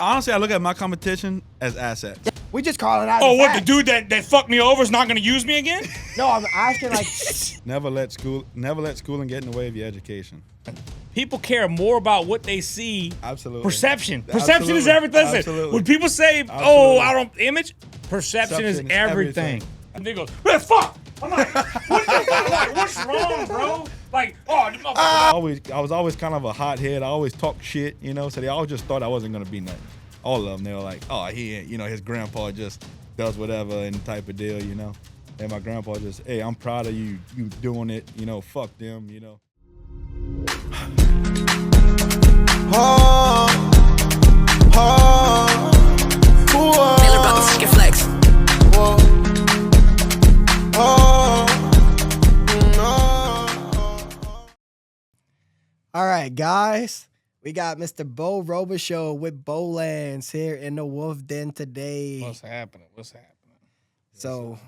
honestly, I look at my competition as assets. We just calling out. Oh, what, the dude that fucked me over is not going to use me again? No, I'm asking like. Never let schooling get in the way of your education. People care more about what they see. Absolutely. Perception. Absolutely. Perception is everything. Absolutely. When people say, Absolutely. "Oh, I don't image," perception is everything. And they go, "Man, fuck." I'm like, what the fuck? Like, what's wrong, bro? Like, oh, this motherfucker. I was always kind of a hothead. I always talk shit, you know. So they always just thought I wasn't gonna be nothing. All of them, they were like, "Oh, he ain't," you know, his grandpa just does whatever and type of deal, you know. And my grandpa just, "Hey, I'm proud of you doing it, you know. Fuck them, you know." Miller about the fucking flex. All right, guys. We got Mr. Beau Robichaux with Beau Lands here in the Wolf Den today. What's happening? So,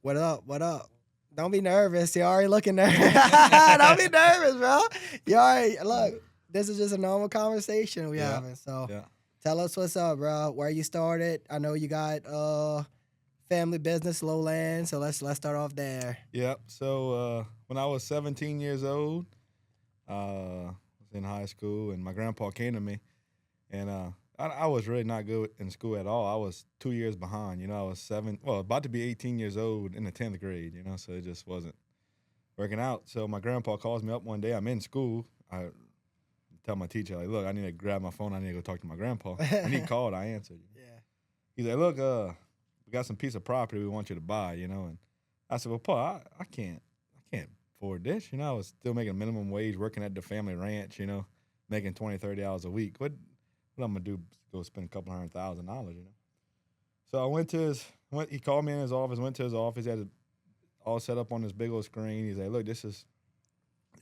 what up? What up? Don't be nervous. You're already looking nervous. Don't be nervous, bro. You already, look, this is just a normal conversation we having. So, tell us what's up, bro. Where you started. I know you got family business, Lowland. So, let's start off there. Yep. So, when I was 17 years old, I was in high school, and my grandpa came to me, and I was really not good in school at all. I was 2 years behind. You know, I was about to be 18 years old in the 10th grade, you know, so it just wasn't working out. So my grandpa calls me up one day. I'm in school. I tell my teacher, like, look, I need to grab my phone. I need to go talk to my grandpa. And he called. I answered. Yeah. He's like, look, we got some piece of property we want you to buy, you know. And I said, well, Pa, I can't afford this. You know, I was still making minimum wage, working at the family ranch, you know, making 20, 30 hours a week. What I'm going to do, go spend a couple $100,000, you know. So I went to he called me in his office, went to his office, he had it all set up on this big old screen. He's like, look, you're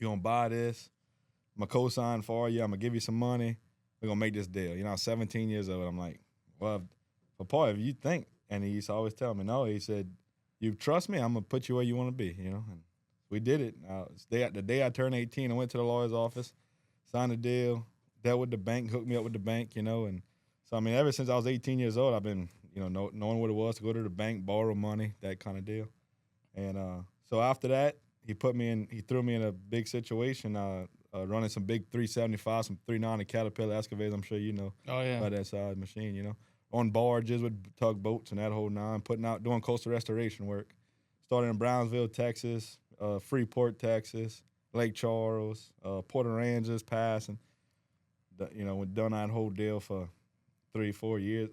going to buy this. I'm going to co-sign for you. I'm going to give you some money. We're going to make this deal. You know, I'm 17 years old. I'm like, well, Paul, if you think, and he used to always tell me, no, he said, you trust me, I'm going to put you where you want to be, you know. And we did it. The day I turned 18, I went to the lawyer's office, signed a deal, dealt with the bank, hooked me up with the bank, you know. And so, I mean, ever since I was 18 years old, I've been, you know, knowing what it was to go to the bank, borrow money, that kind of deal. And so after that, he threw me in a big situation, running some big 375, some 390 Caterpillar excavators, I'm sure you know. Oh, yeah. By that size machine, you know. On barges with tugboats and that whole nine, doing coastal restoration work. Started in Brownsville, Texas, Freeport, Texas, Lake Charles, Port Aransas, passing. You know, done that whole deal for 3-4 years,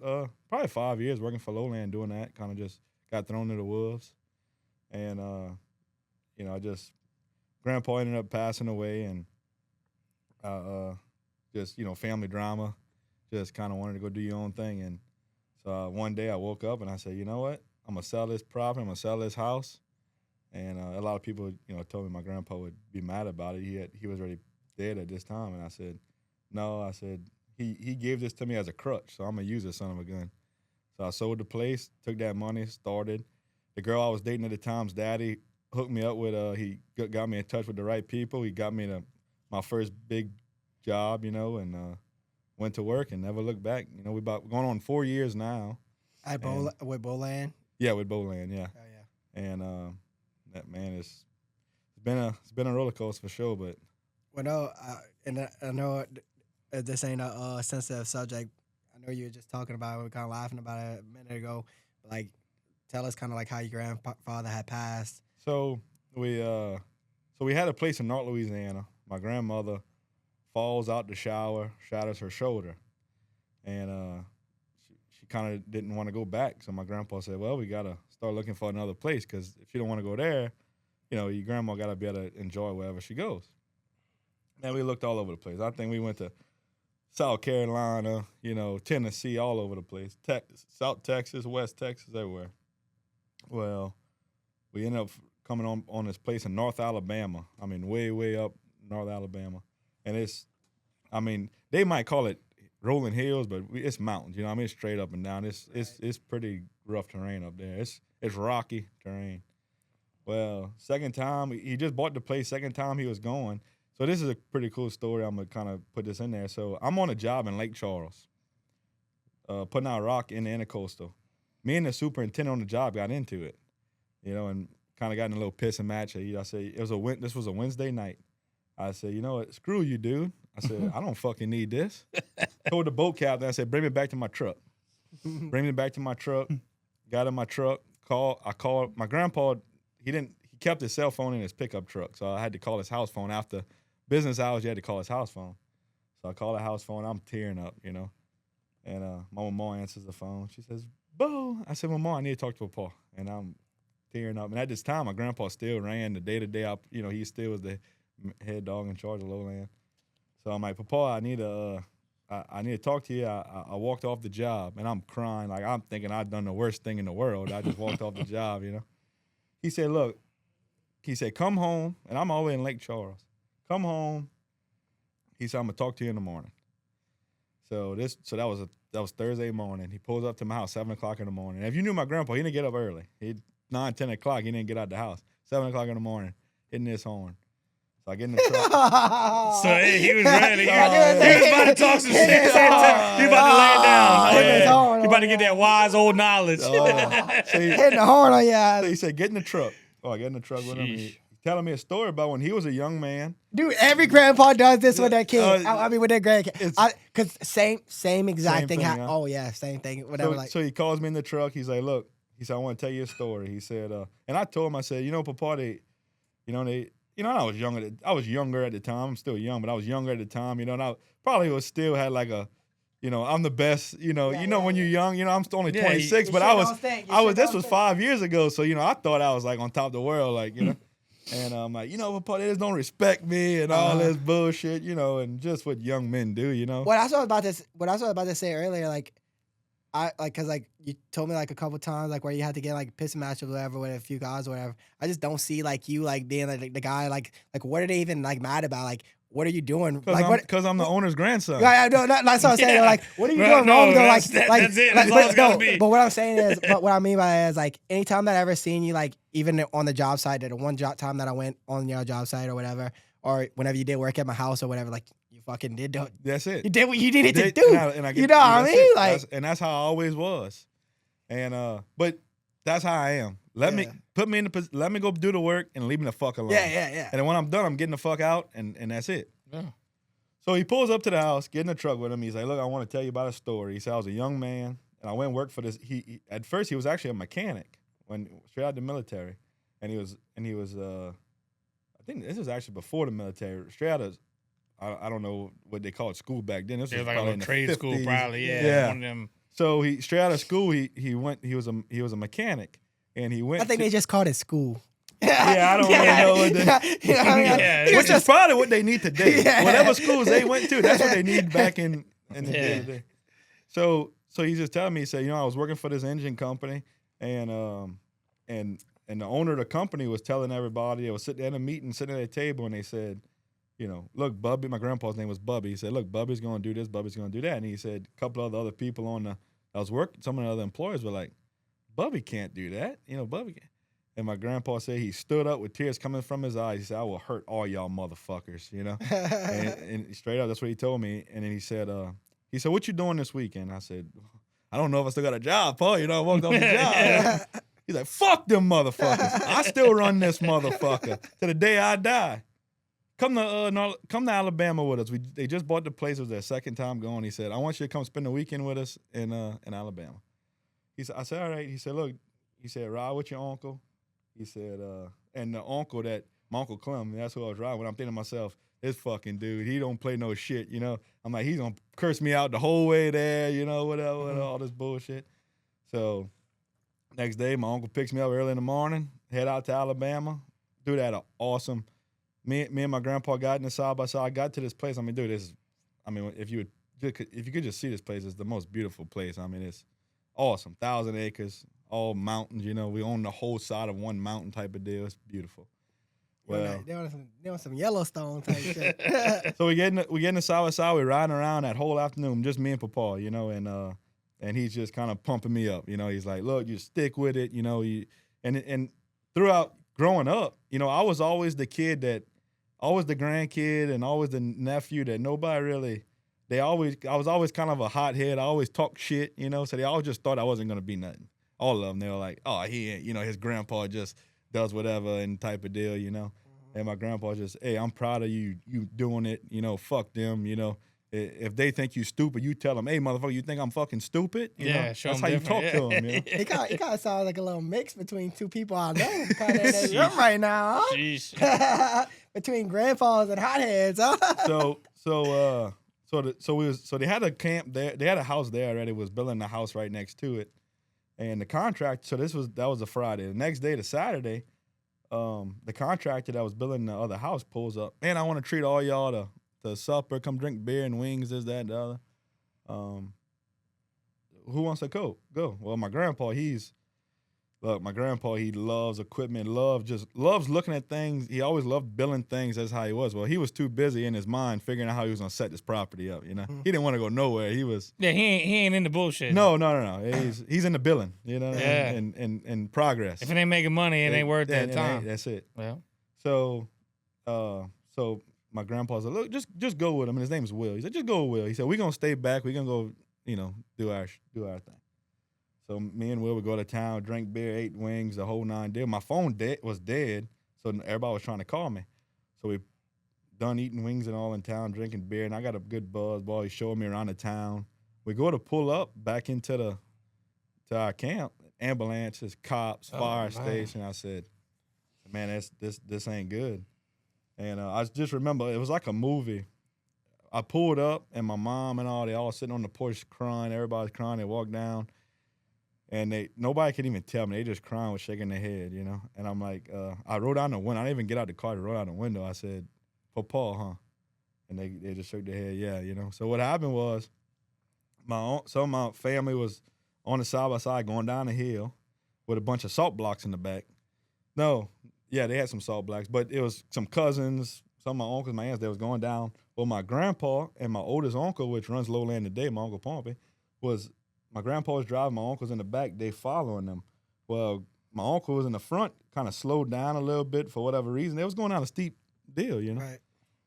probably 5 years working for Lowland doing that. Kind of just got thrown to the wolves, and you know, Grandpa ended up passing away, and just, you know, family drama. Just kind of wanted to go do your own thing, and so one day I woke up and I said, you know what, I'm gonna sell this property, I'm gonna sell this house, and a lot of people, you know, told me my grandpa would be mad about it. He was already dead at this time, and I said, no, I said, he gave this to me as a crutch, so I'm going to use this son of a gun. So I sold the place, took that money, started. The girl I was dating at the time's daddy hooked me up with, he got me in touch with the right people. He got me my first big job, you know, and went to work and never looked back. You know, we're going on 4 years now. With Beau Lands? Yeah, with Beau Lands, yeah. Oh, yeah. And that, man, it's been a roller coaster for sure, but. Well, no, I know this ain't a sensitive subject. I know you were just talking about it. We were kind of laughing about it a minute ago. But, like, tell us kind of like how your grandfather had passed. So we had a place in North Louisiana. My grandmother falls out the shower, shatters her shoulder, and she kind of didn't want to go back. So my grandpa said, well, we got to start looking for another place, because if you don't want to go there, you know, your grandma got to be able to enjoy wherever she goes. And we looked all over the place. I think we went to South Carolina, you know, Tennessee, all over the place. South Texas, West Texas, everywhere. Well, we ended up coming on this place in North Alabama. I mean, way, way up North Alabama. And they might call it rolling hills, but it's mountains. You know, I mean, it's straight up and down. It's pretty rough terrain up there. It's rocky terrain. Well, second time, he just bought the place. Second time he was going. So this is a pretty cool story. I'm going to kind of put this in there. So I'm on a job in Lake Charles. putting out rock in the Intercoastal. Me and the superintendent on the job got into it, you know, and kind of got in a little pissing match. I said, this was a Wednesday night. I said, you know what, screw you, dude. I said, I don't fucking need this. Told the boat captain, I said, bring me back to my truck. Bring me back to my truck. Got in my truck. I called my grandpa. He kept his cell phone in his pickup truck, so I had to call his house phone. After business hours, you had to call his house phone. So I called the house phone. I'm tearing up, you know. And my mom answers the phone. She says, Beau. I said, Mom, I need to talk to Papa. And I'm tearing up. And at this time, my grandpa still ran the day-to-day. You know, he still was the head dog in charge of Lowland. So I'm like, Papa, I need to talk to you. I walked off the job, and I'm crying. Like, I'm thinking I've done the worst thing in the world. I just walked off the job, you know. He said, look, come home. And I'm all the way in Lake Charles. Come home. He said, I'm going to talk to you in the morning. So that was Thursday morning. He pulls up to my house 7 o'clock in the morning. And if you knew my grandpa, he didn't get up early. 9, 10 o'clock, he didn't get out the house. 7 o'clock in the morning, hitting his horn. So I get in the truck. So he was ready. He was about to talk some shit. He about to lay it down. He about to get that wise old knowledge. Hitting the horn on your ass. So he said, get in the truck. Oh, I get in the truck with him. He's telling me a story about when he was a young man. Dude, every grandpa does this with their kid. With their grandkid. Because same exact thing. Oh, yeah, same thing. Whatever. So he calls me in the truck. He's like, look, he said, I want to tell you a story. He said, and I told him, I said, you know, Papa, I was younger at the time. I'm still young, but I was younger at the time, you know, and I probably was still had like a, you know, I'm the best, when you're young, you know, I'm still only 26, but this was 5 years ago. So, you know, I thought I was like on top of the world, like, you know. And I'm like, you know, Papa, they just don't respect me and all this bullshit, you know, and just what young men do, you know. What I was about to say earlier, like, cause you told me like a couple times like where you had to get like pissing match or whatever with a few guys or whatever. I just don't see like you like being like the guy like what are they even like mad about? Like, what are you doing? Because I'm the owner's grandson. Right, no, that's what I'm saying. Like, what are you doing wrong? That's it. That's all it's gotta be. But what I'm saying is, what I mean by it is, like, anytime that I ever seen you, like, even on the job site, the one time that I went on your job site or whatever, or whenever you did work at my house or whatever, like, you fucking did. That's it. You did what you needed to do. You know what I mean? Like, and that's how I always was. And but that's how I am. Let me go do the work and leave me the fuck alone. Yeah. And then when I'm done, I'm getting the fuck out, and that's it. Yeah. So he pulls up to the house, get in the truck with him. He's like, look, I want to tell you about a story. He said, I was a young man, and I went and worked for this. At first, he was actually a mechanic straight out of the military. And he was I think this was actually before the military, straight out of, I don't know what they called school back then. This was like probably a in the trade 50s. school, probably. Yeah. One of them. So he straight out of school, he was a mechanic, and he went. I think they just called it school. Yeah, I don't really know what they. Which is probably what they need today. Yeah. Whatever schools they went to, that's what they need back in the day. So he's just telling me, he said, you know, I was working for this engine company, and the owner of the company was telling everybody, they was sitting in a meeting, sitting at a table, and they said, you know, look, Bubby, my grandpa's name was Bubby. He said, look, Bubby's going to do this, Bubby's going to do that. And he said, a couple of the other people that was working, some of the other employees were like, Bubby can't do that. You know, Bubby can't. And my grandpa said he stood up with tears coming from his eyes. He said, I will hurt all y'all motherfuckers, you know. and straight up, that's what he told me. And then he said, what you doing this weekend? I said, I don't know if I still got a job, Paul. You know, I walked off the job. He's like, fuck them motherfuckers. I still run this motherfucker to the day I die. Come to Alabama with us. They just bought the place. It was their second time going. He said, I want you to come spend the weekend with us in Alabama. I said, all right. He said, look, ride with your uncle. He said, and the uncle my Uncle Clem, that's who I was riding with. I'm thinking to myself, this fucking dude, he don't play no shit, you know. I'm like, he's going to curse me out the whole way there, you know, whatever, all this bullshit. So next day, my uncle picks me up early in the morning, head out to Alabama. Dude had an awesome, me and my grandpa got in the side by side, got to this place. I mean, dude, if you could just see this place, it's the most beautiful place. I mean, it's awesome, 1,000 acres. All mountains, you know. We own the whole side of one mountain type of deal. It's beautiful. Well, they on some Yellowstone type shit. So we get in the side by side. We're riding around that whole afternoon, just me and Papa, you know, and he's just kind of pumping me up, you know. He's like, look, you stick with it, you know. And throughout growing up, you know, I was always the kid always the grandkid and always the nephew that nobody really I was always kind of a hothead. I always talk shit, you know. So they always just thought I wasn't gonna be nothing. All of them, they were like, "Oh, he ain't," you know, his grandpa just does whatever and type of deal, you know. And my grandpa just, "Hey, I'm proud of you doing it, you know. Fuck them, you know. If they think you stupid, you tell them, hey, motherfucker, you think I'm fucking stupid? You know? show That's them how you talk to them. You know? He kind of sounds like a little mix between two people I know kind of in their room right now, huh? Between grandpas and hotheads, huh? So they had a camp there. They had a house there already. Was building the house right next to it, and the contract. So that was a Friday. The next day, the Saturday, the contractor that was building the other house pulls up. Man, I want to treat all y'all to supper. Come drink beer and wings. This, that, and the other. Who wants to go? Go. Well, my grandpa, he loves equipment, loves looking at things. He always loved building things. That's how he was. Well, he was too busy in his mind figuring out how he was gonna set this property up. You know, he didn't want to go nowhere. He was. Yeah, he ain't into bullshit. No. He's into billing. You know, and progress. If it ain't making money, it ain't worth that time. That's it. Yeah. So my grandpa's like, look, just go with him. And his name is Will. He said, just go with Will. He said, we're gonna stay back. We're gonna go, you know, do our thing. So me and Will would go to town, drink beer, ate wings, the whole nine deal. My phone was dead, so everybody was trying to call me. So we done eating wings and all in town, drinking beer, and I got a good buzz. Boy, he's showing me around the town. We go to pull up back into our camp. Ambulances, cops, fire station. I said, man, this ain't good. And I just remember it was like a movie. I pulled up, and my mom and all, they all sitting on the porch crying. Everybody's crying. They walk down. And nobody could even tell me. They just crying with shaking their head, you know. And I'm like, I rolled out the window. I didn't even get out the car to roll out the window. I said, for Paul, huh? And they just shook their head, yeah, you know. So what happened was, some of my family was on the side by side going down the hill with a bunch of salt blocks in the back. No, yeah, they had some salt blocks, but it was some cousins, some of my uncles, my aunts, that was going down. Well, my grandpa and my oldest uncle, which runs Lowland today, my Uncle Pompey, my grandpa was driving, my uncle's in the back, they following them. Well, my uncle was in the front, kind of slowed down a little bit for whatever reason. They was going down a steep deal, you know. Right.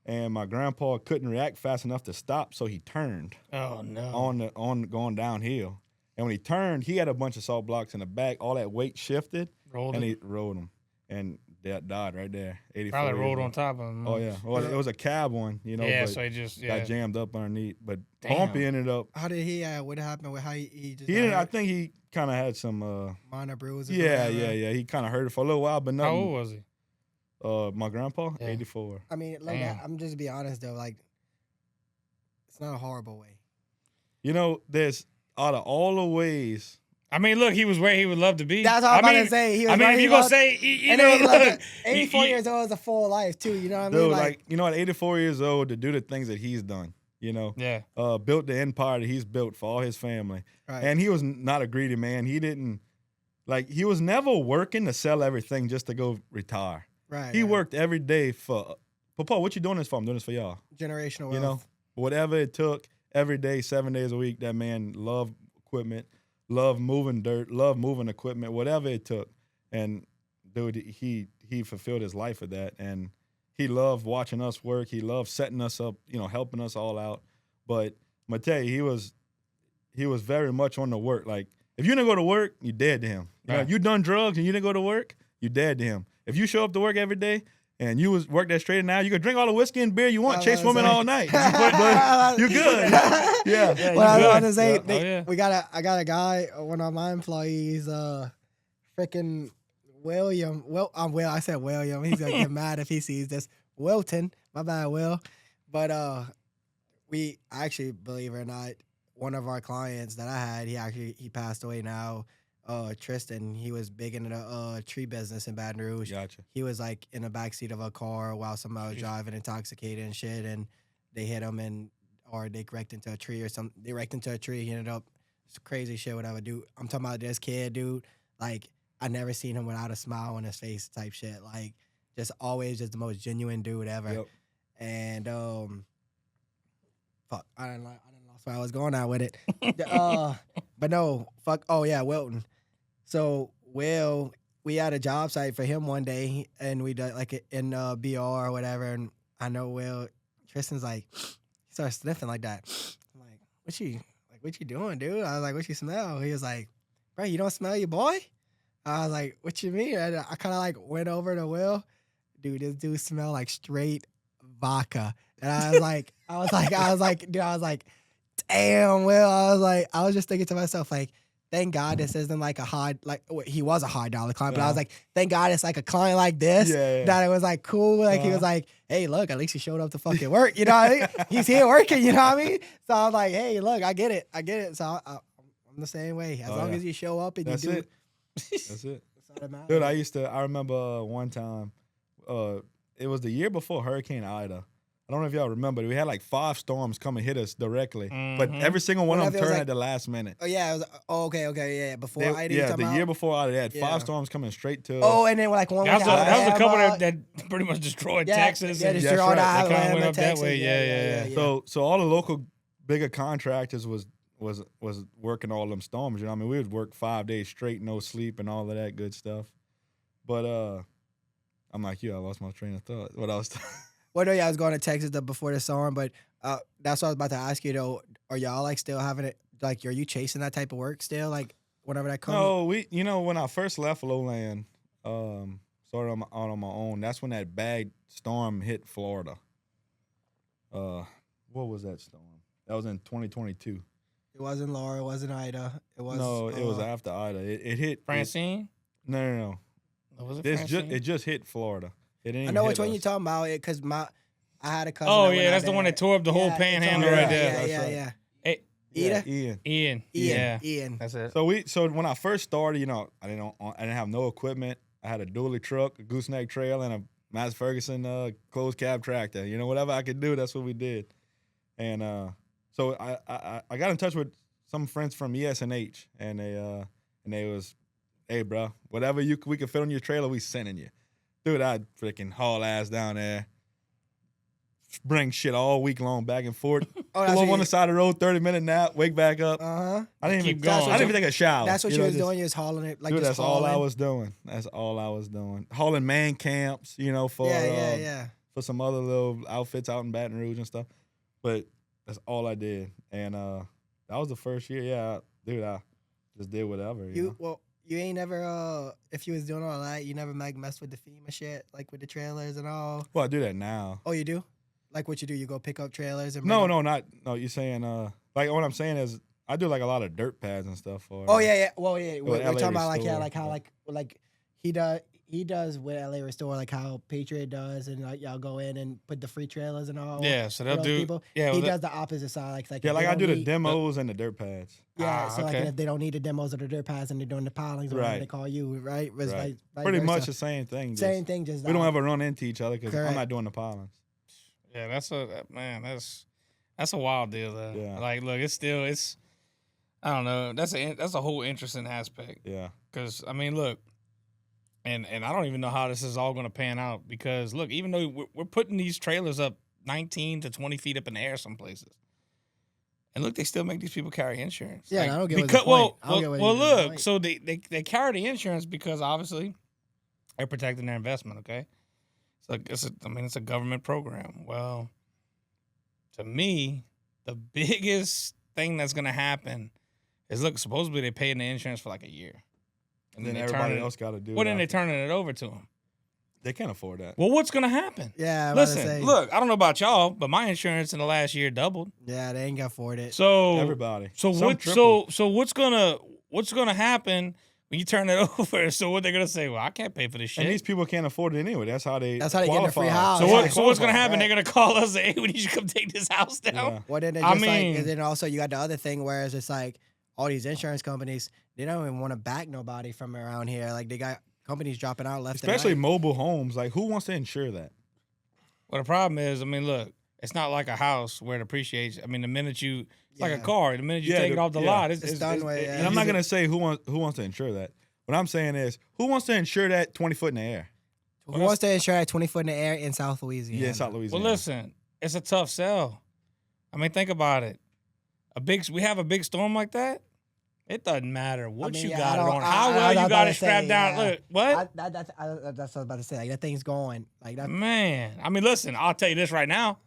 And my grandpa couldn't react fast enough to stop, so he turned. Oh no. On going downhill. And when he turned, he had a bunch of salt blocks in the back. All that weight shifted. He rolled them. And that died right there. 84 Probably rolled on top of him. Oh yeah. Well, it was a cab one, you know. Yeah, but so he just got jammed up underneath. But Damn. Pompey ended up. What happened with how he just? I think he kind of had some minor bruises. Yeah. He kind of hurt it for a little while, but nothing. How old was he? My grandpa, Yeah. 84. I mean, I'm just be honest though, like it's not a horrible way. You know, there's out of all the ways. I mean, look, he was where he would love to be. That's what I'm about to say. He was if you're gonna say, you know, look, 84 years old is a full life too. You know what I mean? Dude, like you know, at 84 years old, to do the things that he's done, you know, built the empire that he's built for all his family, right. And he was not a greedy man. He didn't he was never working to sell everything just to go retire. Right. He worked every day for Papa. What you doing this for? I'm doing this for y'all. Generational wealth. You know, whatever it took, every day, 7 days a week. That man loved equipment. Love moving dirt, love moving equipment, whatever it took. And dude, he fulfilled his life with that. And he loved watching us work. He loved setting us up, you know, helping us all out. But I'm gonna tell you, he was very much on the work. Like, if you didn't go to work, you're dead to him. You know, you done drugs and you didn't go to work, you're dead to him. If you show up to work every day and you work that straight and now, you can drink all the whiskey and beer you want, chase women all night. But you're good. Yeah. Well, I was about to say, I got a guy, one of my employees, freaking William. Well, I said William. He's gonna get mad if he sees this. Wilton, my bad, Will. But we actually, believe it or not, one of our clients that I had, he passed away now. Tristan, he was big into the tree business in Baton Rouge. Gotcha. He was like in the backseat of a car while somebody was driving intoxicated and shit, and they hit him or they wrecked into a tree or something. They wrecked into a tree. He ended up crazy shit, whatever, dude. I'm talking about this kid, dude. Like, I never seen him without a smile on his face type shit. Like, just always just the most genuine dude ever. Yep. And fuck, I didn't lost where I was going out with it. But no, fuck. Oh yeah, Wilton. So Will, we had a job site for him one day, and we did like in BR or whatever. And I know Will, Tristan's like, He started sniffing like that. I'm like, what you doing, dude? I was like, what you smell? He was like, bro, you don't smell your boy? I was like, what you mean? And I kind of like went over to Will. Dude, this dude smelled like straight vodka. And I was like, damn, Will. I was just thinking to myself, like, thank God this isn't like a hard, like, he was a hard dollar client, but I was like, thank God it's like a client like this that it was like cool. Like, he was like, hey, look, at least he showed up to fucking work. You know what I mean? He's here working, you know what I mean? So I was like, hey, look, I get it. So I'm the same way. As long as you show up and That's you do it. That's it. That's Dude, I remember one time, it was the year before Hurricane Ida. I don't know if y'all remember. We had like 5 storms come and hit us directly, but every single one of them turned at the last minute. Oh yeah, it was. Oh, okay, yeah. Before Ida, year before Ida, they had 5 storms coming straight to us. Oh, and then like one. That was a couple that pretty much destroyed Texas. Yeah, and destroyed all the They kind of went up Texas. that way. Yeah. So all the local bigger contractors was working all them storms. You know, what I mean, we would work 5 days straight, no sleep, and all of that good stuff. But I'm like you. I lost my train of thought. What else? Well, no, I was going to Texas before the storm, but that's what I was about to ask you though. Are y'all like still having it? Like, are you chasing that type of work still? Like, whenever that comes? No, when I first left Lowland, started on my own. That's when that bad storm hit Florida. What was that storm? That was in 2022. It wasn't Laura. It wasn't Ida. It was. No, it was after Ida. It hit Francine. No. Was it Francine? It just hit Florida. I know which one you're talking about. Because I had a cousin. Oh yeah, that's the one that tore up the whole panhandle right there. Yeah. Hey, Ian. Ian. That's it. So when I first started, I didn't have no equipment. I had a dually truck, a gooseneck trail, and a Mass Ferguson closed cab tractor. Whatever I could do, that's what we did. And so I got in touch with some friends from ES&H, and they was, hey bro, whatever we can fit on your trailer, we sending you. Dude, I'd freaking haul ass down there, bring shit all week long back and forth. Pull over on the side of the road, 30-minute nap, wake back up. I didn't even take a shower. That's what you was doing. You was hauling it. Like, dude, that's all I was doing. That's all I was doing. Hauling man camps, for for some other little outfits out in Baton Rouge and stuff. But that's all I did. And that was the first year. Yeah, dude, I just did whatever. You ain't never, if you was doing all that, you never messed with the FEMA shit, like with the trailers and all? Well, I do that now. Oh, you do? Like what you do? You go pick up trailers and No, you're saying, like what I'm saying is I do like a lot of dirt pads and stuff for. Oh, yeah. Well, yeah. We're talking about like how he does with LA Restore, like how Patriot does, and like y'all go in and put the free trailers and all. Yeah, so they'll do. People. Yeah, he does the opposite side, like I do the demos and the dirt pads. Yeah, so like if they don't need the demos or the dirt pads and they're doing the pilings, or they call you, right? Right. Pretty much the same thing. Same thing, just we don't ever run into each other because I'm not doing the pilings. Yeah, that's a wild deal though. Yeah. Like, look, it's I don't know. That's a whole interesting aspect. Yeah. Because I mean, look. And I don't even know how this is all going to pan out because, look, even though we're putting these trailers up 19 to 20 feet up in the air some places. And, look, they still make these people carry insurance. Yeah, I don't get the point. Well, look, so they carry the insurance because, obviously, they're protecting their investment, okay? It's a government program. Well, to me, the biggest thing that's going to happen is, look, supposedly they're paying the insurance for like a year. And then everybody else got to do it. Well, then they're turning it over to them. They can't afford that. Well, what's going to happen? Yeah, listen, look, I don't know about y'all, but my insurance in the last year doubled. Yeah, they ain't got to afford it. So everybody. So what's gonna happen when you turn it over? So what they're gonna say? Well, I can't pay for this shit. And these people can't afford it anyway. That's how they get a free house. So what's gonna happen? Right. They're gonna call us and say, hey, we need you to come take this house down. Yeah. Well, then and then also you got the other thing where it's just like all these insurance companies, they don't even want to back nobody from around here. Like they got companies dropping out left especially and right. Mobile homes. Like who wants to insure that? Well, the problem is, I mean, look, it's not like a house where it appreciates. I mean, the minute it's like a car. The minute you take it off the lot, it's done. And I'm not gonna say who wants to insure that. What I'm saying is, who wants to insure that 20 foot in the air? Who wants to insure that 20 foot in the air in South Louisiana? Yeah, in South Louisiana. Well, listen, it's a tough sell. I mean, think about it. We have a big storm like that. It doesn't matter what you got it on, how well you got it strapped down. Look, what? That's what I was about to say. Like, that thing's going. Like that. Man, I mean, listen, I'll tell you this right now.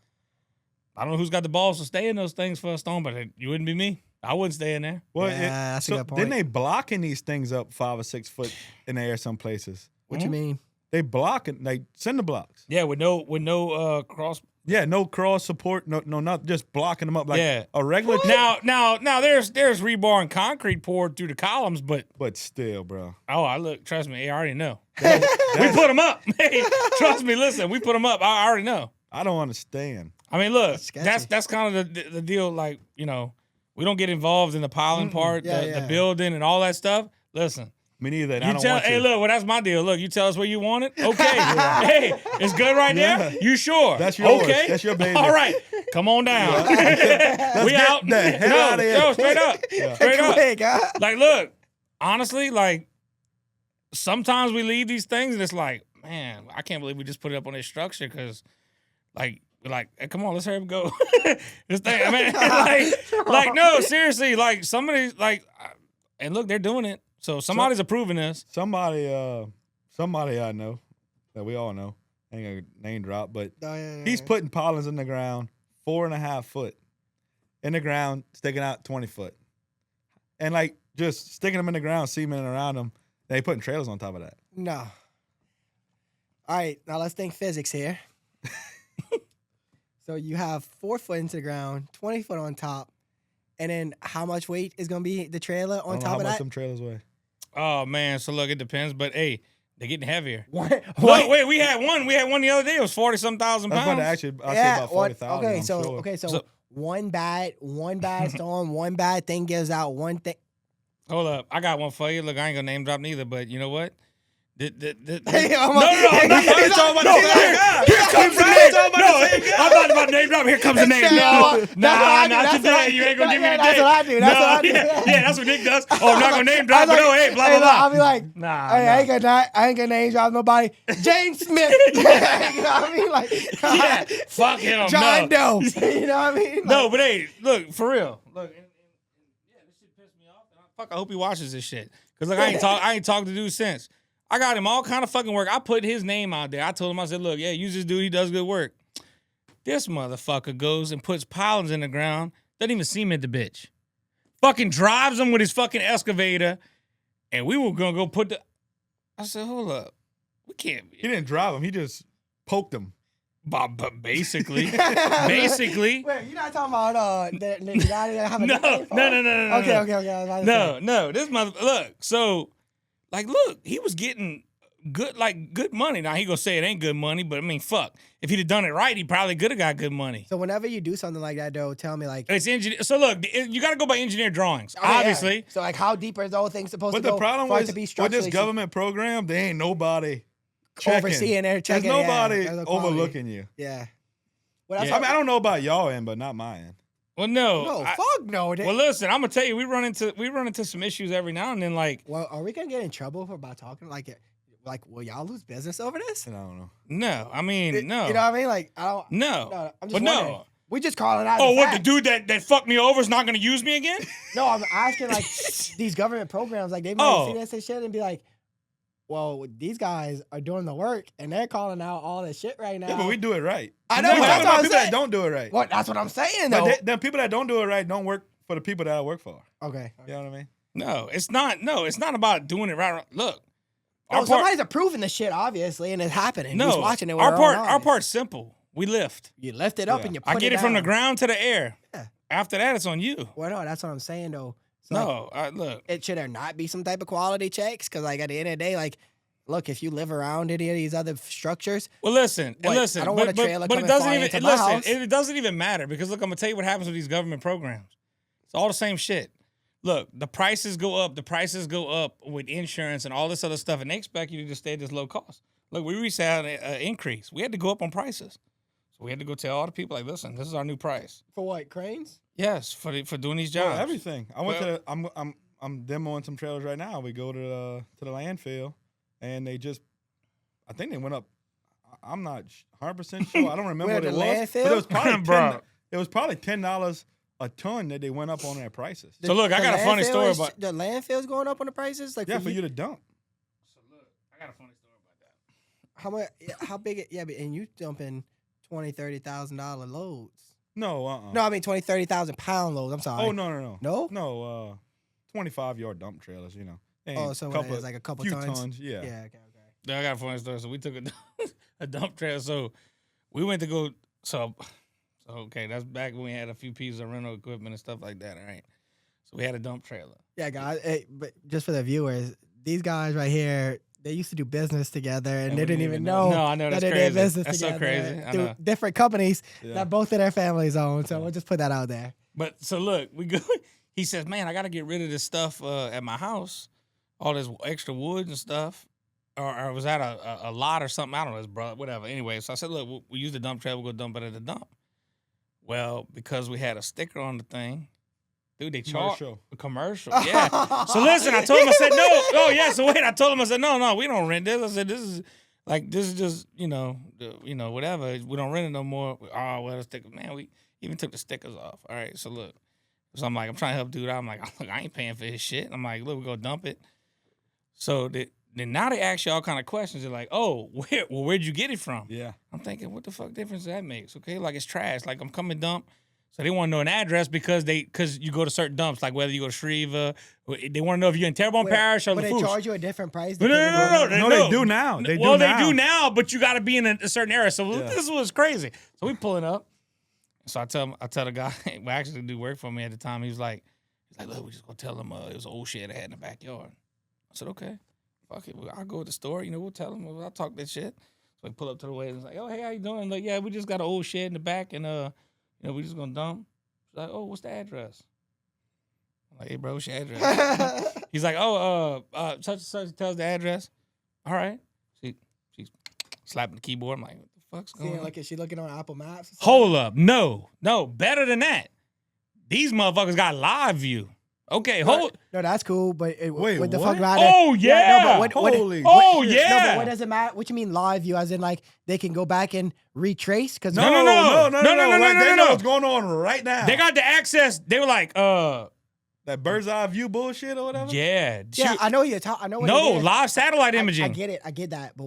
I don't know who's got the balls to stay in those things for a storm, but you wouldn't be me. I wouldn't stay in there. Well, Yeah, that's a good point. Then they blocking these things up 5 or 6 foot in the air some places. What you mean? They blocking, like cinder blocks. Yeah, with no cross. Yeah, no cross support, no, not just blocking them up like Yeah. a regular. Now, there's rebar and concrete poured through the columns, but still, bro. Trust me, I already know. We put them up. Hey, trust me, listen, we put them up. I already know. I don't understand. I mean, look, That's that's kind of the deal. Like, you know, we don't get involved in the piling part, the building, and all that stuff. Listen. Me neither. Hey, look, well, that's my deal. Look, you tell us where you want it. Okay. Hey, it's good right there. You sure? That's yours. Okay. That's your baby. All right. Come on down. We out. The hell out of here. No, straight up. Straight up. Quick, huh? Like, look, honestly, like, sometimes we leave these things and it's like, man, I can't believe we just put it up on this structure because, like, we're like, hey, come on, let's hurry up and go. This thing, I mean, like, no, seriously, like, somebody's like, and look, they're doing it. So somebody's approving this. Somebody I know that we all know. Ain't gonna name drop, but he's putting pollards in the ground 4.5 foot in the ground, sticking out 20 foot, and like just sticking them in the ground, cementing around them. They putting trailers on top of that. No. All right, now let's think physics here. So you have 4 foot into the ground, 20 foot on top, and then how much weight is gonna be the trailer on top of that? How much them trailers weigh? Oh man, so look, it depends, but hey, they're getting heavier. What? Look, wait, we had one the other day. It was 40-some thousand That's pounds. about actually, I say about 40,000. Okay, so one bad storm, one bad thing gives out one thing. Hold up, I got one for you. Look, I ain't gonna name drop neither, but you know what? Hey, I'm not talking about the same guy. Here comes the name. I'm not about to name drop. Here comes the name. Nah, not today. You ain't gonna give me the name. That's what I do. That's what I do. Yeah, that's what Nick does. Oh, I'm not gonna name drop, but no, hey, blah, blah, blah. I'll be like, nah, hey, I ain't gonna name drop nobody. James Smith. You know what I mean? Like, yeah, fuck him. John Doe. You know what I mean? Like, no, but hey, look, for real. Look, yeah, this shit pissed me off. Fuck, I hope he watches this shit. Cause like I ain't talked to dude since. I got him all kind of fucking work. I put his name out there. I told him, I said, look, yeah, use this dude. He does good work. This motherfucker goes and puts pilings in the ground. Doesn't even cement the bitch. Fucking drives them with his fucking excavator. And we were going to go put the... I said, hold up. We can't... He didn't drive them. He just poked them. But basically. Basically. Wait, you're not talking about the guy that have a No. Okay. No. This mother... Look, so... Like, look, he was getting good money. Now, he gonna say it ain't good money, but I mean, fuck. If he'd have done it right, he probably could have got good money. So whenever you do something like that, though, tell me, like... It's engineer. So, look, you got to go by engineer drawings, obviously. Yeah. So, like, how deep is the whole thing supposed But to go? the problem for it was, to be with this government program, there ain't nobody checking. overseeing there, checking. There's nobody there's no quality. overlooking you. Yeah. Well, that's I mean, I don't know about y'all end, but not my end. Well, no. No, fuck no. Well, listen, I'm gonna tell you, we run into some issues every now and then. Like, well, are we gonna get in trouble for about talking like, will y'all lose business over this? I don't know. No, I mean, no. You know what I mean? Like, I don't. No. I'm just But wondering. no. We just call it out. Oh, as what, fact. the dude that fucked me over is not gonna use me again? No, I'm asking like these government programs, like they might see this and shit and be like, well, these guys are doing the work and they're calling out all this shit right now. Yeah, but we do it right. I know, We're but talking that's about what I'm people that saying. don't do it right. What? That's what I'm saying, though. But the people that don't do it right don't work for the people that I work for. Okay. You know what I mean? No, it's not. No, it's not about doing it right. Look, Somebody's approving the shit, obviously, and it's happening. No, Who's watching it with our part's simple. We lift. You lift it up Yeah. and you put I get it from the ground to the air. Yeah. After that, it's on you. Well, no, that's what I'm saying, though. So, No, look. it should there not be some type of quality checks? Because, like, at the end of the day, like, look, if you live around any of these other structures, Well, listen, What? listen. I don't want a trailer but it coming doesn't flying even into my house. It doesn't even matter because look, I'm gonna tell you what happens with these government programs. It's all the same shit. Look, the prices go up. The prices go up with insurance and all this other stuff, and they expect you to just stay at this low cost. Look, we recently had an increase. We had to go up on prices, so we had to go tell all the people like, listen, this is our new price. for what, cranes? Yes, for doing these Yeah, jobs. everything. I went to. I'm demoing some trailers right now. We go to the landfill, and they just. I think they went up. I'm not 100% sure. I don't remember Where, what it the was. landfill? But it was probably Bro. It was probably $10 a ton that they went up on their prices. So look, I got a funny story is- about. the landfill's going up on the prices. Like, Yeah, for you to dump. So look, I got a funny story about that. how much? How big? Yeah, but and you dumping $20,000-$30,000 loads. No, No, I mean 20, 30,000 pound loads. I'm sorry. Oh no. No? No, 25-yard dump trailers. You know. Oh, so what, it's like a couple few tons? Yeah. Yeah. Okay. I got a funny story. So we took a dump trailer. So we went to go. So okay, that's back when we had a few pieces of rental equipment and stuff like that. All right. So we had a dump trailer. Yeah, guys. Hey, but just for the viewers, these guys right here, they used to do business together, and they didn't even know. No, I know that's that they crazy. did business That's together so crazy. I through know. different companies Yeah. that both of their families own. So we'll just put that out there. But so look, we go. He says, "Man, I got to get rid of this stuff at my house, all this extra wood and stuff." Or was that a lot or something? I don't know, bro. Whatever. Anyway, so I said, "Look, we use the dump trailer. We'll go dump it at the dump." Well, because we had a sticker on the thing, dude, they charged a commercial. Yeah. So listen, I told him, I said, "No." Oh yeah. So wait, I told him, I said, "No, we don't rent this." I said, "This is just whatever. We don't rent it no more." Oh well, the sticker, man. We even took the stickers off. All right. So look. So I'm like, I'm trying to help dude out. I'm like, look, I ain't paying for his shit. I'm like, look, we go dump it. So then now they ask you all kind of questions. They're like, oh, where'd you get it from? Yeah. I'm thinking, what the fuck difference that makes? Okay, like it's trash. Like I'm coming dump. So they want to know an address because you go to certain dumps, like whether you go to Shreva. They want to know if you're in Terrebonne Parish or But they LaFouche. charge you a different price. No, They do now. They do now, but you got to be in a certain area. So this was crazy. So we pulling up. So I tell the guy, who actually do work for me at the time. He's like, look, we just gonna tell him it was an old shed I had in the backyard. I said, okay, fuck it. I'll go to the store. We'll tell him. I'll talk that shit. So we pull up to the waiter and it's like, oh, hey, how you doing? Like, yeah, we just got an old shed in the back and we just gonna dump. She's like, oh, what's the address? I'm like, hey, bro, what's your address? He's like, such and such tells the address. All right. She's slapping the keyboard. I'm like, what the fuck's going on? Like, is she looking on Apple Maps? Hold up. No, better than that. These motherfuckers got live view. Okay, hold. No, that's cool, but Wait, what the what? fuck matter? Oh, yeah. No, but Holy Oh, shit. yeah. No, but what does it matter? What you mean live view? As in, like, they can go back and retrace? Because No. No. Like, they know what's going on right now. They got the access. They were like, that bird's eye view bullshit or whatever. yeah. Yeah, I know you're talking. I know what No, it is. live satellite imaging. I get it. I get that. But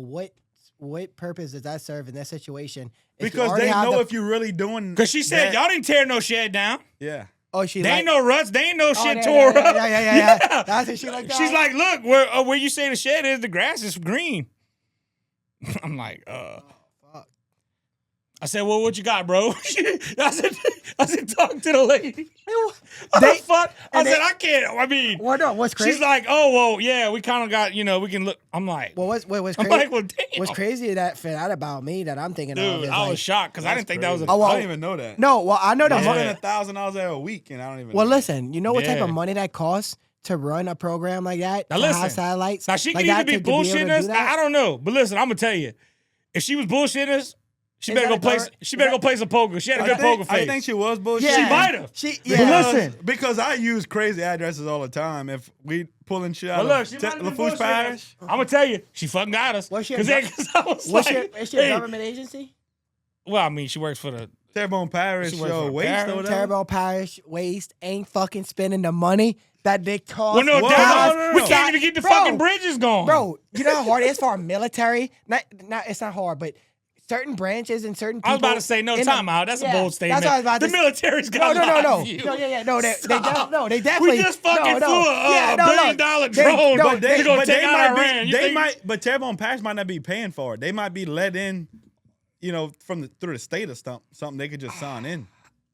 what purpose does that serve in that situation? If you Because already they have know the- if you're really doing. Because she said, that- y'all didn't tear no shed down. Yeah. Oh, she They like, ain't no ruts. They ain't no oh, shit yeah, tore yeah, up. Yeah. That's it. She like that. She's like, look, where you say the shed is, the grass is green. I'm like, fuck. I said, well, what you got, bro? I said, talk to the lady. They- Fuck. I and said, they- I can't. I mean, Well, no, what's crazy? she's like, oh, well, yeah, we kind of got, we can look. I'm like, well, what's I'm crazy? like, well, damn. What's crazy that found out about me that I'm thinking of Dude, is I was like, shocked because I didn't think that was a. crazy. Oh, well, I didn't even know that. no, well, I know the I'm money. spending $1,000 a week, and I don't even. Well, know. listen, you know what type Yeah. of money that costs to run a program like that? Now to listen. have satellites. Now, she like could either that be to be able to bullshitting do us. that? I don't know. But listen, I'm going to tell you. If she was bullshitting us, she Is better that go a play. government- She better go play some poker. She had a good poker face. I think she was bullshit. Yeah. She might have. She, Because, yeah. because I use crazy addresses all the time. If we pulling shit out Well, of look, she might have been LaFouche bullshitting Parish, us. I'm gonna tell you, she fucking got us. What's your Because I was What's like, your, is she a hey. government agency? Well, I mean, she works for the. Terrebonne Parish, She works for waste Parish. or whatever. Terrible Parish Waste ain't fucking spending the money that they cost. Well, no, Whoa, damn, no, no, we no. can't even get the Bro, fucking bridges going, Bro, you know how hard it is for our military? Not, it's not hard, but certain branches and certain people. I was about to say no in the- time out. That's a Yeah, bold statement. that's what I was about The to say. military's got No. live view. No, yeah. No, they Stop. definitely. We just fucking flew a no, $1 billion look, drone. no, But they gonna take out might Iran. be, You they think- might, but Terrebonne Parish might not be paying for it. They might be let in, through the state or something. They could just sign in.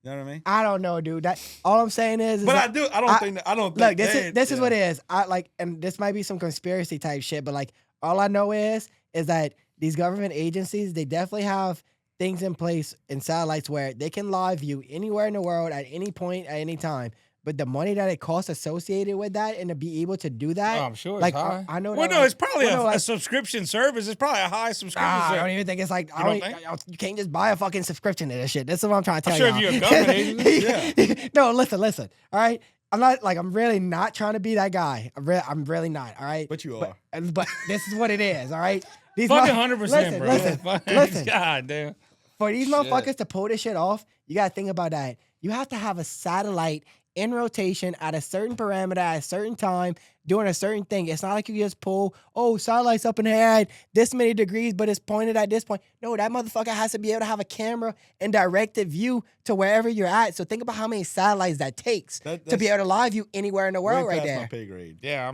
You know what I mean? I don't know, dude. That all I'm saying is But that, I don't think. look, this is what it is. I like, and this might be some conspiracy type shit, but like, all I know is that these government agencies, they definitely have things in place in satellites where they can live view anywhere in the world at any point at any time. But the money that it costs associated with that and to be able to do that, Oh, I'm sure it's like high. I know. Well, that, no, like- it's probably well, no, a like- subscription service. It's probably a high subscription I don't service. even think it's like don't think? you can't just buy a fucking subscription to this shit. This is what I'm trying to tell sure y'all. if you're a government agency, No, listen. All right, I'm really not trying to be that guy. I'm really not. All right, But you are. But this is what it is. All right, these Fucking mother- 100%, bro. Listen. God damn. For these motherfuckers to pull this shit off, you gotta think about that. You have to have a satellite in rotation at a certain parameter at a certain time, doing a certain thing. It's not like you just pull, satellite's up in the air at this many degrees, but it's pointed at this point. No, that motherfucker has to be able to have a camera and directed view to wherever you're at. So think about how many satellites that takes to be able to live you anywhere in the world right there. My pay grade. Yeah,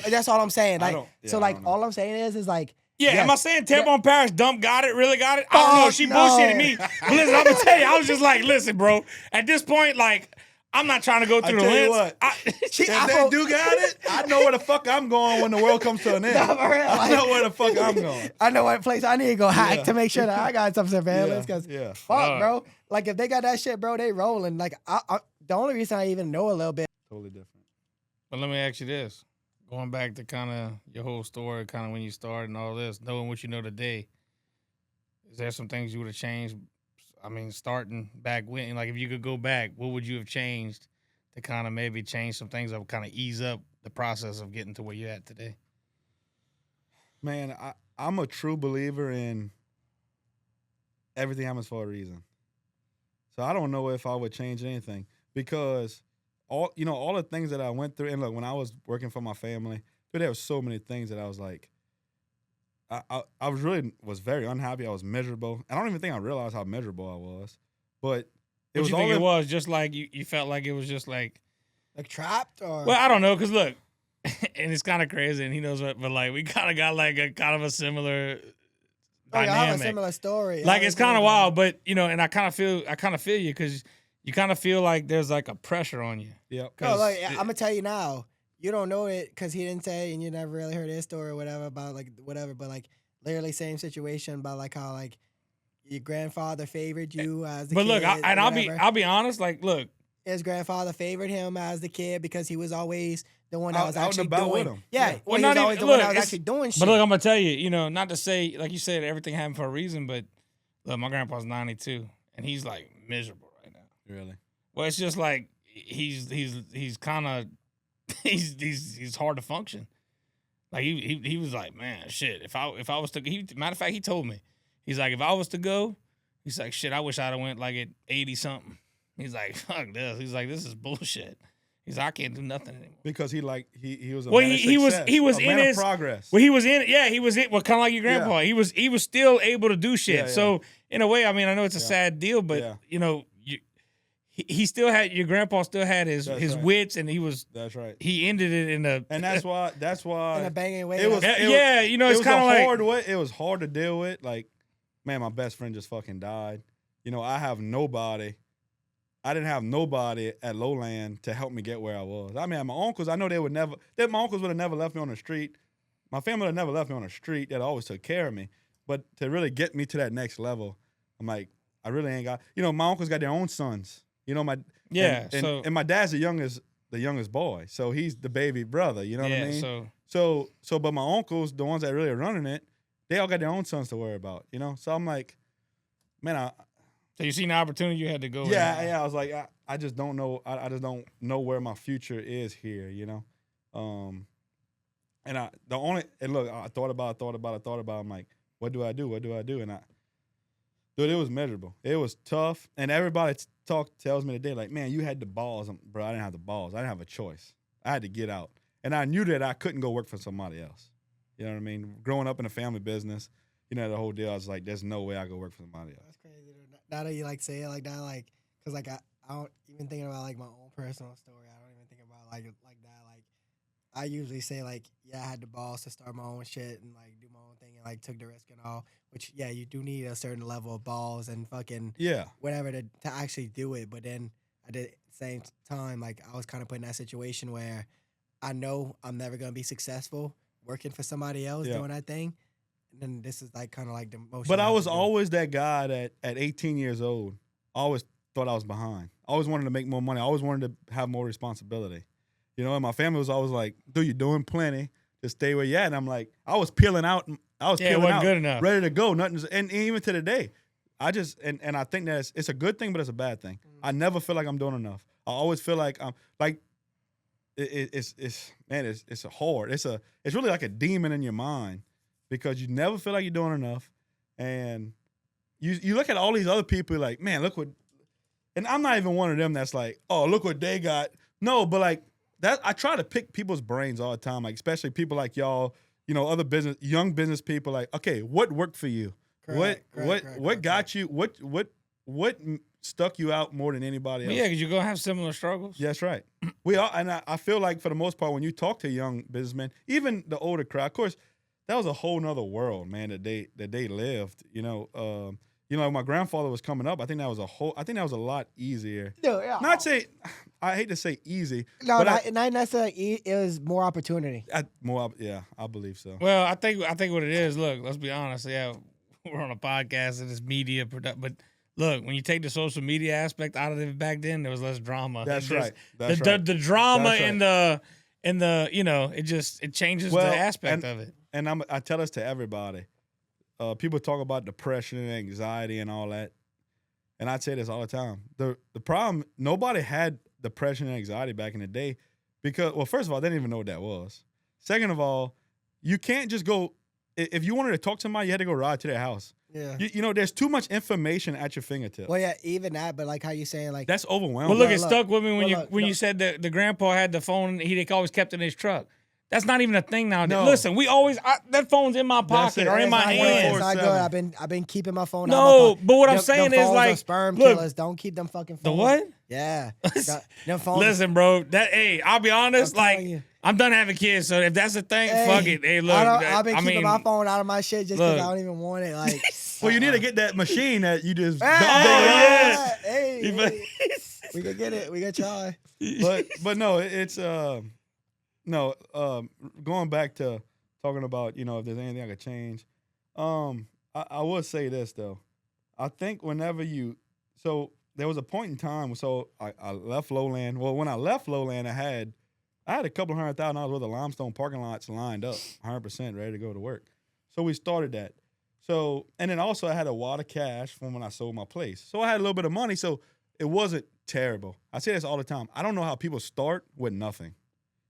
that's all I'm saying. Like, I all I'm saying is like, yeah, yes, am I saying Tampon Paris dump got it, really got it? I don't know. She bullshitted me. But listen, I'm going to tell you, I was just like, listen, bro, at this point, like, I'm not trying to go through the lens. What, if they do got it, I know where the fuck I'm going when the world comes to an end. I know where the fuck I'm going. I know what place I need to go hack to make sure that I got some surveillance. Because fuck, bro. Like, if they got that shit, bro, they rolling. Like, the only reason I even know a little bit. Totally different. But let me ask you this. Going back to kind of your whole story, kind of when you started and all this, knowing what you know today, is there some things you would have changed? I mean, starting back when, like, if you could go back, what would you have changed to kind of maybe change some things that would kind of ease up the process of getting to where you're at today? Man, I'm a true believer in everything happens for a reason. So I don't know if I would change anything because all the things that I went through, and look, when I was working for my family, there were so many things that I was like, I was very unhappy. I was miserable. I don't even think I realized how miserable I was. But it was just like you felt like it was just like trapped or well, I don't know, because look, and it's kind of crazy, and he knows what, but like we kind of got like a kind of a similar dynamic. I have a similar story. Like it's kind of wild, but and I kind of feel you because you kind of feel like there's like a pressure on you. Yeah. No, like I'm gonna tell you now. You don't know it because he didn't say, and you never really heard his story or whatever about like whatever. But like literally same situation about like how like your grandfather favored you as the kid. But look, I'll be honest. Like, look, his grandfather favored him as the kid because he was always the one that was actually doing. With him. Yeah, well, he was always the one that was actually doing shit. But look, I'm gonna tell you, not to say like you said everything happened for a reason, but look, my grandpa's 92 and he's like miserable right now. Really? Well, it's just like he's kind of he's hard to function. Like he was like, man, shit. If I was to, matter of fact, he told me, he's like, if I was to go, he's like, shit, I wish I'd have went like at 80 something. He's like, fuck this. He's like, this is bullshit. He's like, I can't do nothing anymore. Because he was a well, man of he was a in man his of progress. Well, he was in he was in kind of like your grandpa. Yeah. He was still able to do shit. Yeah, yeah. So in a way, I mean, I know it's a sad deal, but he still had, your grandpa still had his right. wits, and he was. That's right. He ended it in a. And that's why in a banging way. It was it's kind of like hard way. It was hard to deal with. Like, man, my best friend just fucking died. I have nobody. I didn't have nobody at Lowland to help me get where I was. I mean, my uncles, I know my uncles would have never left me on the street. My family would have never left me on the street. They always took care of me. But to really get me to that next level, I'm like, I really ain't got, my uncles got their own sons. And my dad's the youngest boy. So he's the baby brother, you know what I mean? So but my uncles, the ones that really are running it, they all got their own sons to worry about, So I'm like, man, so you seen the opportunity, you had to go. Yeah. I was like, I just don't know. I just don't know where my future is here, And look, I thought about. I'm like, what do I do? And dude, it was miserable. It was tough. And everybody tells me today, like, man, you had the balls. Bro, I didn't have the balls. I didn't have a choice. I had to get out. And I knew that I couldn't go work for somebody else. You know what I mean? Growing up in a family business, the whole deal, I was like, there's no way I go work for somebody else. That's crazy. Now that you like say it like that, like, cause like I don't even thinking about like my own personal story. I don't even think about like that. Like I usually say like, yeah, I had the balls to start my own shit and like do my own thing and like took the risk and all. Which you do need a certain level of balls and fucking whatever to actually do it. But then at the same time, like I was kind of put in that situation where I know I'm never gonna be successful working for somebody else doing that thing. And then this is like kind of like the motion. But I was always that guy that at 18 years old, I always thought I was behind. I always wanted to make more money. I always wanted to have more responsibility. And my family was always like, dude, you're doing plenty. Just stay where you're at. And I'm like, I was peeling out. Good enough. Ready to go. Nothing. And even to the day, I just, and I think that it's a good thing, but it's a bad thing. I never feel like I'm doing enough. I always feel like I'm like, it's hard. It's really like a demon in your mind. Because you never feel like you're doing enough. And you look at all these other people like, man, look what and I'm not even one of them that's like, oh, look what they got. No, but like that, I try to pick people's brains all the time, like especially people like y'all, other young business people. Like, okay, what worked for you? What got you? What stuck you out more than anybody else? Yeah, because you're gonna have similar struggles. That's right. We all, and I feel like for the most part, when you talk to young businessmen, even the older crowd, of course, that was a whole nother world, man. That they lived. My grandfather was coming up. I think that was a lot easier. Yeah. Not say, I hate to say easy. No, but not necessarily. It was more opportunity. I believe so. Well, I think what it is. Look, let's be honest. Yeah, we're on a podcast and it's media product, but. Look, when you take the social media aspect out of it back then, there was less drama. That's right. The drama and the it changes the aspect of it. And I tell this to everybody. People talk about depression and anxiety and all that. And I'd say this all the time. The problem, nobody had depression and anxiety back in the day because, well, first of all, they didn't even know what that was. Second of all, you can't just go, if you wanted to talk to somebody, you had to go ride to their house. Yeah. There's too much information at your fingertips. Well, yeah, even that, but like how you saying, like that's overwhelming. Well, look, it stuck with me when you said that the grandpa had the phone. They always kept it in his truck. That's not even a thing nowadays. No. Listen, that phone's in my pocket or in my hand. It's not good. I've been keeping my phone. No, out but what I'm saying is like sperm killers. Don't keep them fucking phones. The what? Yeah, them phones. Listen, bro. I'll be honest. I'm I'm done having kids, so if that's a thing, fuck it. Hey, look. I've been keeping my phone out of my shit just because I don't even want it. Like, well, you need to get that machine that you just. Hey, we can get it. We can try. But no, it's going back to talking about if there's anything I could change. I would say this though. I think whenever there was a point in time. So I left Lowland. Well, when I left Lowland, I had a couple $100,000 worth of limestone parking lots lined up, 100% ready to go to work. So we started that. So, and then also I had a wad of cash from when I sold my place. So I had a little bit of money, so it wasn't terrible. I say this all the time. I don't know how people start with nothing.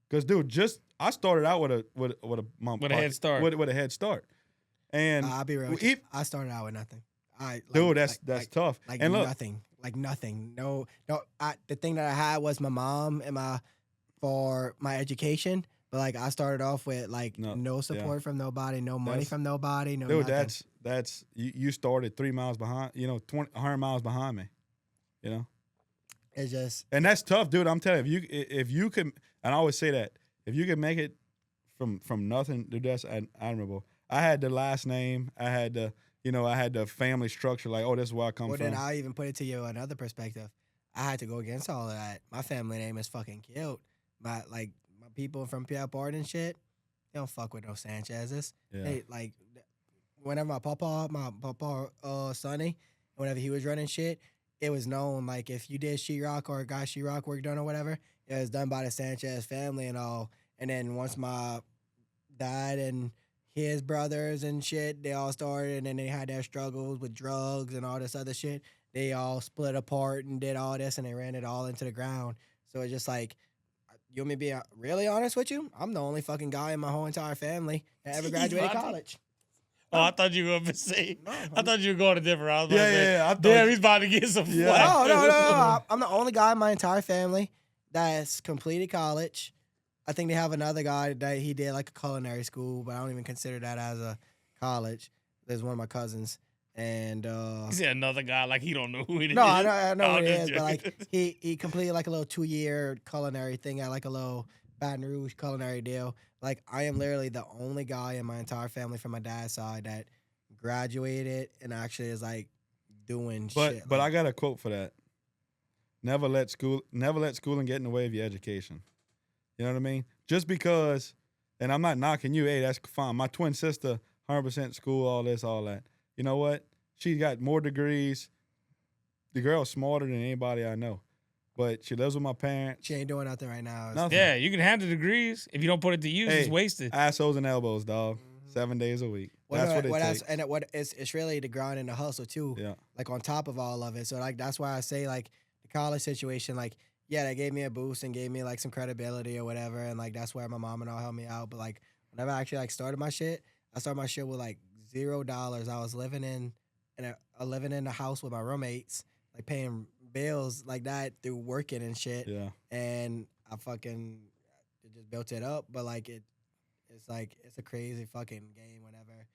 Because, dude, I started out with a head start. With a head start. And I'll be real with you. I started out with nothing. That's tough. And look, nothing. No. The thing that I had was my mom for my education, but like I started off with no support from nobody, no money from nobody, no. Dude, nothing. that's you started 3 miles behind, 100 miles behind me, It's just, and that's tough, dude. I'm telling you, if you can, and I always say that if you can make it from nothing, dude, that's admirable. I had the last name, I had the family structure, like, oh, this is where I come from. Well, then I'll even put it to you another perspective. I had to go against all of that. My family name is fucking killed. My people from Pierre Bard and shit, they don't fuck with no Sanchez's. Yeah. They whenever my papa Sonny, whenever he was running shit, it was known like if you did sheetrock or got sheetrock work done or whatever, it was done by the Sanchez family and all. And then once my dad and his brothers and shit, they all started, and then they had their struggles with drugs and all this other shit. They all split apart and did all this, and they ran it all into the ground. So it's just like, you want me to be really honest with you? I'm the only fucking guy in my whole entire family that ever graduated college. Oh, I thought you were going to say. I thought you were going to different. I was Yeah. Damn, he's about to get some flack. No. I'm the only guy in my entire family that's completed college. I think they have another guy that he did like a culinary school, but I don't even consider that as a college. There's one of my cousins. And he said another guy like he don't know who it is. No, I know who it is, but like he completed like a little 2-year culinary thing at like a little Baton Rouge culinary deal. Like I am literally the only guy in my entire family from my dad's side that graduated and actually is like doing shit. But I got a quote for that. Never let schooling get in the way of your education. You know what I mean? Just because, and I'm not knocking you. Hey, that's fine. My twin sister, 100% school, all this, all that. You know what? She got more degrees. The girl's smarter than anybody I know. But she lives with my parents. She ain't doing nothing right now. Nothing. Yeah, you can have the degrees. If you don't put it to use, it's wasted. Assholes and elbows, dog. 7 days a week. That's what it takes. And it's really the grind and the hustle, too. Yeah. Like, on top of all of it. So, like, that's why I say, like, the college situation, like, yeah, that gave me a boost and gave me, like, some credibility or whatever. And, like, that's where my mom and all helped me out. But, like, whenever I actually, like, started my shit, I started my shit with, like, $0. I was living in the house with my roommates, like paying bills like that through working and shit. Yeah. And I fucking just built it up. But like it's like it's a crazy fucking game whenever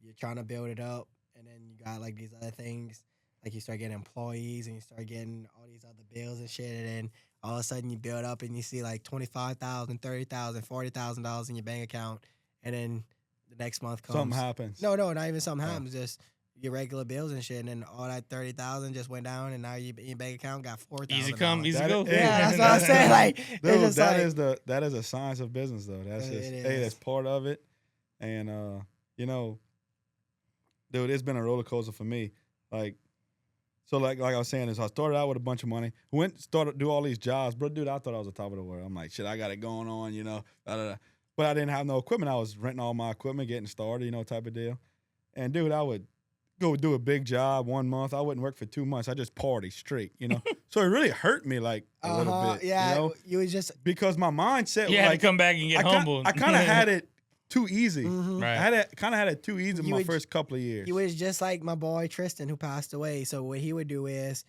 you're trying to build it up, and then you got like these other things. Like you start getting employees and you start getting all these other bills and shit, and then all of a sudden you build up and you see like $25,000, $30,000, $40,000 in your bank account, and then the next month comes Something happens. No, not even something happens. Just your regular bills and shit, and then all that 30,000 just went down, and now your bank account got $4,000. Easy come, easy go. Yeah, that's what I'm saying. Like, Dude, it's just that is a science of business though. That's just that's part of it, and you know, dude, it's been a roller coaster for me. Like I was saying, I started out with a bunch of money, started do all these jobs, bro. Dude, I thought I was the top of the world. I'm like, shit, I got it going on, you know. But I didn't have no equipment. I was renting all my equipment, getting started, you know, type of deal. And dude, I would go do a big job 1 month. I wouldn't work for 2 months. I just party straight, you know. So it really hurt me like a little bit. Yeah, you know? you was just because my mindset You was had like, to come back and get humbled. I kind of had it too easy. Right. I kind of had it too easy my first couple of years. He was just like my boy Tristan who passed away. So what he would do is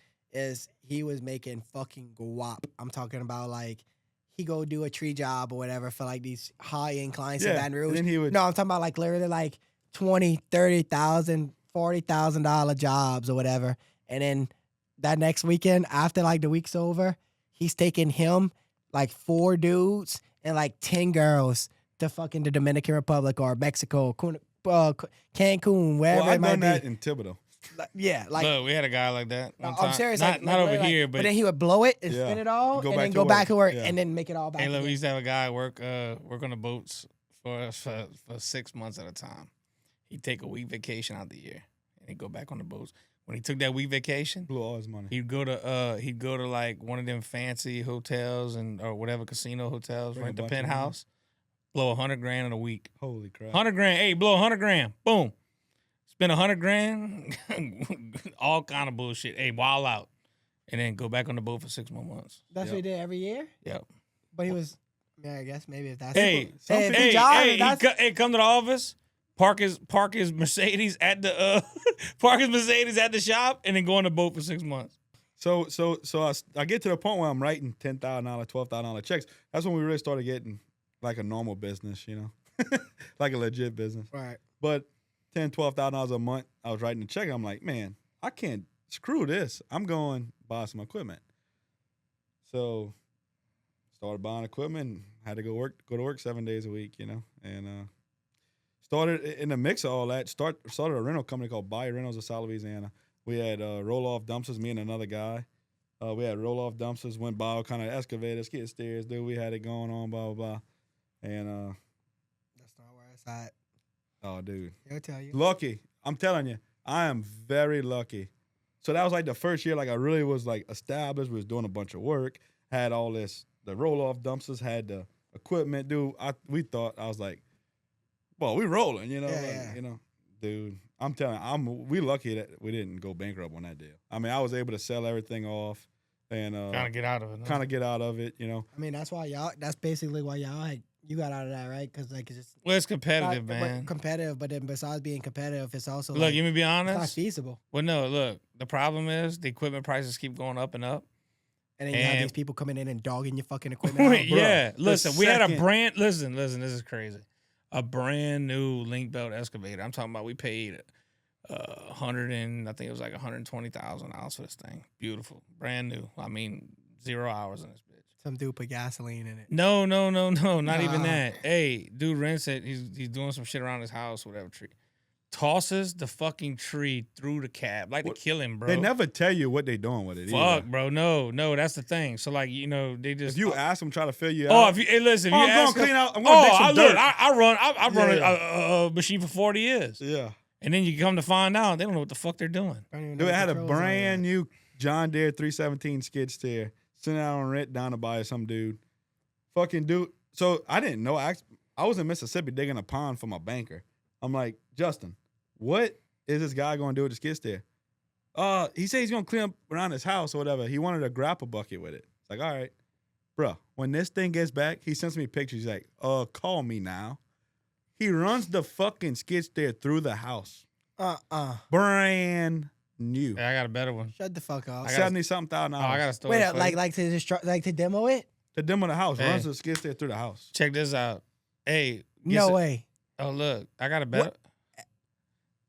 he was making fucking guap. I'm talking about like he go do a tree job or whatever for like these high-end clients in Baton Rouge. And then he would, no, I'm talking about like literally like $20,000, $30,000, $40,000 jobs or whatever. And then that next weekend, after like the week's over, he's taking him, like 4 dudes and like 10 girls to fucking the Dominican Republic or Mexico, Cancun, wherever well, it might I've done be. that in Thibodeau. Yeah, like Look, we had a guy like that one I'm time. serious. Not over here, but then he would blow it and Yeah. spin it all, Go and back then to go back to work, work. Yeah. and then make it all back. hey, look, we again. used to have a guy work on the boats for 6 months at a time. He'd take a week vacation out the year, and he'd go back on the boats. When he took that week vacation, Blew all his money. he'd go to like one of them fancy hotels or whatever casino hotels, Bring a rent the bunch of penthouse, blow $100,000 in a week. Holy crap. $100,000, hey, blow $100,000, boom. Spend $100,000, all kind of bullshit. Hey, wild out, and then go back on the boat for 6 more months. That's what he did every year. Yep. But he was, yeah, I guess maybe if that's Hey, if hey, the job, hey, that's- come to the office, park his Mercedes at the shop, and then go on the boat for 6 months. So I get to the point where I'm writing $10,000, $12,000 checks. That's when we really started getting like a normal business, you know, like a legit business. right. But $10,000, $12,000 a month, I was writing a check. I'm like, man, I can't screw this. I'm going buy some equipment. So started buying equipment. Had to go to work 7 days a week, you know, and started in the mix of all that. Started a rental company called Buy Rentals of South Louisiana. We had roll-off dumpsters, me and another guy. We had roll-off dumpsters, went by all kind of excavators, skid steers, dude. We had it going on, blah, blah, blah. And That's not where it's at. oh, dude. He'll tell you. Lucky. I'm telling you, I am very lucky. So that was like the first year, like I really was like established. We was doing a bunch of work, had all this, the roll-off dumpsters, had the equipment, dude. I was like, well, we rolling, you know, you know, dude. I'm telling you, we lucky that we didn't go bankrupt on that deal. I mean, I was able to sell everything off and Kind of get out of it. kind of get out of it, you know. I mean, that's basically why you got out of that, right? Because like it's just Well, it's competitive, not- man. competitive, but then besides being competitive, it's also Look, like, let me be it's not honest. feasible. Well, no, look. The problem is the equipment prices keep going up and up. And then you have these people coming in and dogging your fucking equipment out. Yeah, listen, we had a second- brand. Listen, this is crazy. A brand new link belt excavator. I'm talking about. We paid I think it was like $120,000 for this thing. Beautiful, brand new. I mean, 0 hours in this bitch. Some dude put gasoline in it. No, not even Nah. that. Hey, dude rents it. He's doing some shit around his house, whatever tree. Tosses the fucking tree through the cab, like to kill him, bro. They never tell you what they doing with it. Fuck, either. bro. No, that's the thing. So like, you know, they just. If you ask them, try to fill you Oh, out. if you hey, listen, if Oh, you I'm going ask to clean them- out. I'm going to dig some look, dirt. I run Yeah. a machine for 40 years, Yeah. and then you come to find out they don't know what the fuck they're doing. Don't even know Dude, what I had the a controls are brand yet. new John Deere 317 skid steer sitting out on rent down to buy some dude. Fucking dude. So I didn't know. I was in Mississippi digging a pond for my banker. I'm like, Justin, what is this guy going to do with the skid steer? He said he's going to clean up around his house or whatever. He wanted a grapple bucket with it. It's like, all right. Bro, when this thing gets back, he sends me pictures. He's like, call me now. He runs the fucking skid steer through the house. Brand new. Yeah, I got a better one. Shut the fuck up. I got- 70-something thousand Oh, dollars. I got a story. Wait, for you. like to demo it? to demo the house. Hey. Runs the skid steer through the house. Check this out. Hey. No way. Oh, look. I got a better.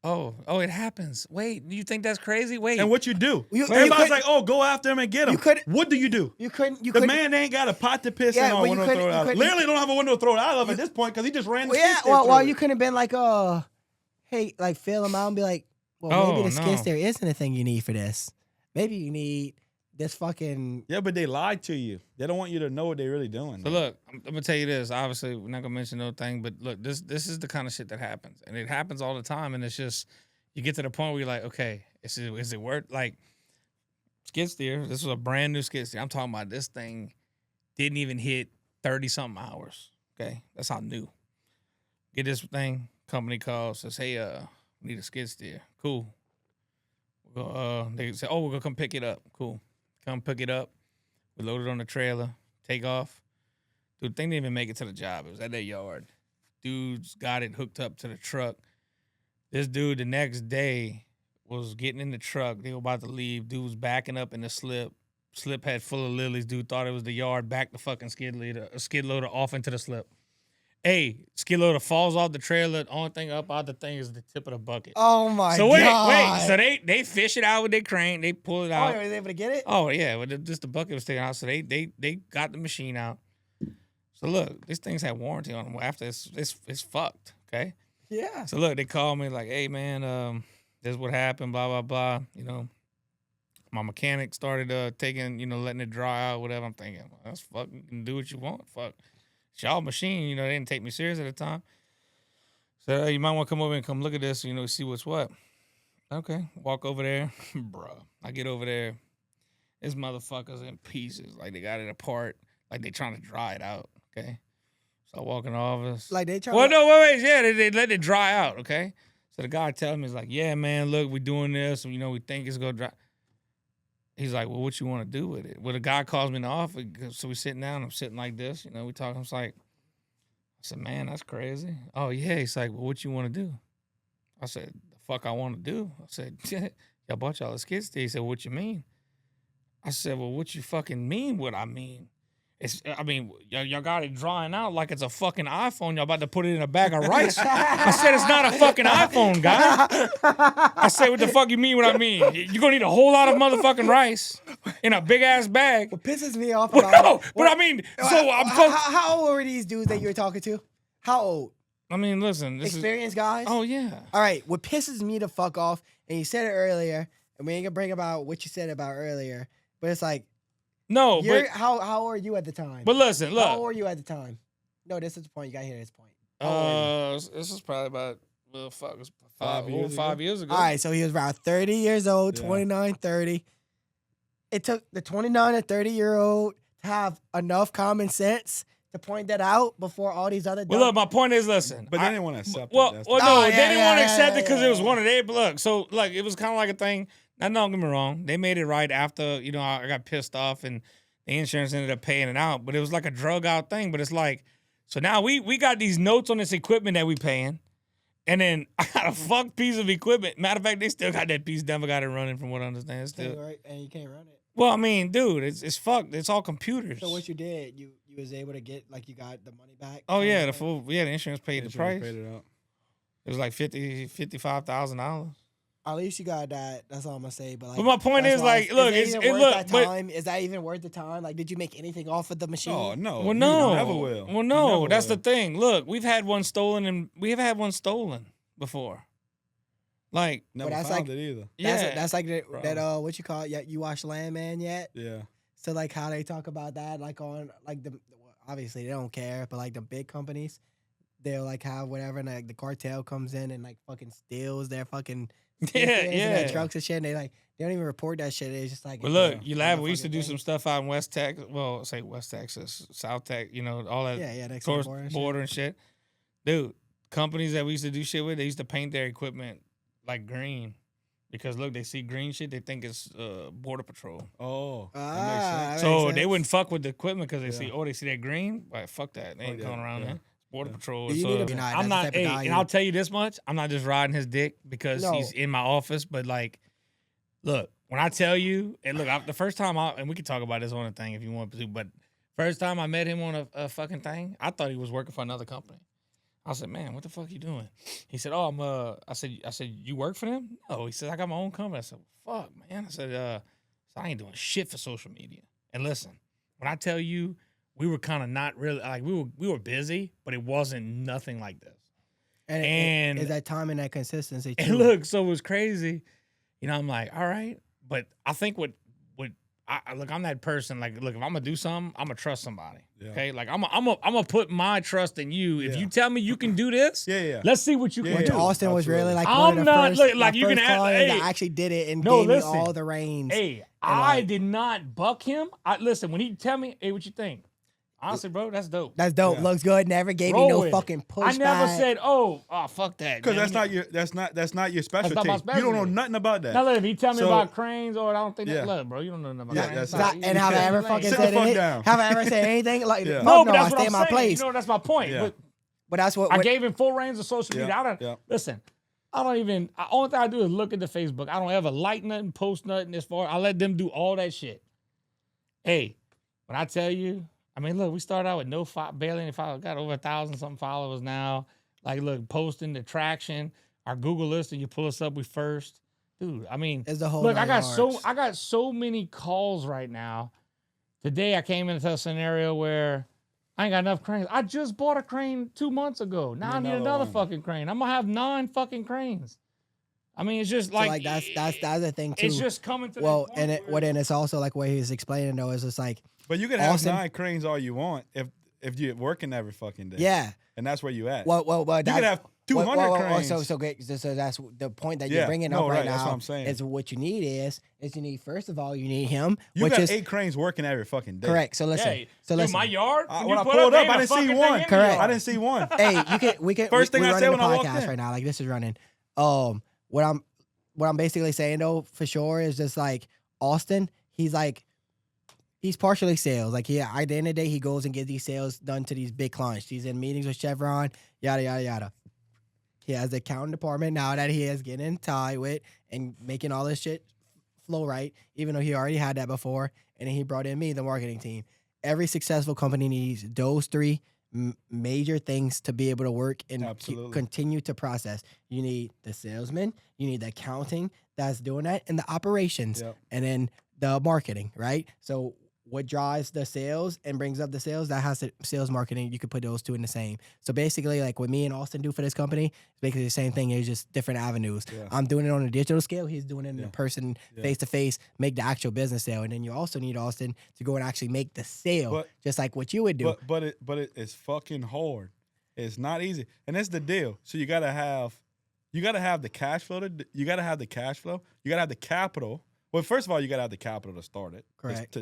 Oh, it happens. Wait, you think that's crazy? Wait. And what you do? couldn't- Everybody's like, "Oh, go after him and get him." You couldn't- What do you do? You couldn't. The man ain't got a pot to piss in Yeah, or well, a you window to couldn't- throw it you out. couldn't- Literally don't have a window to throw it out of at this point because he just ran the Well, skid yeah. steer Well, through you it. could have been like, hey, like fill them out and be like, well, maybe the skid no. steer isn't the thing you need for this. Maybe you need this fucking. Yeah, but they lied to you. They don't want you to know what they're really doing. So look, I'm gonna tell you this. Obviously, we're not gonna mention no thing, but look, this is the kind of shit that happens, and it happens all the time. And it's just you get to the point where you're like, okay, is it worth like skid steer? This was a brand new skid steer. I'm talking about this thing didn't even hit 30-something hours. Okay, that's how new. Get this thing. Company calls, says, hey, we need a skid steer. Cool. They say, oh, we're gonna come pick it up. Cool. Come pick it up. We load it on the trailer. Take off. Dude, the thing didn't even make it to the job. It was at their yard. Dudes got it hooked up to the truck. This dude the next day was getting in the truck. They were about to leave. Dude was backing up in the slip. Slip had full of lilies. Dude thought it was the yard. Backed the fucking skid loader off into the slip. Hey, skid loader falls off the trailer. The only thing up out the thing is the tip of the bucket. Oh my So god! wait. So they fish it out with their crane. They pull it Oh, out. they was able to get it. Oh yeah, well, just the bucket was sticking out. So they got the machine out. So look, these things had warranty on them. Well, after it's fucked. Okay. Yeah. So look, they called me like, hey man, this is what happened. Blah blah blah. You know, my mechanic started letting it dry out. Whatever. I'm thinking, well, that's fuck. You can do what you want. Fuck. It's y'all machine. You know, they didn't take me serious at the time. So you might want to come over and come look at this. You know, see what's what. Okay, walk over there, bruh. I get over there. This motherfucker's in pieces. Like they got it apart. Like they trying to dry it out. Okay. So I walk in the office. Like they trying. Well, no, wait. Yeah, they let it dry out. Okay. So the guy telling me is like, yeah, man, look, we doing this. You know, we think it's gonna dry. He's like, well, what you want to do with it? Well, the guy calls me in the office. So we sitting down. I'm sitting like this. You know, we talking. I said, man, that's crazy. Oh yeah. He's like, well, what you want to do? I said, the fuck I want to do. I said, y'all bought y'all a skid steer. He said, what you mean? I said, well, what you fucking mean what I mean? Y'all got it drying out like it's a fucking iPhone. Y'all about to put it in a bag of rice. I said, it's not a fucking iPhone, guy. I said, what the fuck you mean what I mean? You're going to need a whole lot of motherfucking rice in a big-ass bag. What pisses me off Well, about no, it- but I mean, so I'm how old were these dudes that you were talking to? How old? I mean, listen, this Experienced guys? Oh, yeah. All right. What pisses me the fuck off, and you said it earlier, and we ain't gonna bring about what you said about earlier, but it's like, No, you're, but how old were you at the time? but listen, How old look. were you at the time? No, this is the point. You gotta hear this point. How old were you? This is probably about, well, fuck, it was 5 years ago? ago. All right, so he was around 30 years old, Yeah. 29, 30. It took the 29 and 30-year-old to have enough common sense to point that out before all these other. Well, look, my point is, listen. But they didn't want to accept Well, it. That's well, the- no, Oh, they yeah, didn't want to yeah, accept yeah, it because yeah, it was yeah. one of their look. So, like, it was kind of like a thing. Now, don't get me wrong. They made it right after, you know, I got pissed off and the insurance ended up paying it out. But it was like a drug out thing. But it's like, so now we got these notes on this equipment that we paying. And then I got a fuck piece of equipment. Matter of fact, they still got that piece. Never got it running from what I understand. Still. Right, and you can't run it. Well, I mean, dude, it's fucked. It's all computers. So what you did, you was able to get, like, you got the money back? Oh, yeah, the full. the insurance paid the Insurance price. paid it out. It was like $55,000. At least you got that. That's all I'm gonna say. But, like, But my point that's is, why like, look, is it's that even it worth look, that but time? Is that even worth the time? Like, did you make anything off of the machine? Oh no. well, you no, never will. Well, You no, never that's will. the thing. Look, we've had one stolen, and we have had one stolen before. Like, Never that's found like- it either. yeah, That's like Bro. that what you call it? Yeah, you watch Landman yet? Yeah. So like how they talk about that, like on like the obviously they don't care, but like the big companies, they'll like have whatever, and like the cartel comes in and like fucking steals their fucking Yeah, and their yeah. trucks and shit. And they don't even report that shit. It's just like But look, it's a you laugh. We used to motherfucking do thing. some stuff out in West Texas. Well, say West Texas, South Texas, you know, all that Yeah, next to the towards border and shit. border and shit. Dude, companies that we used to do shit with, they used to paint their equipment like green. Because look, they see green shit, they think it's border patrol. Oh. Ah, that makes sense. that So makes they sense. wouldn't fuck with the equipment because they Yeah. see, they see that green. Like, fuck that. They ain't yeah, coming around yeah. there. It's border Yeah. patrol. Do you So need to be not- I'm that's not, the type of hey, guy and you- I'll tell you this much. I'm not just riding his dick because No. he's in my office, but like, Look, when I tell you, and look, the first time and we can talk about this on a thing if you want to, but first time I met him on a fucking thing, I thought he was working for another company. I said, man, what the fuck you doing? He said, oh, I said, you work for them? No, he said, I got my own company. I said, fuck, man. I said, so I ain't doing shit for social media. And listen, when I tell you, we were kind of not really, like, we were busy, but it wasn't nothing like this. And is that time and that consistency too. And look, so it was crazy. You know, I'm like, all right. But I think look, I'm that person. Like, look, if I'm gonna do something, I'm gonna trust somebody. Yeah. Okay, like I'm gonna put my trust in you. If you tell me you can do this, let's see what you can do. Austin was really like I'm one of the not first, like you can that actually did it and gave me all the reins. Hey, I did not buck him. Listen, when he tell me, hey, what you think? Honestly, bro, that's dope. That's dope. Yeah. Looks good. Never gave me no fucking pushback. I never said, oh, fuck that. Because that's not your specialty. That's not my specialty. You don't know nothing about that. Now, look, if he tell me about cranes, or I don't think that, look, bro, you don't know nothing about cranes. And have I ever fucking said anything? Have I ever said anything? Like, no, but that's what I'm saying. Place. You know, that's my point. Yeah. But that's what I gave him full reins of social media. Listen, I don't even. Only thing I do is look at the Facebook. I don't ever like nothing, post nothing. As far I let them do all that shit. Hey, when I tell you. I mean, look, we started out with barely any followers. Got over 1,000 something followers now. Like, look, posting the traction, our Google list, and you pull us up, we first. Dude, I mean, it's the whole look, I got so many calls right now. Today I came into a scenario where I ain't got enough cranes. I just bought a crane 2 months ago. Now I need another fucking crane. I'm gonna have 9 fucking cranes. I mean, it's just like, so like that's the thing too. It's just coming to well, and then it's also like what he's explaining though is just like. But you can have 9 cranes all you want if you're working every fucking day. Yeah, and that's where you at. Well, you can have 200 cranes. So great. So that's the point that you're bringing up right now. That's what I'm saying. Is what you need is you need first of all you need him. You got 8 cranes working every fucking day. Correct. So listen. Hey, in my yard. When I pulled up, I didn't see one. Correct. I didn't see one. Hey, we can. First thing I said when I walked in. Right now, like this is running. What I'm basically saying though for sure is just like Austin. He's partially sales. Like, at the end of the day, he goes and gets these sales done to these big clients. He's in meetings with Chevron, yada, yada, yada. He has the accounting department now that he is getting in tie with and making all this shit flow right, even though he already had that before. And then he brought in me, the marketing team. Every successful company needs those 3 major things to be able to work and continue to process. You need the salesman, you need the accounting that's doing that, and the operations, and then the marketing, right? So what drives the sales and brings up the sales, that has the sales marketing. You could put those 2 in the same. So basically, like what me and Austin do for this company, it's basically the same thing. It's just different avenues. Yeah. I'm doing it on a digital scale. He's doing it in person, face-to-face, make the actual business sale. And then you also need Austin to go and actually make the sale, just like what you would do. But it's fucking hard. It's not easy. And that's the deal. So you got to have the cash flow. You got to have the cash flow. You got to have the capital. Well, first of all, you got to have the capital to start it. Correct.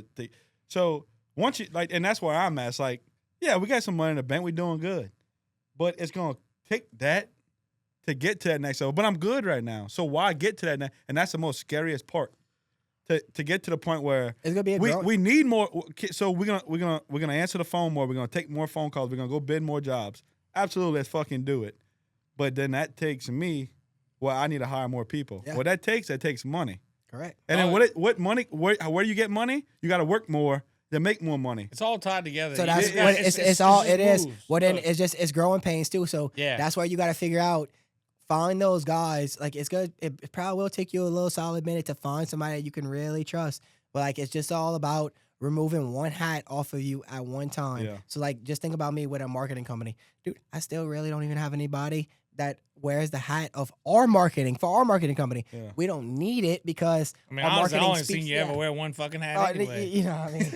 So once you and that's where I'm at. It's like, yeah, we got some money in the bank. We're doing good, but it's gonna take that to get to that next level. But I'm good right now. So why get to that? And that's the most scariest part. To get to the point where it's gonna be we need more. So we're gonna answer the phone more. We're gonna take more phone calls. We're gonna go bid more jobs. Absolutely, let's fucking do it. But then that takes me. Well, I need to hire more people. Yeah. What that takes money. Correct. And then what money? Where do you get money? You got to work more to make more money. It's all tied together. So that's it's all it is. Well, then it's growing pains too. So that's why you got to figure out, find those guys. Like it's good. It probably will take you a little solid minute to find somebody that you can really trust. But like it's just all about removing one hat off of you at one time. Yeah. So like just think about me with a marketing company, dude. I still really don't even have anybody that wears the hat of our marketing for our marketing company. Yeah. We don't need it because our marketing I only seen you ever wear one fucking hat anyway. You know what I mean?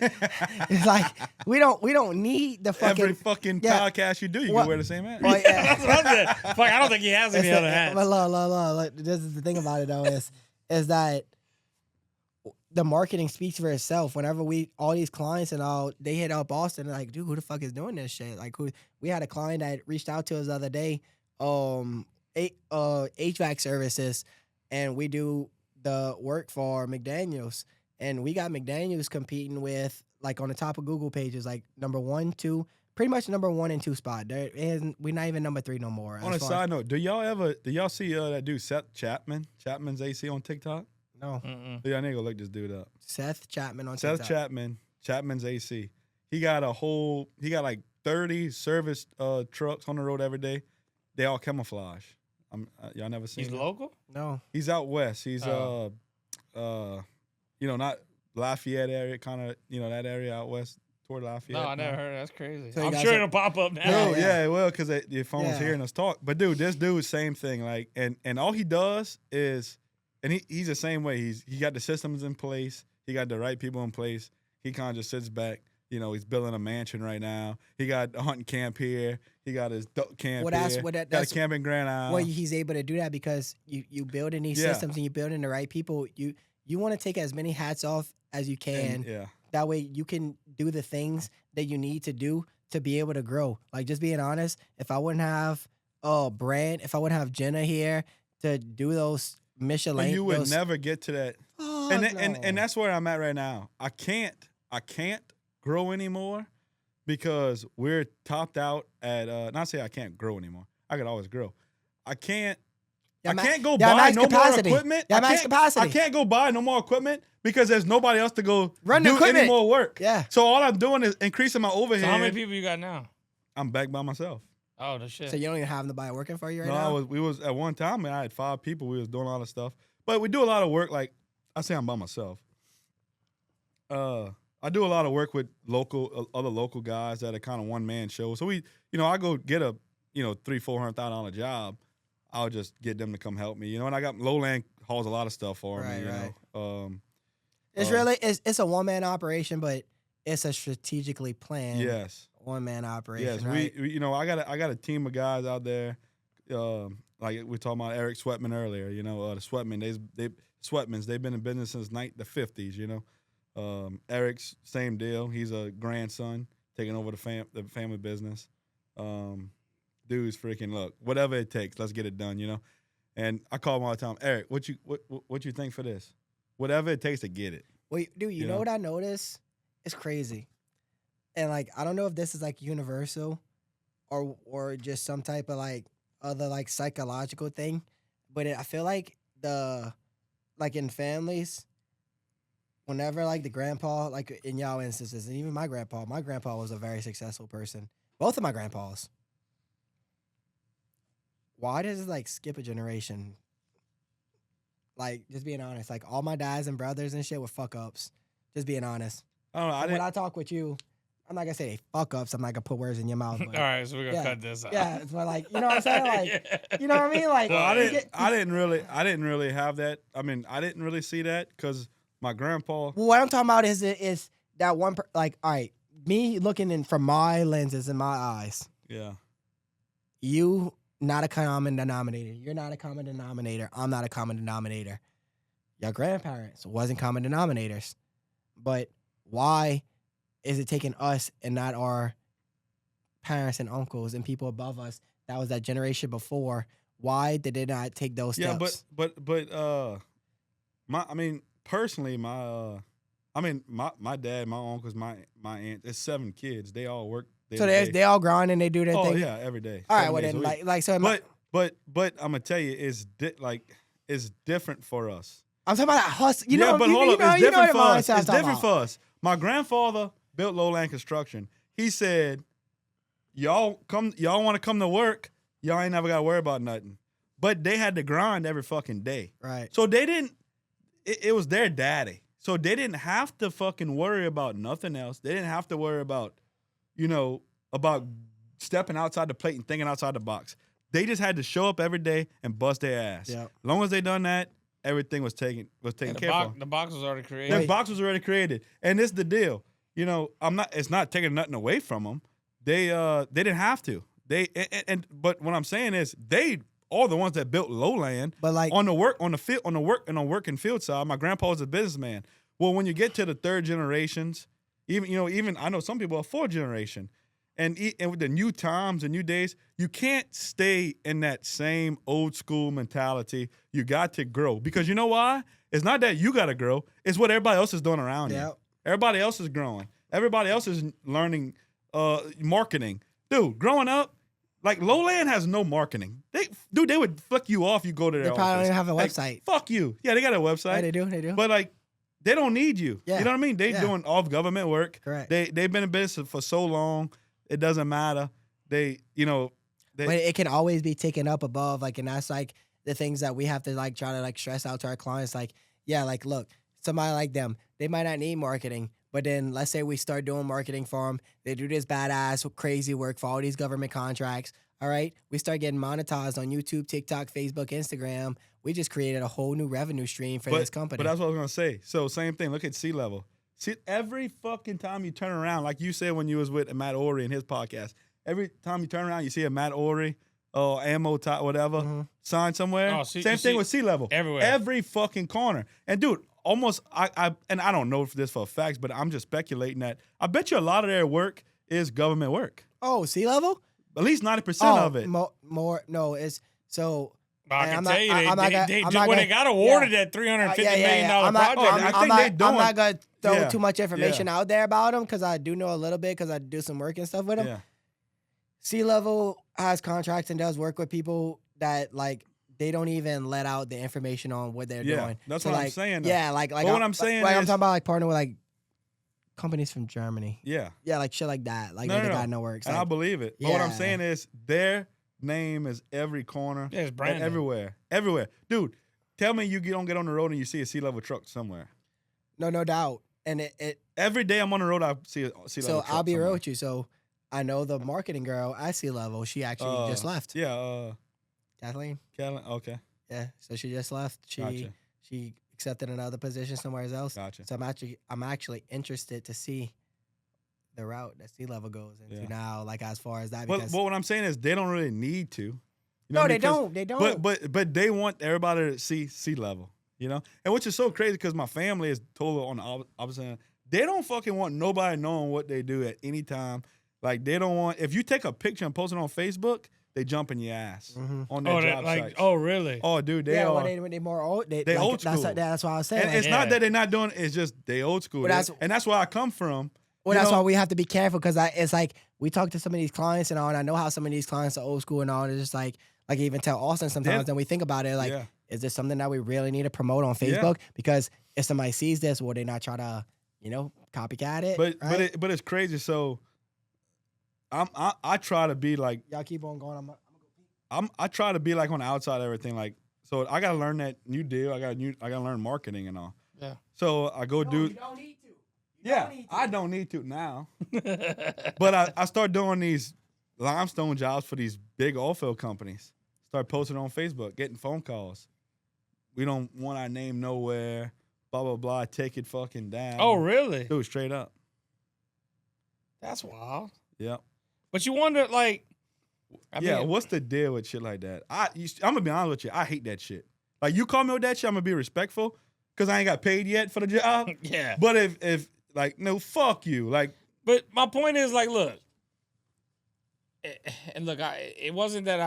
It's like we don't need the fucking every fucking podcast you do. You can wear the same hat. Well, that's what I'm saying. Fuck, I don't think he has any other hats. But look, this is the thing about it though is that the marketing speaks for itself. Whenever all these clients and all, they hit up Austin and like, dude, who the fuck is doing this shit? Like, we had a client that reached out to us the other day. HVAC services, and we do the work for McDaniels, and we got McDaniels competing with like on the top of Google pages, like number 1, 2, pretty much number 1 and 2 spot. We're not even number 3 no more. On a side note, do y'all see that dude Seth Chapman's AC on TikTok? No. Yeah, I need to go look this dude up. Seth Chapman on Seth TikTok. Chapman's AC. He got like 30 service trucks on the road every day. They all camouflage. Y'all never seen He's him? local? No. He's out west. He's not Lafayette area, kind of, that area out west toward Lafayette. No, I never heard. That's crazy. So you I'm guys sure are- it'll pop up now. No, Yeah. well, because your phone's Yeah. hearing us talk. But dude, this dude, same thing. Like, and all he does is, and he's the same way. He got the systems in place. He got the right people in place. He kind of just sits back. He's building a mansion right now. He got a hunting camp here. He got his duck camp here. Got a camp in Grand Isle. Well, he's able to do that because you building these systems and you building the right people. You want to take as many hats off as you can. Yeah. That way you can do the things that you need to do to be able to grow. Like, just being honest, if I wouldn't have Brand, if I wouldn't have Jenna here to do those Michelin, But you would never get to that. And that's where I'm at right now. I can't grow anymore because we're topped out at not say I can't grow anymore. I could always grow. I can't go buy no more equipment. I can't go buy no more equipment because there's nobody else to go Run the do equipment. any more work. Yeah. So all I'm doing is increasing my overhead. So how many people you got now? I'm back by myself. Oh, the shit. So you don't even have nobody working for you right No, now? we was at one time, I had 5 people. We was doing a lot of stuff. But we do a lot of work. Like, I say I'm by myself. I do a lot of work with other local guys that are kind of one-man shows. So I go get a, $300,000-$400,000 job. I'll just get them to come help me. And I got Lowland hauls a lot of stuff for me. Right. Know. It's a one-man operation, but it's a strategically planned Yes. one-man operation. Yes. Right? We I got a team of guys out there. Like we were talking about Eric Sweatman earlier. The Sweatmans. They've been in business since the 50s. Eric's same deal. He's a grandson taking over the family business. Dude's freaking look. Whatever it takes, let's get it done. And I call him all the time. Eric, what you think for this? Whatever it takes to get it. Well, dude, you know what I noticed? It's crazy, and I don't know if this is universal, or just some type of other psychological thing, but I feel like in families. Whenever the grandpa, in y'all instances, and even my grandpa was a very successful person. Both of my grandpas. Why does it skip a generation? Just being honest, all my dads and brothers and shit were fuck ups. Just being honest. I don't know. When I talk with you, I'm not gonna say they fuck ups. I'm not gonna put words in your mouth. But, All right, so we're gonna cut this out. Yeah, it's more you know what I'm saying? You know what I mean? Well, I didn't really have that. I mean, I didn't really see that because my grandpa. Well, what I'm talking about is that one. All right, me looking in from my lenses and my eyes. Yeah. You not a common denominator. You're not a common denominator. I'm not a common denominator. Your grandparents wasn't common denominators, but why is it taking us and not our parents and uncles and people above us? That was that generation before. Why did they not take those steps? Yeah, but personally, my dad, my uncles, my aunt, there's 7 kids. They all work. So they all grind and they do their thing. Oh yeah, every day. All right, well then, so. But I'm gonna tell you, it's different for us. I'm talking about hustle. But hold up, it's different for us. It's different for us. My grandfather built Lowland Construction. He said, y'all want to come to work, y'all ain't never got to worry about nothing. But they had to grind every fucking day. Right. So they didn't. It was their daddy. So they didn't have to fucking worry about nothing else. They didn't have to worry about, about stepping outside the plate and thinking outside the box. They just had to show up every day and bust their ass. Yep. As long as they done that, everything was taken care of. The box was already created. The box was already created. And this is the deal. It's not taking nothing away from them. They didn't have to. But what I'm saying is they are the ones that built Lowland. But on the working field side, my grandpa was a businessman. Well, when you get to the 3rd generations, even I know some people are 4th generation. And with the new times and new days, you can't stay in that same old school mentality. You got to grow. Because you know why? It's not that you got to grow. It's what everybody else is doing around you. Everybody else is growing. Everybody else is learning marketing. Dude, growing up, Like Lowland has no marketing. They would flick you off. You go to their They probably office. don't even have a Like, website. fuck you. Yeah, they got a website. Yeah, they do. But like, they don't need you. Yeah. You know what I mean? They Yeah. doing off government work. Correct. They've been in business for so long. It doesn't matter. But it can always be taken up above, like, and that's like the things that we have to like try to like stress out to our clients. Like, yeah, like, look, somebody like them, they might not need marketing, but then let's say we start doing marketing for them. They do this badass, crazy work for all these government contracts. All right, we start getting monetized on YouTube, TikTok, Facebook, Instagram. We just created a whole new revenue stream for this company. But that's what I was gonna say. So same thing. Look at C-Level. See, every fucking time you turn around, like you said when you was with Matt Ory in his podcast, every time you turn around, you see a Matt Ory or Ammo Top, whatever, sign somewhere. Oh, Same thing with C-Level. everywhere. Every fucking corner. And dude, almost I don't know if this for a fact, but I'm just speculating that I bet you a lot of their work is government work. Oh, C-Level? At least 90% of it. More. No, it's so. I and can tell you, when they got awarded that $350 million project. I'm not gonna throw Yeah. too much information out there about them because I do know a little bit because I do some work and stuff with them. Yeah. C-Level has contracts and does work with people that like they don't even let out the information on what they're doing. That's So, what I'm like, saying, though. Yeah, like what I'm saying I'm is- talking about like partner with like companies from Germany. Yeah. Yeah, like shit like that. Like No, they no, got no. no works. And I Like, believe it. But what I'm Yeah. saying is their name is every corner. Yeah, it's and branded. everywhere. Everywhere. Dude, tell me you don't get on the road and you see a C-Level truck somewhere. no doubt. And it Every day I'm on the road, I see a C-Level so truck I'll be real somewhere. with you. So I know the marketing girl at C-Level. She actually just left. Yeah, Kathleen. Callan, okay. Yeah. So she just left. Gotcha. She accepted another position somewhere else. Gotcha. So I'm actually interested to see the route that C-Level goes into Yeah. now, like as far as that. But Because what I'm saying is they don't really need to. You know no, what I they mean? 'Cause- don't. They don't. But they want everybody to see C-Level, you know? And which is so crazy because my family is totally on the opposite end. They don't fucking want nobody knowing what they do at any time. Like, they don't want, if you take a picture and post it on Facebook, they jump in your ass on their job sites. Oh, really? Oh, dude, they yeah, are. well, they more old. They They like, old school. That's what I was saying. And like, it's not that they're not doing it, it's just they old school. But And that's where I come from. well, You that's know? why we have to be careful because it's like we talk to some of these clients and all, and I know how some of these clients are old school and all. And it's just like I even tell Austin sometimes, and we think about it like, Yeah. is this something that we really need to promote on Yeah. Facebook? Because if somebody sees this, will they not try to, copycat it? But right? but it's crazy. So I try to be like Y'all keep on going. I try to be like on the outside of everything. Like, so I gotta learn that new deal. I gotta learn marketing and all. Yeah. So I go do. You don't need to. I don't need to now. But I start doing these limestone jobs for these big oil field companies. Start posting on Facebook, getting phone calls. We don't want our name nowhere. Blah blah blah. Take it fucking down. Oh, really? Dude, straight up. That's wild. Yeah. But you wonder, like, What's the deal with shit like that? I'm gonna be honest with you. I hate that shit. Like, you call me with that shit, I'm gonna be respectful because I ain't got paid yet for the job. Yeah. But if like, no, fuck you. Like, But my point is, like, look, and look, it wasn't that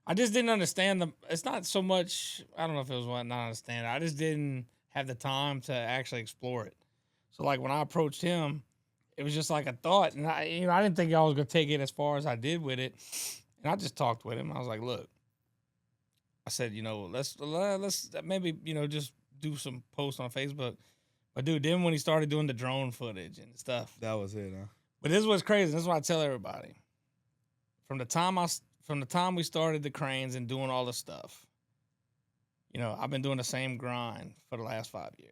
I just didn't understand it's not so much, I don't know if it was what not understand. I just didn't have the time to actually explore it. So, like, when I approached him, it was just like a thought, and I didn't think I was gonna take it as far as I did with it. And I just talked with him. I was like, look, I said, let's maybe, just do some posts on Facebook. But dude, then when he started doing the drone footage and stuff, that was it, huh? but this is what's crazy. This is what I tell everybody. From the time we started the cranes and doing all the stuff, I've been doing the same grind for the last 5 years.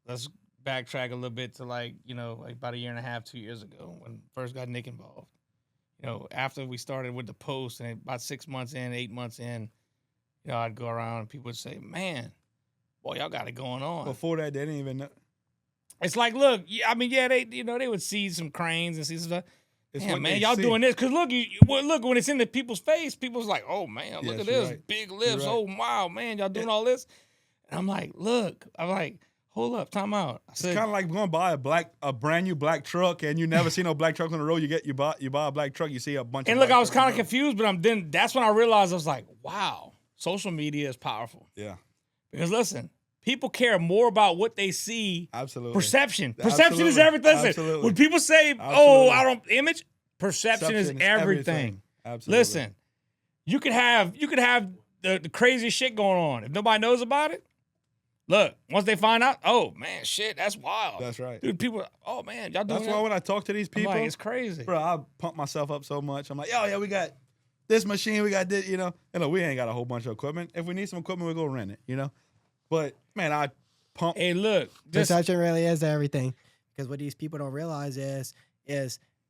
Let's backtrack a little bit to like about a year and a half, 2 years ago when first got Nick involved. After we started with the post and about 6 months in, 8 months in, I'd go around and people would say, man, boy, y'all got it going on. Before that, they didn't even know. It's like, look, they would see some cranes and see some stuff. It's Damn, what man, they y'all see. doing this. Because look, when it's in the people's face, people's like, oh, man, look Yes, at you're this. right. Big lips. You're Oh, wow, man, y'all doing all this. And I'm like, hold up, time out. I It's said, kind of like going to buy a brand new black truck, and you never see no black truck on the road. You buy a black truck, you see a bunch. and of look, black I was trucks on kind of the road. confused, but that's when I realized I was like, wow, social media is powerful. Yeah, Because listen, people care more about what they see. absolutely. Perception is Absolutely. everything. Listen, Absolutely. when people say, Absolutely. I don't image, perception is everything. Absolutely. Listen, you could have the crazy shit going on. If nobody knows about it, look, once they find out, oh man, shit, that's wild. That's right. Dude, people, oh man, y'all doing That's why when I talk to these people, I'm like, it's crazy. bro, I pump myself up so much. I'm like, oh yeah, we got this machine, we got this, you know. And look, we ain't got a whole bunch of equipment. If we need some equipment, we'll go rent it, you know. But man, I pump. Hey, look, Perception really is everything. Because what these people don't realize is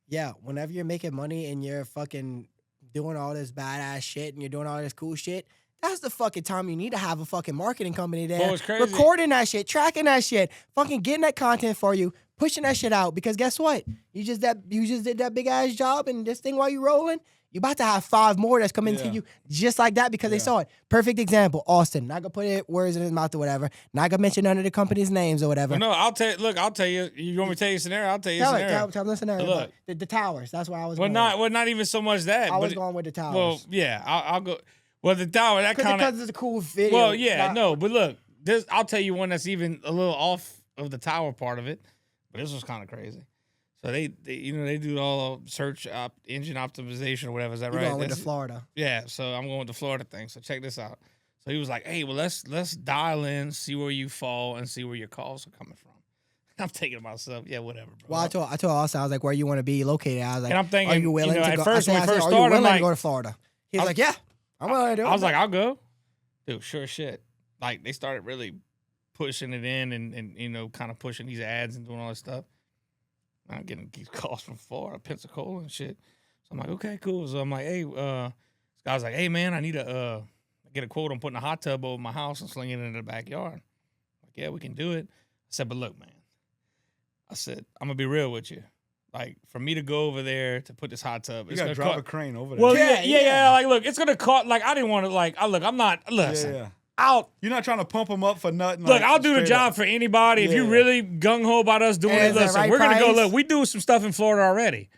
yeah, whenever you're making money and you're fucking doing all this badass shit and you're doing all this cool shit, that's the fucking time you need to have a fucking marketing company there, it's crazy. recording that shit, tracking that shit, fucking getting that content for you, pushing that shit out. Because guess what? You just did that big ass job and this thing while you rolling. You about to have 5 more that's coming to you just like that because they saw it. Perfect example, Austin. Not gonna put words in his mouth or whatever. Not gonna mention none of the company's names or whatever. Well, no, I'll tell you. You want me to tell you a scenario? I'll tell you a scenario. Tell me the scenario. Look. The towers. That's where I was Well, going. not even so much that. I was but going with the towers. Well, yeah, I'll go. Well, the tower, that kind of. Because it's a cool video. Well, yeah, no, but look, this. I'll tell you one that's even a little off of the tower part of it, but this was kind of crazy. So they do all search engine optimization or whatever. Is that You're right? going with the Florida. Yeah, so I'm going with the Florida thing. So check this out. So he was like, "Hey, well, let's dial in, see where you fall, and see where your calls are coming from." I'm thinking to myself, yeah, whatever, bro. Well, I told Austin, I was like, "Where you want to be located?" I was like, And I'm thinking, "Are you willing to at go?" first, when we first "Are you started, I'm willing like, to go to Florida?" He was like, "Yeah, I'm willing to do it." I was like, I'll go. Dude, sure shit. Like, they started really pushing it in and kind of pushing these ads and doing all this stuff. I'm getting these calls from Florida, Pensacola and shit. So I'm like, okay, cool. So I'm like, hey, this guy's like, hey, man, I need to get a quote on putting a hot tub over my house and slinging it in the backyard. I'm like, yeah, we can do it. I said, but look, man. I said, I'm going to be real with you. Like, for me to go over there to put this hot tub, You got to drive a crane over there. well, yeah. Like, look, it's going to cost, like, I didn't want to, like, I'm not, listen. Yeah. You're not trying to pump them up for nothing. Look, I'll do the job for anybody. If you really gung-ho about us doing it, listen, we're going to go, look, we do some stuff in Florida already.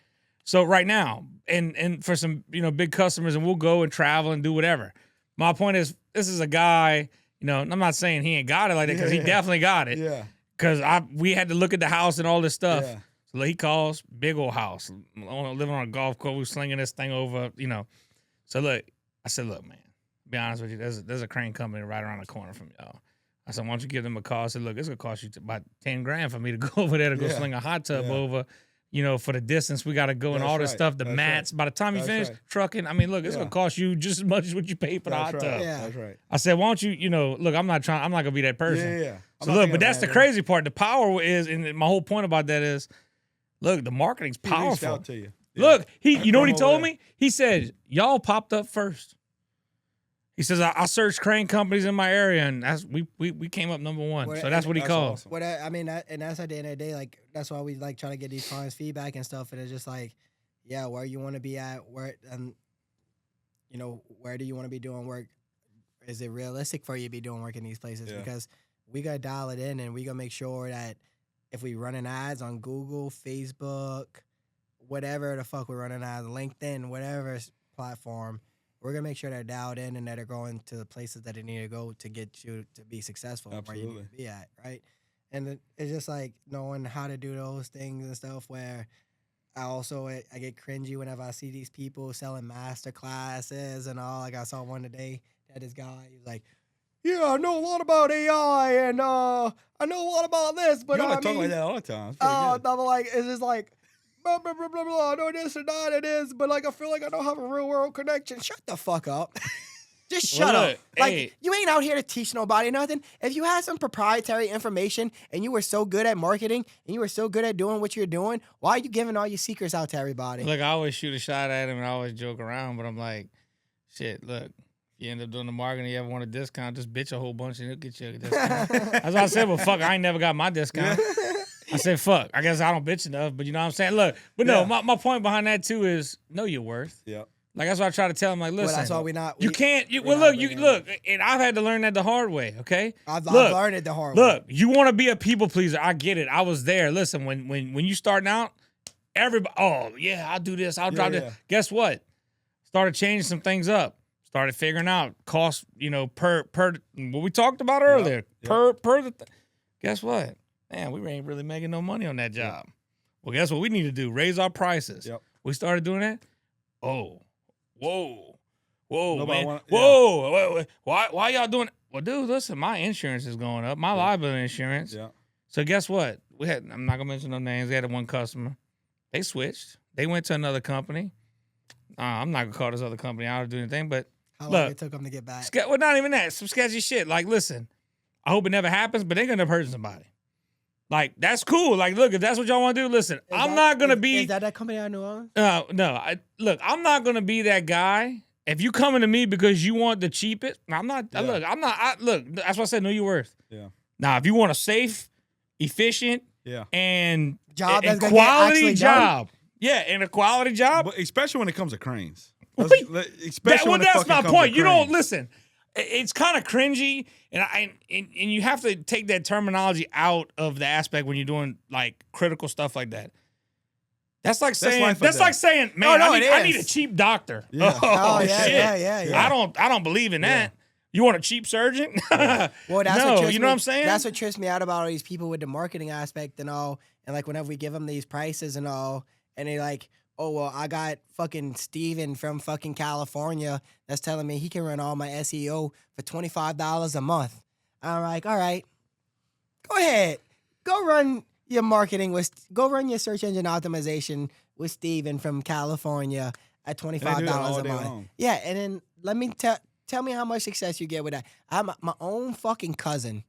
So right now, and for some, big customers, and we'll go and travel and do whatever. My point is, this is a guy, I'm not saying he ain't got it like that because he definitely got it. Yeah. Because we had to look at the house and all this stuff. Yeah. So he calls, big old house, living on a golf course, we're slinging this thing over, So look, I said, look, man. Be honest with you, there's a crane company right around the corner from y'all. I said, why don't you give them a call? I said, look, it's gonna cost you about $10,000 for me to go over there to go sling a hot tub over, for the distance we gotta go and all this stuff, the mats. Right. By the time you finish trucking, I mean, look, it's gonna cost you just as much as what you pay for the hot tub. Yeah. That's right. I said, why don't you, look, I'm not gonna be that person. Yeah. So look, but that's the crazy part. The power is, and my whole point about that is, look, the marketing's powerful. He reached out to you. Yeah. Look, you know what he told me? He said, y'all popped up first. He says, I searched crane companies in my area, and we came up number one. So that's what he called. Awesome. And that's at the end of the day, like, that's why we like trying to get these clients feedback and stuff. And it's just like, yeah, where you want to be at, where do you want to be doing work? Is it realistic for you to be doing work in these places? Yeah. Because we got to dial it in, and we got to make sure that if we running ads on Google, Facebook, whatever the fuck we're running ads, LinkedIn, whatever platform, we're going to make sure they're dialed in and that they're going to the places that they need to go to get you to be successful. Absolutely. Where you need to be at, right? And it's just like knowing how to do those things and stuff where I get cringy whenever I see these people selling master classes and all. Like I saw one today that this guy, he was like, yeah, I know a lot about AI and I know a lot about this, but you talk like that all the time. It's just like, blah, blah, blah, blah, blah. I know this or that it is, but like I feel like I don't have a real world connection. Shut the fuck up. Just shut up. Like, you ain't out here to teach nobody nothing. If you had some proprietary information and you were so good at marketing and you were so good at doing what you're doing, why are you giving all your secrets out to everybody? Look, I always shoot a shot at him and I always joke around, but I'm like, shit, look, if you end up doing the marketing, you ever want a discount, just bitch a whole bunch and he'll get you a discount. That's what I said, well, fuck, I ain't never got my discount. I said, fuck, I guess I don't bitch enough, but you know what I'm saying? Look, but no, my point behind that too is know your worth. Yeah. Like, that's what I try to tell him, like, listen. Well, that's why we not. You can't, look, and I've had to learn that the hard way, okay? I've learned it the hard way. Look, you want to be a people pleaser. I get it. I was there. Listen, when you starting out, everybody, oh, yeah, I'll do this. I'll drive this. Guess what? Started changing some things up. Started figuring out cost, per what we talked about earlier. Guess what? Man, we ain't really making no money on that job. Well, guess what we need to do? Raise our prices. Yep. We started doing that. Oh, whoa, Nobody man. wanna- Whoa. Why y'all doing it? Well, dude, listen, my insurance is going up. My liability insurance. Yeah. So guess what? I'm not gonna mention no names. We had one customer. They switched. They went to another company. I'm not gonna call this other company out or do anything, but How long look, it took them to get back? well, not even that. Some sketchy shit. Like, listen, I hope it never happens, but they're gonna end up hurting somebody. Like, that's cool. Like, look, if that's what y'all want to do, listen, I'm not gonna be. Is that company I know of? No. Look, I'm not gonna be that guy. If you coming to me because you want the cheapest, I'm not. Yeah. Look, that's why I said know your worth. Yeah. Now, if you want a safe, efficient, Yeah. and Job that's gonna get quality actually job, and a quality job. But especially when it comes to cranes. Wait, Especially when it that's fucking my comes point. to You don't cranes. listen. It's kind of cringy, and you have to take that terminology out of the aspect when you're doing like critical stuff like that. That's like saying life or death. man, no, I it need a is. cheap doctor. Yeah. Oh, shit. yeah. I don't believe in that. You want a cheap surgeon? Well, that's no, what trips you know me, what I'm saying? That's what trips me out about all these people with the marketing aspect and all. And like whenever we give them these prices and all, and they like, oh well, I got fucking Steven from fucking California that's telling me he can run all my SEO for $25 a month. I'm like, all right, go ahead, go run your go run your search engine optimization with Steven from California at $25 all a day month. long. Yeah, and then let me tell me how much success you get with that. I'm my own fucking cousin.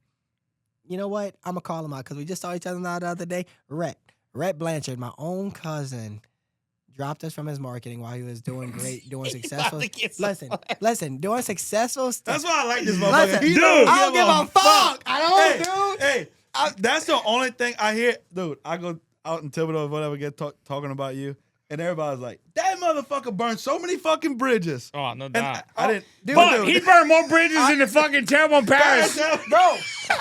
You know what? I'm gonna call him out because we just saw each other now the other day. Rhett Blanchard, my own cousin, dropped us from his marketing while he was doing great, doing successful. Listen, doing successful stuff. That's why I like this motherfucker. Listen, He dude, I don't give a fuck. I don't, dude. Hey, that's the only thing I hear. Dude, I go out in Thibodeau or whatever, get talking about you, and everybody's like, that motherfucker burned so many fucking bridges. Oh, no And doubt. I didn't. But he burned more bridges than the fucking terrible in Paris. Bro,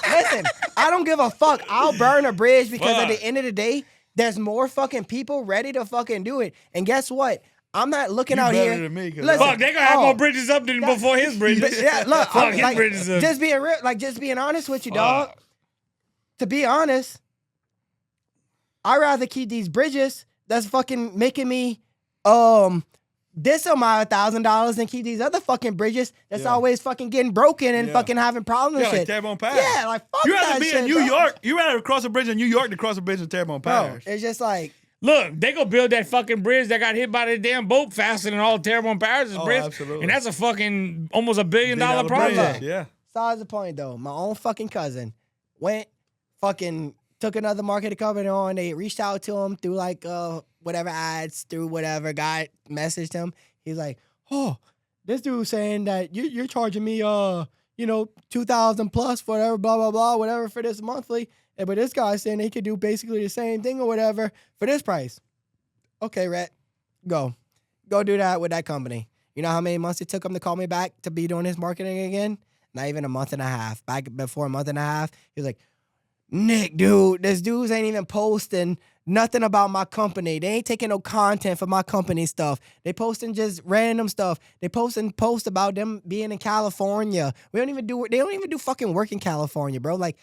listen, I don't give a fuck. I'll burn a bridge because at Fuck. the end of the day, there's more fucking people ready to fucking do it. And guess what? I'm not looking You out better here. than me, 'cause Fuck, they gonna have more bridges up than before his bridges. Yeah, look, Fuck I'm his like, bridges up. just being real, like just being honest with you, dog. Fuck. To be honest, I'd rather keep these bridges that's fucking making me this amount of $1,000 than keep these other fucking bridges that's Yeah. always fucking getting broken and Yeah. fucking having problems Yeah, and like shit. Terrebonne Pass. Yeah, like fuck You that rather be shit, in New bro. York. You rather cross a bridge in New York than cross a bridge in Terrebonne Bro, Parish. it's just like, Look, they gonna build that fucking bridge that got hit by the damn boat faster than all Terrebonne Paris's Oh, bridge. absolutely. And that's a fucking almost $1 billion $1 project. bridge, yeah. besides the point though, my own fucking cousin went fucking took another marketing company on. They reached out to him through like whatever ads, through whatever guy messaged him. He's like, oh, this dude saying that you're charging me 2,000 plus for whatever, blah blah blah, whatever for this monthly. But this guy's saying he could do basically the same thing or whatever for this price. Okay, Rhett, go do that with that company. You know how many months it took him to call me back to be doing his marketing again? Not even a month and a half. Back before a month and a half, he was like, Nick, dude, this dudes ain't even posting nothing about my company. They ain't taking no content for my company stuff. They posting just random stuff. They posting posts about them being in California. They don't even do fucking work in California, bro. Like,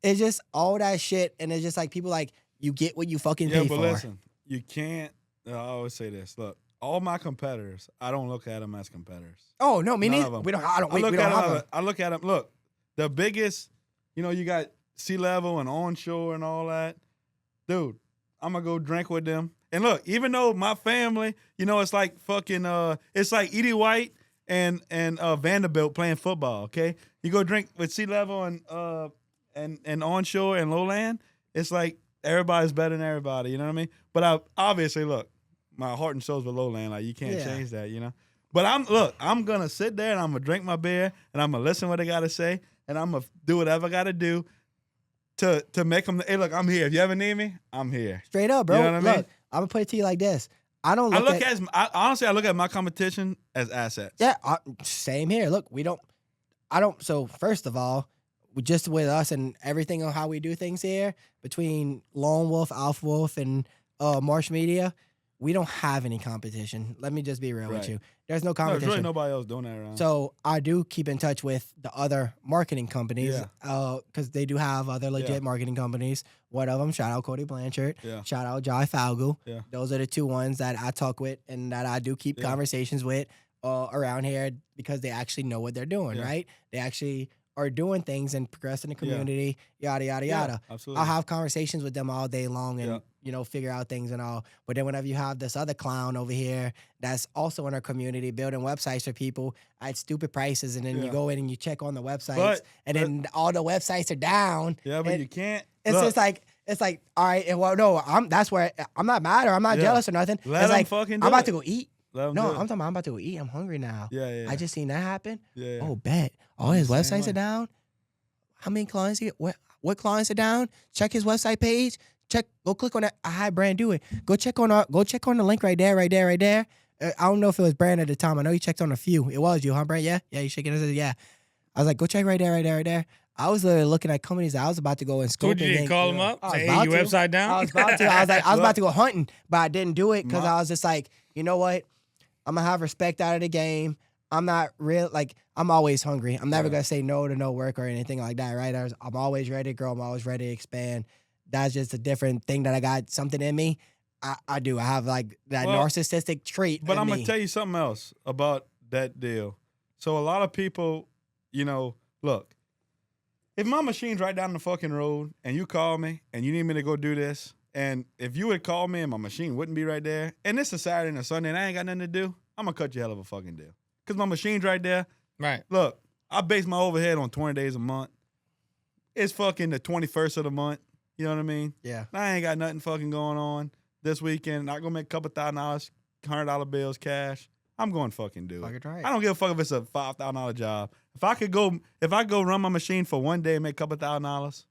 it's just all that shit, and it's just like people like, you get what you fucking Yeah, pay but for. listen, you can't. I always say this. Look, all my competitors, I don't look at them as competitors. Oh no, me None neither. of 'em. We don't. I look have at them. Look, the biggest. You got sea level and onshore and all that. Dude, I'm gonna go drink with them. And look, even though my family, it's like fucking. It's like Edie White and Vanderbilt playing football. Okay, you go drink with sea level and onshore and lowland. It's like everybody's better than everybody. You know what I mean? But I obviously look, my heart and soul's with lowland. Like you can't change that. But I'm gonna sit there and I'm gonna drink my beer and I'm gonna listen what they gotta say and I'm gonna do whatever I gotta do to make them. Hey, look, I'm here. If you ever need me, I'm here. Straight up, bro. You know what I mean? Look, I'm gonna put it to you like this. I don't I look, look at honestly, I look at my competition as assets. Yeah, same here. Look, so first of all, just with us and everything on how we do things here, between Lone Wolf, Alpha Wolf, and Marsh Media, we don't have any competition. Let me just be real with Right. you. There's no No, competition. there's really nobody else doing that around. So I do keep in touch with the other marketing companies Yeah. because they do have other legit Yeah. marketing companies. One of them, shout out Cody Blanchard, Yeah. shout out Jai Falgu. Yeah. Those are the two ones that I talk with and that I do keep Yeah. conversations with around here because they actually know what they're doing, Yeah. right? They actually are doing things and progressing the Yeah. community, yada, yada, Yeah, yada. absolutely. I'll have conversations with them all day long and, figure out things and all. But then whenever you have this other clown over here that's also in our community building websites for people at stupid prices, and then you Yeah. go in and you check on the websites, But- and then all the websites are down. Yeah, but and you can't. It's look, just like, all right, and well, no, that's where I'm not mad or I'm not Yeah. jealous or nothing. Let it's 'em like, fucking I'm do about it. to go eat. let 'em No, do I'm it. talking about I'm about to go eat. I'm hungry now. Yeah. I just seen that happen. Yeah. Oh, bet. All I'm his the same websites way. are down. How many clients he what clients are down? Check his website page. Go click on that. I had Brand do it. Go check on the link right there. I don't know if it was Brand at the time. I know you checked on a few. It was you, huh, Brand? Yeah, you shaking his head. Yeah. I was like, go check right there. I was literally looking at companies that I was about to go and So scope. you didn't call him up? I was Say, hey, about you to. website down? I was about to. I was about to go hunting, but I didn't do it because I was just like, you know what? I'm gonna have respect out of the game. I'm not real. Like, I'm always hungry. I'm never gonna say no to no work or anything like that, right? I'm always ready to grow. I'm always ready to expand. That's just a different thing that I got something in me. I do. I have like that narcissistic trait. But in I'm me. gonna tell you something else about that deal. So a lot of people, look, if my machine's right down the fucking road and you call me and you need me to go do this, and if you would call me and my machine wouldn't be right there, and it's a Saturday and a Sunday and I ain't got nothing to do, I'm gonna cut you a hell of a fucking deal. Because my machine's right there. Right. Look, I base my overhead on 20 days a month. It's fucking the 21st of the month. You know what I mean? Yeah. I ain't got nothing fucking going on this weekend. Not gonna make a couple $1,000, $100 bills cash. I'm going to fucking do it. Fucking right. I don't give a fuck if it's a $5,000 job. If I go run my machine for one day and make a couple $1,000,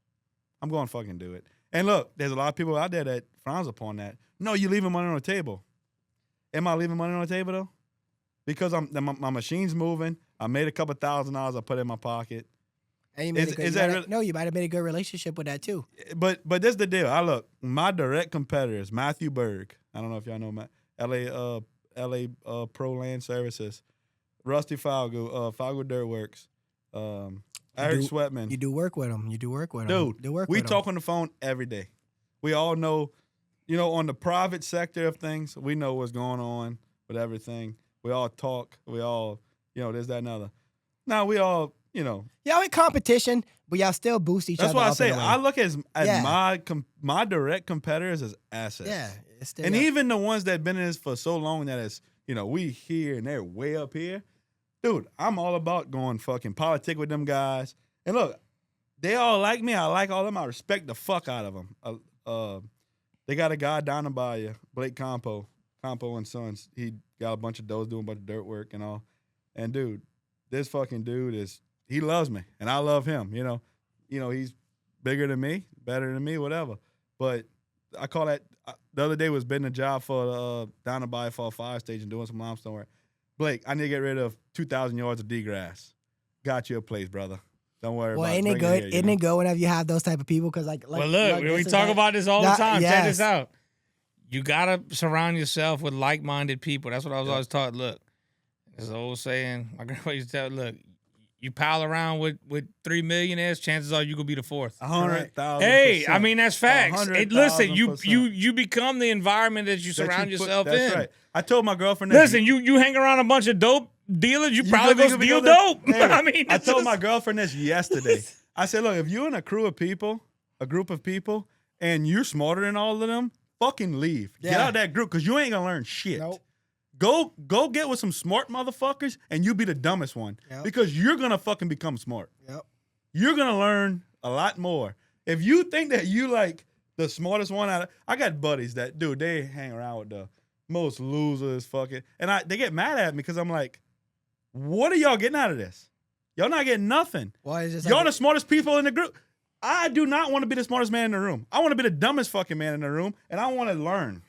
I'm going to fucking do it. And look, there's a lot of people out there that frowns upon that. No, you're leaving money on the table. Am I leaving money on the table though? Because my machine's moving. I made a couple $1,000 I put in my pocket. And you made a Is good, that no, you might have made a good relationship with that too. But this is the deal. My direct competitors, Matthew Berg. I don't know if y'all know LA Pro Land Services, Rusty Falgo, Falgo Dirt Works, Eric Sweatman. You do work with them. Dude, do work we with talk on the phone every day. We all know, on the private sector of things, we know what's going on with everything. We all talk. We all, this, that, and other. Now we all, Y'all in competition, but y'all still boost each That's other. why I up say in a way. I look at Yeah. my direct competitors as assets. Yeah, it's still And even the ones that been in this for so long that it's, we here and they're way up here. Dude, I'm all about going fucking politic with them guys. And look, they all like me. I like all of them. I respect the fuck out of them. They got a guy down in Bayou, Blake Campo and Sons. He got a bunch of doors doing a bunch of dirt work and all. And dude, this fucking dude he loves me and I love him. He's bigger than me, better than me, whatever. But I call that the other day was bidding a job for down in Bayou for a fire station doing some limestone work. Blake, I need to get rid of 2,000 yards of degrass. Got you a place, brother. Don't worry about it. ain't it Bring good? here, Isn't it good whenever you have those type of people? Because well, look, we talk about this all the time. Check this out. You gotta surround yourself with like-minded people. That's what I was always taught. Look, there's an old saying. My grandpa used to tell. Look, you pal around with 3 millionaires, chances are you gonna be the fourth. 100,000%. Hey, I mean that's facts. Listen, 100,000%. you become the environment that you surround yourself in. That's right. I told my girlfriend. Listen, you hang around a bunch of dope dealers, you probably go steal dope. Hey, I mean, I told my girlfriend this yesterday. I said, look, if you're in a group of people, and you're smarter than all of them, fucking leave. Get out of that group because you ain't gonna learn shit. Nope. Go get with some smart motherfuckers, and you be the dumbest one because you're gonna fucking become smart. Yep. You're gonna learn a lot more. If you think that you like the smartest one I got buddies that they hang around with the most losers fucking, and they get mad at me because I'm like, what are y'all getting out of this? Y'all not getting nothing. Why is this Y'all the smartest people in the group. I do not want to be the smartest man in the room. I want to be the dumbest fucking man in the room, and I want to learn.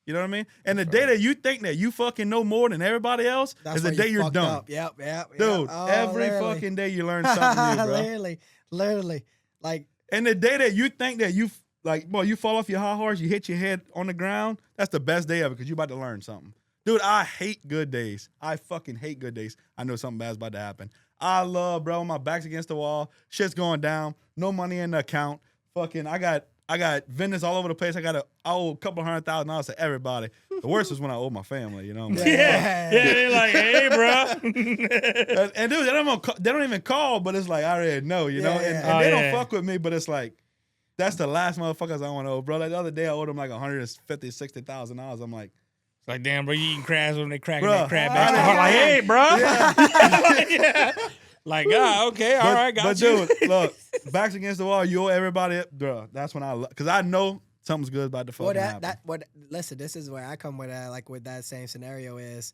You know what I mean? And the day that you think that you fucking know more than everybody else is the day you're dumb. Up. Yep. Dude, Oh, every literally. fucking day you learn something new, bro. literally. Like, And the day that you think that like, boy, you fall off your high horse, you hit your head on the ground. That's the best day ever because you about to learn something. Dude, I hate good days. I fucking hate good days. I know something bad's about to happen. I love, bro, my back's against the wall. Shit's going down. No money in the account. Fucking, I got vendors all over the place. I owe a couple $100,000 to everybody. The worst was when I owed my family, you know. Yeah, they're like, hey, bro. and dude, they don't even call, but it's like I already know, you know. And they don't fuck with me, but it's like that's the last motherfuckers I want to owe, bro. Like the other day, I owed them like $150,000-$160,000. I'm like. It's like, damn, bro, you eating crabs when they cracking Bruh. that crab back. Like, hey, bro. Yeah. Like, okay, all right, got but you. Dude, look, backs against the wall, you owe everybody up, bro. That's when because I know something's good about to fucking happen. Listen, this is where I come with with that same scenario is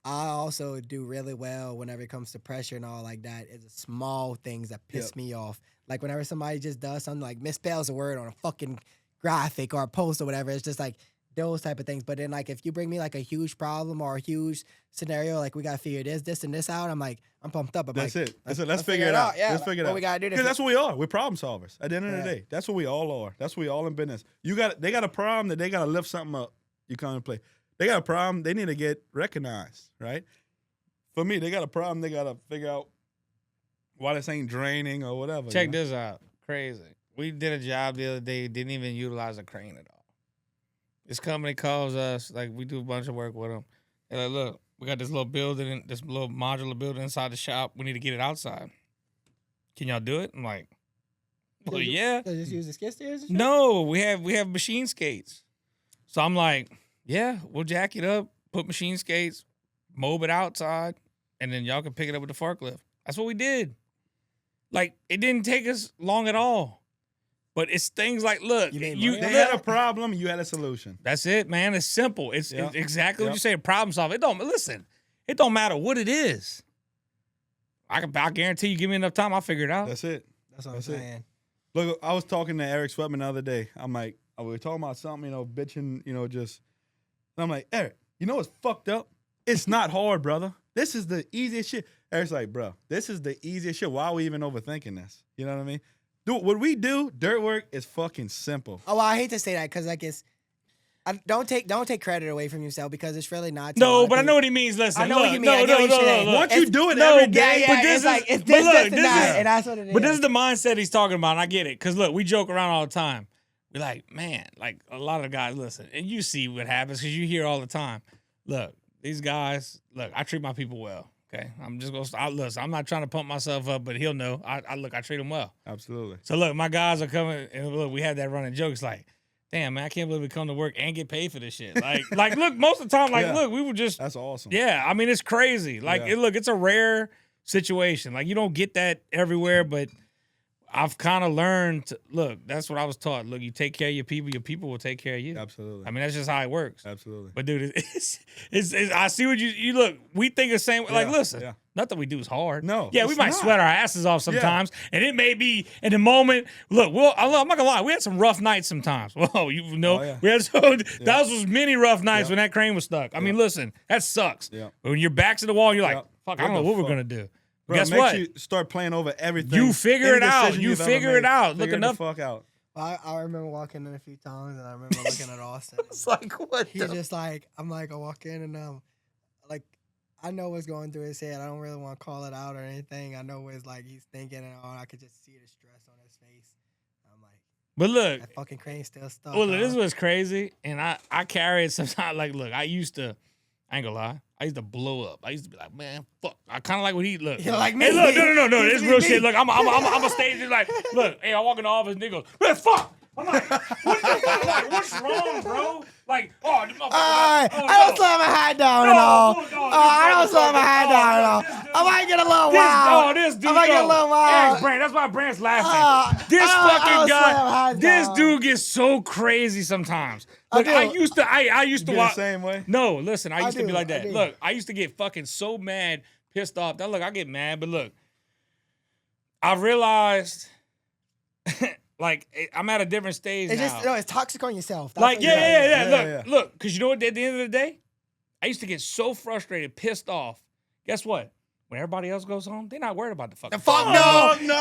I also do really well whenever it comes to pressure and all like that. It's the small things that piss me off. Like whenever somebody just does something like misspells a word on a fucking graphic or a post or whatever, it's just like those type of things. But then like if you bring me like a huge problem or a huge scenario, like we gotta figure this and this out, I'm pumped up. That's it. Let's figure it out. Yeah, let's figure it out. What we gotta do? Because that's what we are. We're problem solvers. At the end of the day, that's what we all are. That's what we all in business. They got a problem that they gotta lift something up. You come and play. They got a problem. They need to get recognized, right? For me, they got a problem. They gotta figure out why this ain't draining or whatever. Check this out. Crazy. We did a job the other day. Didn't even utilize a crane at all. This company calls us, like we do a bunch of work with them. They're like, look, we got this little building, this little modular building inside the shop. We need to get it outside. Can y'all do it? I'm like, well, yeah. They just use the skid steers? No, we have machine skates. So I'm like, yeah, we'll jack it up, put machine skates, mob it outside, and then y'all can pick it up with the forklift. That's what we did. Like, it didn't take us long at all. But it's things like, look, they had a problem, you had a solution. That's it, man. It's simple. It's exactly what you say, problem solve. It don't matter what it is. I guarantee you give me enough time, I'll figure it out. That's it. That's what I'm saying. Look, I was talking to Eric Sweatman the other day. I'm like, we were talking about something, bitching, just. And I'm like, Eric, you know what's fucked up? It's not hard, brother. This is the easiest shit. Eric's like, bro, this is the easiest shit. Why are we even overthinking this? You know what I mean? Dude, what we do, dirt work, is fucking simple. Oh, well, I hate to say that because don't take credit away from yourself because it's really not. No, but I know what he means. Listen, I know what you mean. I get what you're saying. Once you do it every day, but this is and that's what it is. But this is the mindset he's talking about, and I get it. Because look, we joke around all the time. We're like, man, like a lot of guys listen, and you see what happens because you hear all the time. Look, these guys, I treat my people well. Okay, I'm just gonna listen. I'm not trying to pump myself up, but he'll know. I treat him well. Absolutely. So look, my guys are coming, and look, we had that running joke. It's like, damn man, I can't believe we come to work and get paid for this shit. Like look, most of the time, look, we were just. That's awesome. Yeah, I mean, it's crazy. It's a rare situation. Like you don't get that everywhere, but I've kind of learned. Look, that's what I was taught. Look, you take care of your people will take care of you. Absolutely. I mean, that's just how it works. Absolutely. But dude, it's I see what you look. We think the same way. Like, listen, nothing we do is hard. No. Yeah, we might sweat our asses off sometimes, and it may be in the moment. Look, I'm not gonna lie. We had some rough nights sometimes. Whoa, we had that was many rough nights when that crane was stuck. I mean, listen, that sucks. Yeah. But when your back's to the wall, you're like, fuck, I don't know what we're gonna do. Bro, guess what? You start playing over everything. You figure it out. You figure it out. Look enough. Fuck out. I remember walking in a few times, and I remember looking at Austin. It's like, what? He's just like, I walk in, and like, I know what's going through his head. I don't really want to call it out or anything. I know what it's like he's thinking, and I could just see the stress on his face. I'm like, but look, that fucking crane's still stuck. Well, this was crazy, and I carry it sometimes. Like, look, I ain't gonna lie. I used to blow up. I used to be like, man, fuck. I kind of like what he look. You're like me. Hey, look, no. This real shit. Look, I'm a stage like, look, hey, I walk in the office and he goes, man, fuck. I'm like, what's wrong, bro? Like, oh, this motherfucker. I don't slam my hat down at all. I don't slam my hat down at all. I might get a little wild. This dude. I might get a little wild. Eric's Brand. That's why Brand's laughing. This fucking guy. This dude gets so crazy sometimes. Look, I used to the watch. same way. No, listen, I used to be like that. I do. Look, I used to get fucking so mad, pissed off. Now look, I get mad, but look, I realized. Like, I'm at a different stage now. It's toxic on yourself. That's like, yeah. Look, because you know what, at the end of the day, I used to get so frustrated, pissed off. Guess what? when everybody else goes home, they're not worried about the fucking. Fuck Oh, no. no.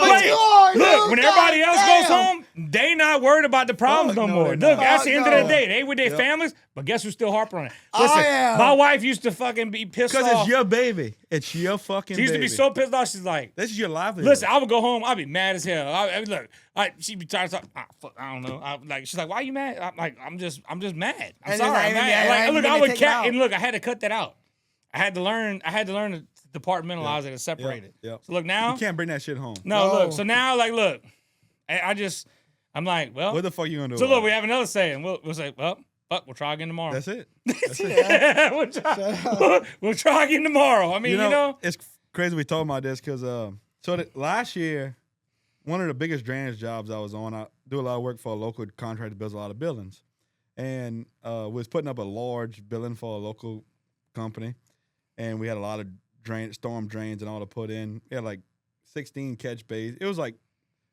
But you are, Look, dude. when everybody else Goddamn. goes home, they not worried about the problems Fuck no no, more. they're Look, not. that's the end of Fuck the no. day. They with their Yep. families, but guess who's still harping on it? I Listen, am. my wife used to fucking be pissed off. Because it's your baby. It's your fucking She used to baby. be so pissed off. She's like, This is your livelihood. listen, I would go home. I'd be mad as hell. She'd be trying to talk. Fuck, I don't know. She's like, why are you mad? I'm like, I'm just mad. I'm And sorry. then I'm mad. I Like, even look, gonna I would take it out. and look, I had to cut that out. I had to learn to departmentalize it and separate it. Yep. So look now. You can't bring that shit home. No, No. look. So now, like, look, I'm like, well. What the fuck you gonna do? So about look, it? we have another saying. We'll say, well, fuck, we'll try again tomorrow. That's it. That's it. we'll try again tomorrow. I mean, you know. it's crazy we talking about this because last year, one of the biggest drainage jobs I was on, I do a lot of work for a local contractor that builds a lot of buildings, and was putting up a large building for a local company, and we had a lot of storm drains and all to put in. We had like 16 catch bays. It was like,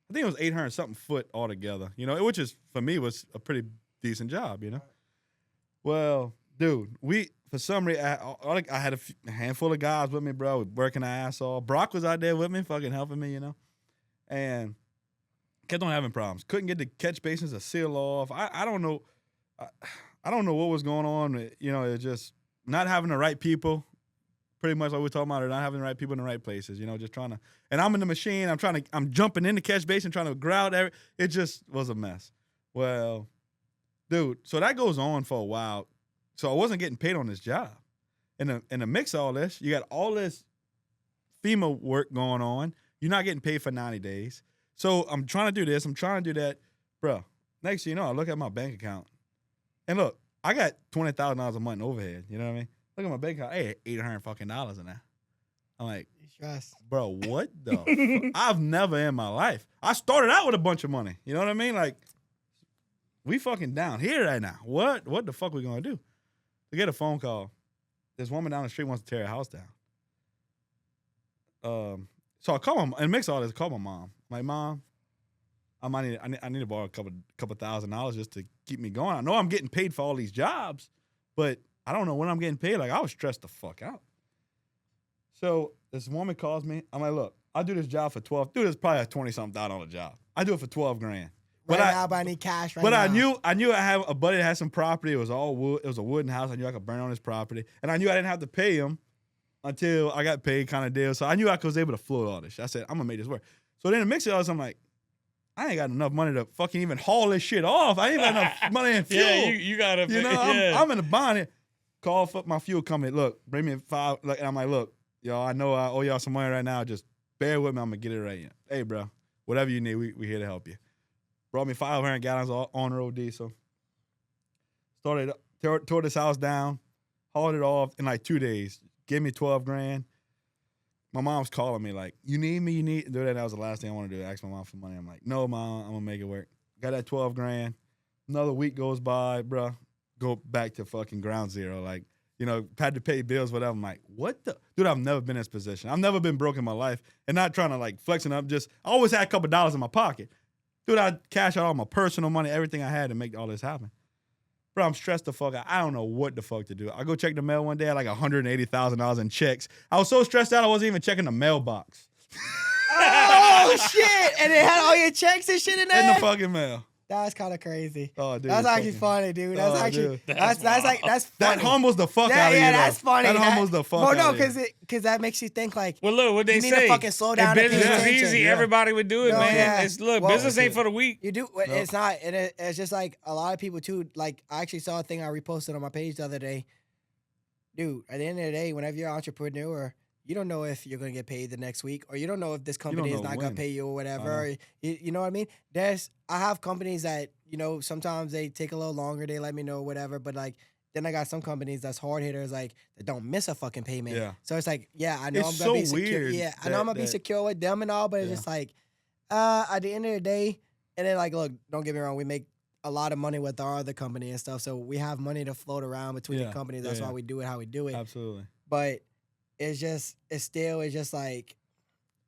I think it was 800 something foot altogether, which is, for me, was a pretty decent job, Well, dude, for some reason, I had a handful of guys with me, bro, working our ass off. Brock was out there with me, fucking helping me, and kept on having problems. Couldn't get the catch basins to seal off. I don't know. I don't know what was going on. It's just not having the right people. Pretty much like we're talking about, not having the right people in the right places. Just trying to. And I'm in the machine. I'm jumping in the catch basin, trying to grout it just was a mess. Well, dude, so that goes on for a while. So I wasn't getting paid on this job. In the mix of all this, you got all this FEMA work going on. You're not getting paid for 90 days. So I'm trying to do this. I'm trying to do that. Bro, next thing you know, I look at my bank account. And look, I got $20,000 a month in overhead. You know what I mean? Look at my bank account. Hey, $800 fucking dollars in there. I'm like, bro, what the? I've never in my life. I started out with a bunch of money. You know what I mean? Like, we fucking down here right now. What the fuck we gonna do? We get a phone call. This woman down the street wants to tear her house down. So I call my, and mix all this. I call my mom. I'm like, Mom, I need to borrow a couple $1,000 just to keep me going. I know I'm getting paid for all these jobs, but I don't know when I'm getting paid. Like, I was stressed the fuck out. So this woman calls me. I'm like, look, I do this job for 12. Dude, it's probably a $20-something job. I do it for $12,000. But I need cash right now. But I knew I have a buddy that had some property. It was all wood. It was a wooden house. I knew I could burn on his property. And I knew I didn't have to pay him until I got paid kind of deal. So I knew I was able to float all this. I said, I'm going to make this work. So then to mix it all, I'm like, I ain't got enough money to fucking even haul this shit off. I ain't got enough money in fuel. Yeah, you got to. I'm in the bond here. Call for my fuel company. Look, bring me $5. Like, and I'm like, look, y'all, I know I owe y'all some money right now. Just bear with me. I'm going to get it right here. Hey, bro, whatever you need, we here to help you. Brought me 500 gallons of on-road diesel. Started, tore this house down, hauled it off in like 2 days. Gave me $12,000. My mom's calling me like, you need me? You need to do that. That was the last thing I want to do. Ask my mom for money. I'm like, no, Mom, I'm going to make it work. Got that $12,000. Another week goes by, bro. Go back to fucking ground zero. Like, had to pay bills, whatever. I'm like, what the? Dude, I've never been in this position. I've never been broke in my life. And not trying to like flexing up. I always had a couple dollars in my pocket. Dude, I cash out all my personal money, everything I had to make all this happen. Bro, I'm stressed the fuck out. I don't know what the fuck to do. I go check the mail one day, I had like $180,000 in checks. I was so stressed out, I wasn't even checking the mailbox. Oh, shit. And it had all your checks and shit in there? In the fucking mail. That's kind of crazy. Oh, dude. That's actually funny, dude. That's actually, dude. that's funny. That humbles the fuck out of you. Yeah, though. that's funny. That humbles the fuck out of you. because that makes you think like, Well, look what they you say. need to fucking slow down If and pay business was attention. easy, Yeah. everybody would do it, No, man. yeah. Well, business ain't for the weak. You do. It's not. And it's just like a lot of people too. Like I actually saw a thing I reposted on my page the other day. Dude, at the end of the day, whenever you're an entrepreneur, you don't know if you're gonna get paid the next week, or you don't know if this company is know not gonna when. pay you or whatever. You know what I mean? I have companies that sometimes they take a little longer. They let me know whatever, but like. Then I got some companies that's hard hitters, like that don't miss a fucking payment. Yeah. So it's like, yeah, I know It's I'm gonna be so secure. weird Yeah, I know I'm gonna be secure with them and all, but it's Yeah. just like, at the end of the day, and then like, look, don't get me wrong, we make a lot of money with our other company and stuff, so we have money to float around between the companies. That's why we do it how we do it. Absolutely. But it's just like,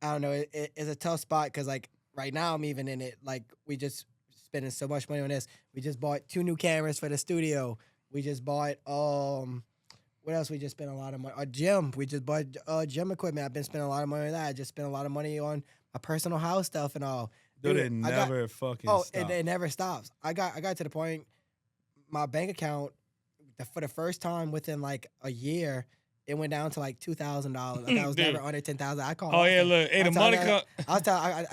I don't know, it's a tough spot because like right now I'm even in it. Like we just spending so much money on this. We just bought 2 new cameras for the studio. We just bought what What else? We just spent a lot of money. A gym. We just bought gym equipment. I've been spending a lot of money on that. I just spent a lot of money on my personal house stuff and all. Dude, it never fucking Oh, stops. it never stops. I got to the point, my bank account, for the first time within like a year, it went down to like $2,000. Like I was Dude. never under 10,000. I called. Oh yeah, Austin. look, hey, the money come. I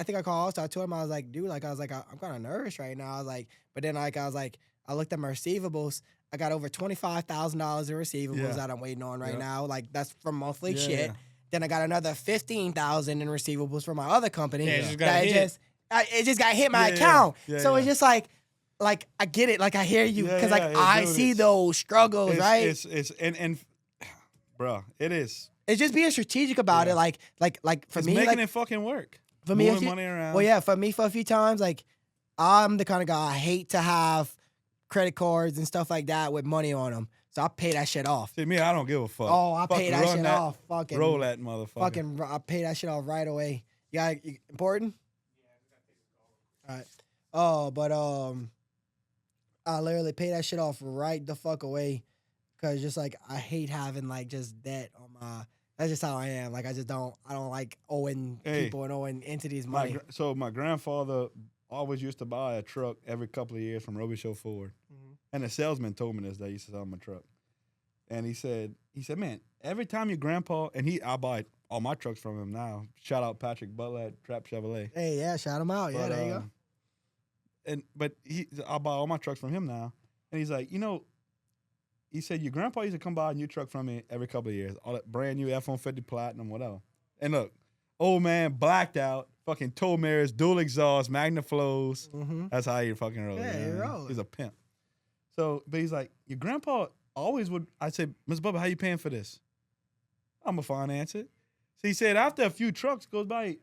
think I called Austin. I told him, I was like, dude, like, I'm kind of nervous right now. I was like, but then like, I was like, I looked at my receivables. I got over $25,000 in receivables that I'm waiting on right now. Like that's from monthly shit. Yeah. Then I got another $15,000 in receivables from my other company. Yeah, it just got hit. It just got hit my account. So it's just like I get it. Like I hear you because I dude, see those struggles, right? It's and bro, it is. It's just being strategic about it. Like for It's me, making like, it fucking work. for me, Moving money around. well, yeah, for me, for a few times, like I'm the kind of guy I hate to have credit cards and stuff like that with money on them. So I pay that shit off. See me, I don't give a fuck. Oh, I pay that run shit off. Fucking roll that motherfucker. Fucking, I pay that shit off right away. Important? All right. Oh, but I literally pay that shit off right the fuck away, cause just like I hate having like just debt on my. That's just how I am. Like I don't like owing people and owing entities money. So my grandfather always used to buy a truck every couple of years from Robichaux Ford, and the salesman told me this. That he used to sell him a truck, and he said, man, every time your grandpa I buy all my trucks from him now. Shout out Patrick Butler at Trap Chevrolet. Hey, yeah, shout him out. Yeah, there you go. But I buy all my trucks from him now, and he's like, he said your grandpa used to come buy a new truck from me every couple of years, all that brand new F-150 Platinum, whatever. And look, old man blacked out, fucking tow mirrors, dual exhaust, Magna Flows. That's how he fucking rolls. Yeah, he rolling. He's a pimp. So, but he's like, your grandpa always would. I said, Mr. Bubba, how you paying for this? I'm gonna finance it. So he said after a few trucks goes by, he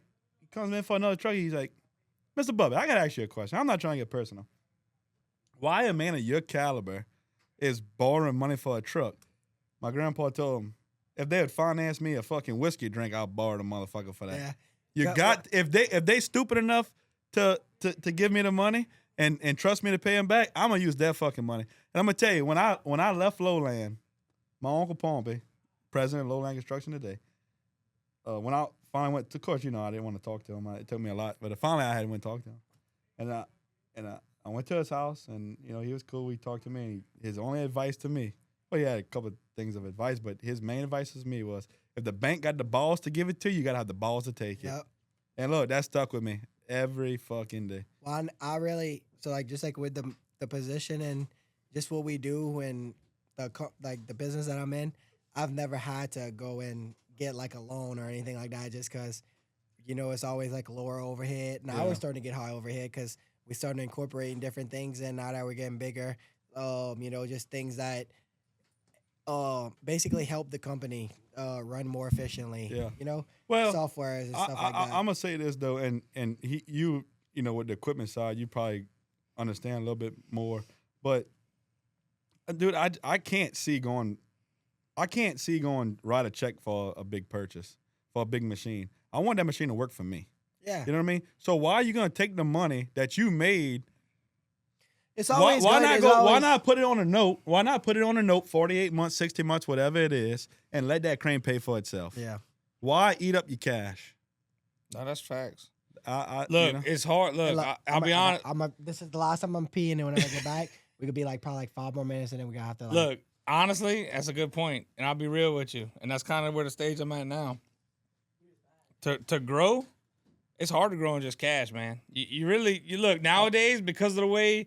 comes in for another truck. He's like, Mr. Bubba, I gotta ask you a question. I'm not trying to get personal. Why a man of your caliber is borrowing money for a truck? My grandpa told him, if they would finance me a fucking whiskey drink, I'll borrow the motherfucker for that. Yeah. If they stupid enough to give me the money and trust me to pay them back, I'm gonna use that fucking money. And I'm gonna tell you, when I left Lowland, my uncle Pompey, president of Lowland Construction today, when I finally went to court, I didn't want to talk to him. It took me a lot, but finally I had to went talk to him. And I went to his house, and he was cool. He talked to me. And his only advice to me, well, he had a couple of things of advice, but his main advice to me was, if the bank got the balls to give it to you, you gotta have the balls to take it. And look, that stuck with me every fucking day. Well, I really just like with the position and just what we do and the business that I'm in, I've never had to go and get like a loan or anything like that, just because it's always like lower overhead. Now we're starting to get high overhead because we're starting to incorporate different things, and now that we're getting bigger, just things that basically help the company run more efficiently. Well, software and stuff like that. I'm gonna say this though, and with the equipment side, you probably understand a little bit more. But dude, I can't see going write a check for a big purchase, for a big machine. I want that machine to work for me. Yeah. You know what I mean? So why are you gonna take the money that you made? It's always why not put it on a note? Why not put it on a note, 48 months, 60 months, whatever it is, and let that crane pay for itself? Yeah. Why eat up your cash? No, that's facts. Look, it's hard. Look, I'll be honest. This is the last time I'm peeing, and whenever I get back, we could be like probably like 5 more minutes, and then we're gonna have to look. Honestly, that's a good point, and I'll be real with you, and that's kind of where the stage I'm at now. To grow, it's hard to grow in just cash, man. You look nowadays, because of the way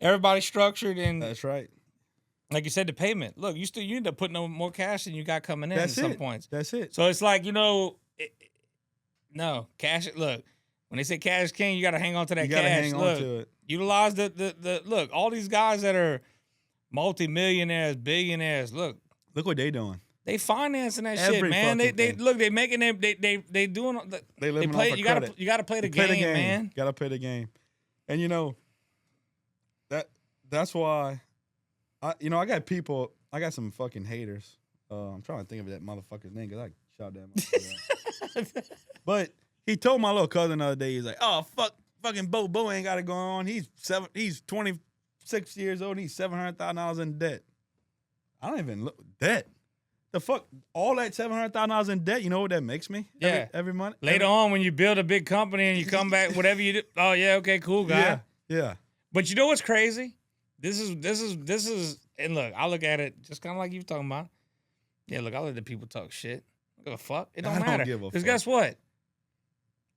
everybody's structured, and that's right. Like you said, the payment. Look, you end up putting on more cash than you got coming in at some points. That's it. So it's like no cash. Look, when they say cash is king, you got to hang on to that you cash. Hang on to it. Utilize the look. All these guys that are multi-millionaires, billionaires. Look what they doing. They financing that shit, man. They look. They making them. They doing. They living play. off of You credit. gotta play the game, man. Gotta play the game, and that's why. I got people. I got some fucking haters. I'm trying to think of that motherfucker's name because I shot that motherfucker out. But he told my little cousin the other day, he's like, "Oh fucking Beau ain't got it going on. He's 26 years old. He's $700,000 in debt. I don't even look debt. The fuck, all that $700,000 in debt. You know what that makes me? Yeah. every month. Later on, when you build a big company and you come back, whatever you do, oh yeah, okay, cool, guy. Yeah. But you know what's crazy? This is, and look, I look at it just kind of like you talking about. Yeah, look, I let the people talk shit. I don't give a fuck. It don't matter. Because guess what?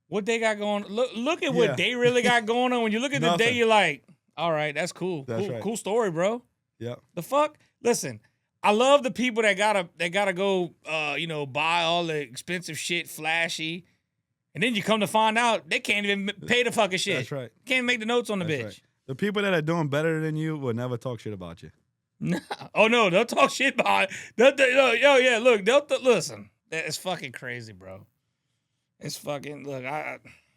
What they got going? Look at what they really got going on. When you look at the day, you're like, all right, that's cool. Cool story, bro. Yeah. The fuck? Listen, I love the people that gotta go, buy all the expensive shit, flashy, and then you come to find out they can't even pay the fucking shit. That's right. Can't make the notes on the bitch. Right. The people that are doing better than you will never talk shit about you. No. Oh no, they'll talk shit about it. Look, listen. It's fucking crazy, bro. It's fucking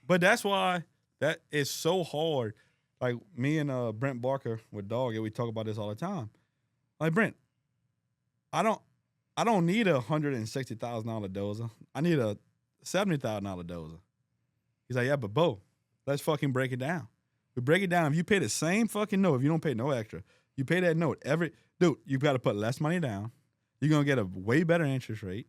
But that's why that is so hard. Like me and Brent Barker with Dog, we talk about this all the time. Like Brent, I don't need a $160,000 dozer. I need a $70,000 dozer. He's like, yeah, but Beau, let's fucking break it down. We break it down. If you pay the same fucking note, if you don't pay no extra, you pay that note dude, you got to put less money down. You're gonna get a way better interest rate.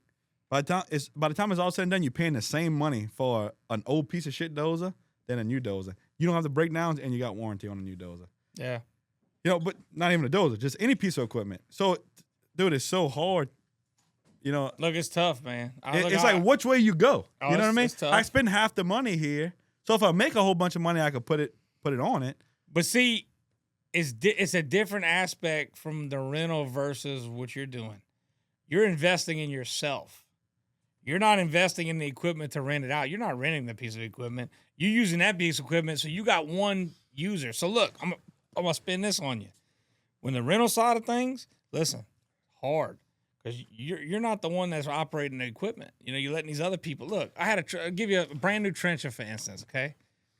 By the time it's all said and done, you're paying the same money for an old piece of shit dozer than a new dozer. You don't have the breakdowns, and you got warranty on a new dozer. Yeah. But not even a dozer, just any piece of equipment. So, dude, it's so hard. Look, it's tough, man. It's like which way you go. You know what I mean? Tough. I spend half the money here, so if I make a whole bunch of money, I could put it on it. But see, it's a different aspect from the rental versus what you're doing. You're investing in yourself. You're not investing in the equipment to rent it out. You're not renting the piece of equipment. You're using that piece of equipment, so you got one user. So look, I'm gonna spin this on you. When the rental side of things, listen, hard. Because you're not the one that's operating the equipment. You're letting these other people. Look, I had I'll give you a brand new trencher, for instance, okay?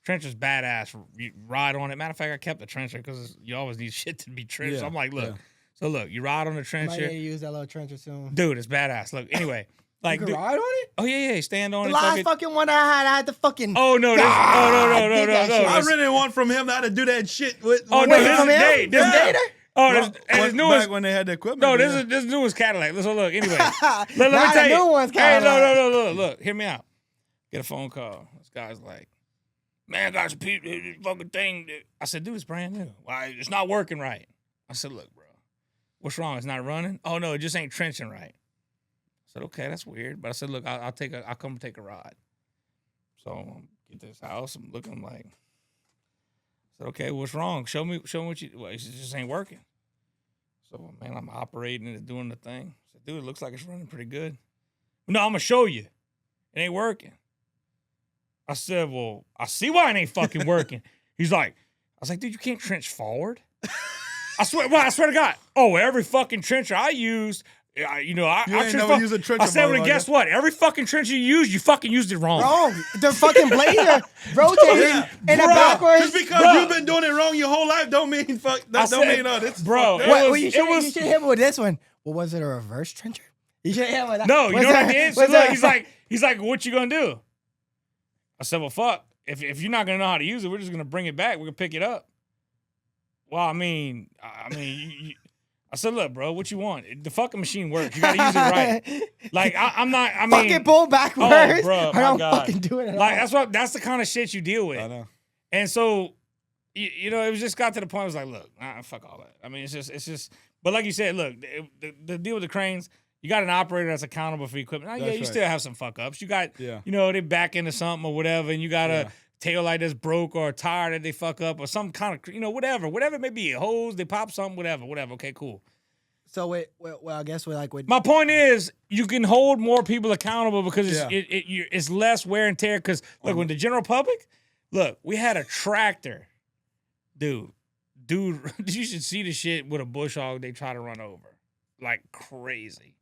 Trencher's badass. You ride on it. Matter of fact, I kept the trencher because you always need shit to be trenched. Yeah, so I'm like, look. Yeah. So look, you ride on the trencher. I might need to use that little trencher soon. Dude, it's badass. Look, anyway. Like, you can ride on it? Oh, yeah, stand on the it. The last fucking one I had to fucking... Oh, no. No. I rented one from him. I had to do that shit with... Oh, no, this is Dave. This Gator? Oh, this new back when they had the equipment. No, this new is Cadillac. Let's look. Anyway, let me tell you. New one's Cadillac. Hey, look. Hear me out. Get a phone call. This guy's like, man, I got some people, this fucking thing. I said, dude, it's brand new. Why? It's not working right. I said, look, bro, what's wrong? It's not running? Oh, no, it just ain't trenching right. I said, okay, that's weird. But I said, look, I'll come take a ride. So I get this house. I'm looking like, I said, okay, what's wrong? Show me what you, well, it just ain't working. So, man, I'm operating it, doing the thing. I said, dude, it looks like it's running pretty good. No, I'm going to show you. It ain't working. I said, well, I see why it ain't fucking working. He's like, I was like, dude, you can't trench forward. I swear to God. Oh, every fucking trencher I used, I never use a trencher. I said, well, guess what? Every fucking trencher you use, you fucking used it wrong. The fucking blazer rotated in the backwards. Just because you've been doing it wrong your whole life don't mean this. Bro, you should have hit me with this one. Well, was it a reverse trencher? You should have hit me with that. No, you know what I did? So look, he's like, what you gonna do? I said, well, fuck. If you're not gonna know how to use it, we're just gonna bring it back. We're gonna pick it up. Well, I mean, I said, look, bro, what you want? The fucking machine works. You gotta use it right. Like, I'm not. I mean, fucking pull backwards. Oh, bro, I don't fucking do it. Like, that's the kind of shit you deal with. I know. And so, it was just got to the point. I was like, look, fuck all that. I mean, it's just. But like you said, look, the deal with the cranes. You got an operator that's accountable for equipment. You still have some fuck ups. You got, they back into something or whatever, and you got a tail light that's broke or a tire that they fuck up or some kind of, whatever it may be, a hose, they pop something, whatever. Okay, cool. So I guess with my point is you can hold more people accountable because it's less wear and tear. Because look, when the general public, we had a tractor, dude, you should see the shit with a bush hog they try to run over like crazy.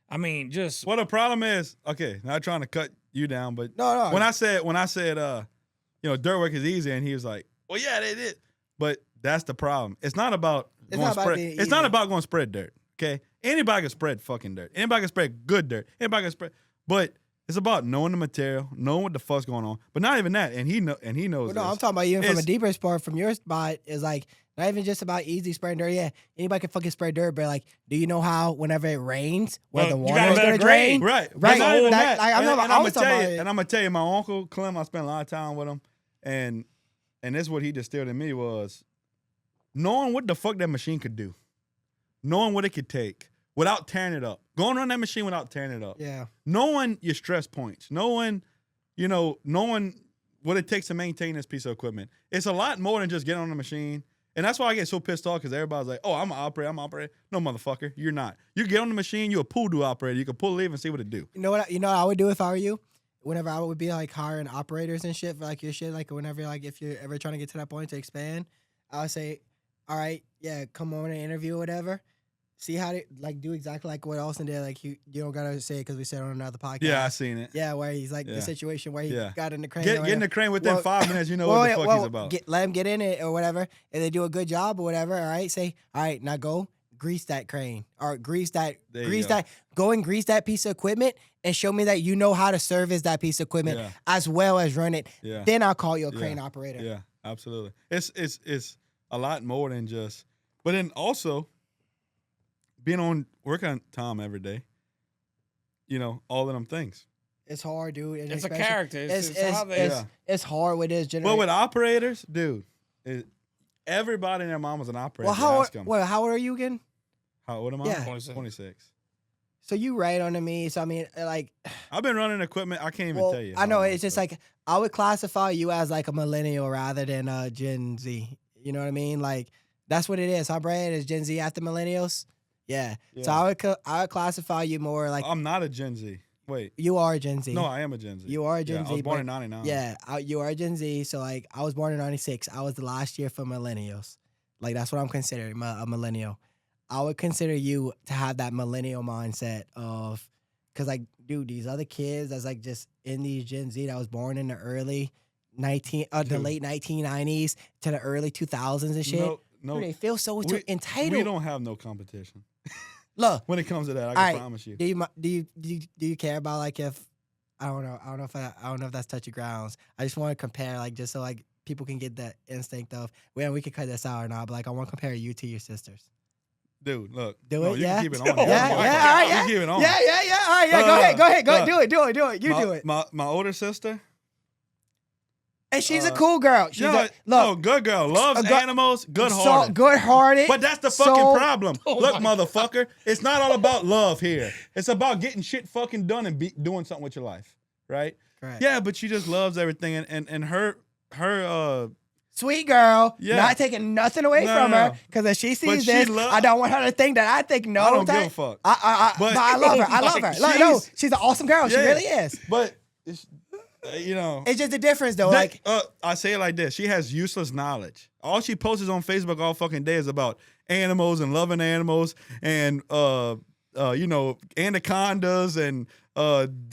I mean, just well, the problem is, okay, not trying to cut you down, but no. When I said, dirt work is easy, and he was like, well, yeah, they did, but that's the problem. It's not about It's not about going spread dirt. Okay, anybody can spread fucking dirt. Anybody can spread good dirt. Anybody can spread, but it's about knowing the material, knowing what the fuck's going on. But not even that, and he knows. Well, no, I'm talking about even from a deeper spot from your spot is like Not even just about easy spreading dirt. Yeah, anybody can fucking spread dirt, but like, do you know how whenever it rains, where Well, the you water gotta is let gonna it drain. drain? Right. Right. Not even That- that. like, I'm and, talking- and I I'm was gonna talking tell about you, it. and I'm gonna tell you, my uncle Clem, I spent a lot of time with him, and this is what he distilled in me was knowing what the fuck that machine could do, knowing what it could take without tearing it up, going on that machine without tearing it up, Yeah. knowing your stress points, knowing what it takes to maintain this piece of equipment. It's a lot more than just getting on the machine. And that's why I get so pissed off because everybody's like, oh, I'm an operator. No, motherfucker, you're not. You get on the machine, you're a pool do operator. You can pull a lever and see what it do. You know what I would do if I were you? Whenever I would be like hiring operators and shit for like your shit, like whenever like if you're ever trying to get to that point to expand, I would say, all right, yeah, come on and interview or whatever. See how they like do exactly like what Austin did. Like you don't gotta say it because we said on another podcast. Yeah, I seen it. Yeah, where he's like Yeah. the situation where he Yeah. got in the crane. Get in the crane within Well, 5 minutes, you know what the fuck he's about. Let him get in it or whatever, and they do a good job or whatever. All right, say, all right, now go grease that crane or grease There you go. that. Go and grease that piece of equipment and show me that you know how to service that piece of equipment Yeah. as well as run it. Yeah. Then I'll call you a Yeah. crane operator. Yeah, absolutely. It's a lot more than just, but then also being on working time every day. All of them things. It's hard, dude. and It's a especially- character. It's how they. it's, it's hard with this But generation. with operators, dude, everybody and their mom was an operator. Ask 'em. how old are you again? How old am I? Yeah. 26. So you right on to me. So I mean, like, I've been running equipment. I can't even well, tell you. I know it's just like I would classify you as like a millennial rather than a Gen Z. You know what I mean? Like that's what it is. Huh, Brad? Is Gen Z after millennials? Yeah. So I would classify you more like I'm not a Gen Z. Wait. you are a Gen Z. No, I am a Gen Z. You are a Gen I Z, was born but- in 99. Yeah, you are a Gen Z. So like I was born in '96. I was the last year for millennials. Like that's what I'm considering a millennial. I would consider you to have that millennial mindset of, cause like, dude, these other kids that's like just in these Gen Z that was born in the the late 1990s to the early 2000s and shit. No. Dude, they feel so entitled. We don't have no competition Look, when it comes to that. I can Alright, promise you. do you care about like if I don't know if that's touchy grounds. I just want to compare like just so like people can get that instinct of well we can cut this out or not, but like I want to compare you to your sisters. Dude, look. Do no, it, you yeah? can keep it on. Oh Yeah, my all God. right, You yeah. can keep it on. Yeah. All right, yeah. Look, Go ahead. Do it. You my, do it. My older sister. And she's a cool girl. She's Good girl. Loves animals. Good so hearted. good-hearted. But that's the fucking so- problem. Look, motherfucker, it's not all about love here. It's about getting shit fucking done and doing something with your life, right? Correct. Yeah, but she just loves everything, and her Sweet girl. Yeah. Not taking nothing away No, from no, her no. because if she But sees she this, lo- I don't want her to think that I think no. I don't give type. a fuck. But I love her. I love her. Look, no, she's an awesome girl. She Yeah. really is. But it's, It's just the difference though. Like I say it like this: she has useless knowledge. All she posts on Facebook all fucking day is about animals and loving animals and anacondas and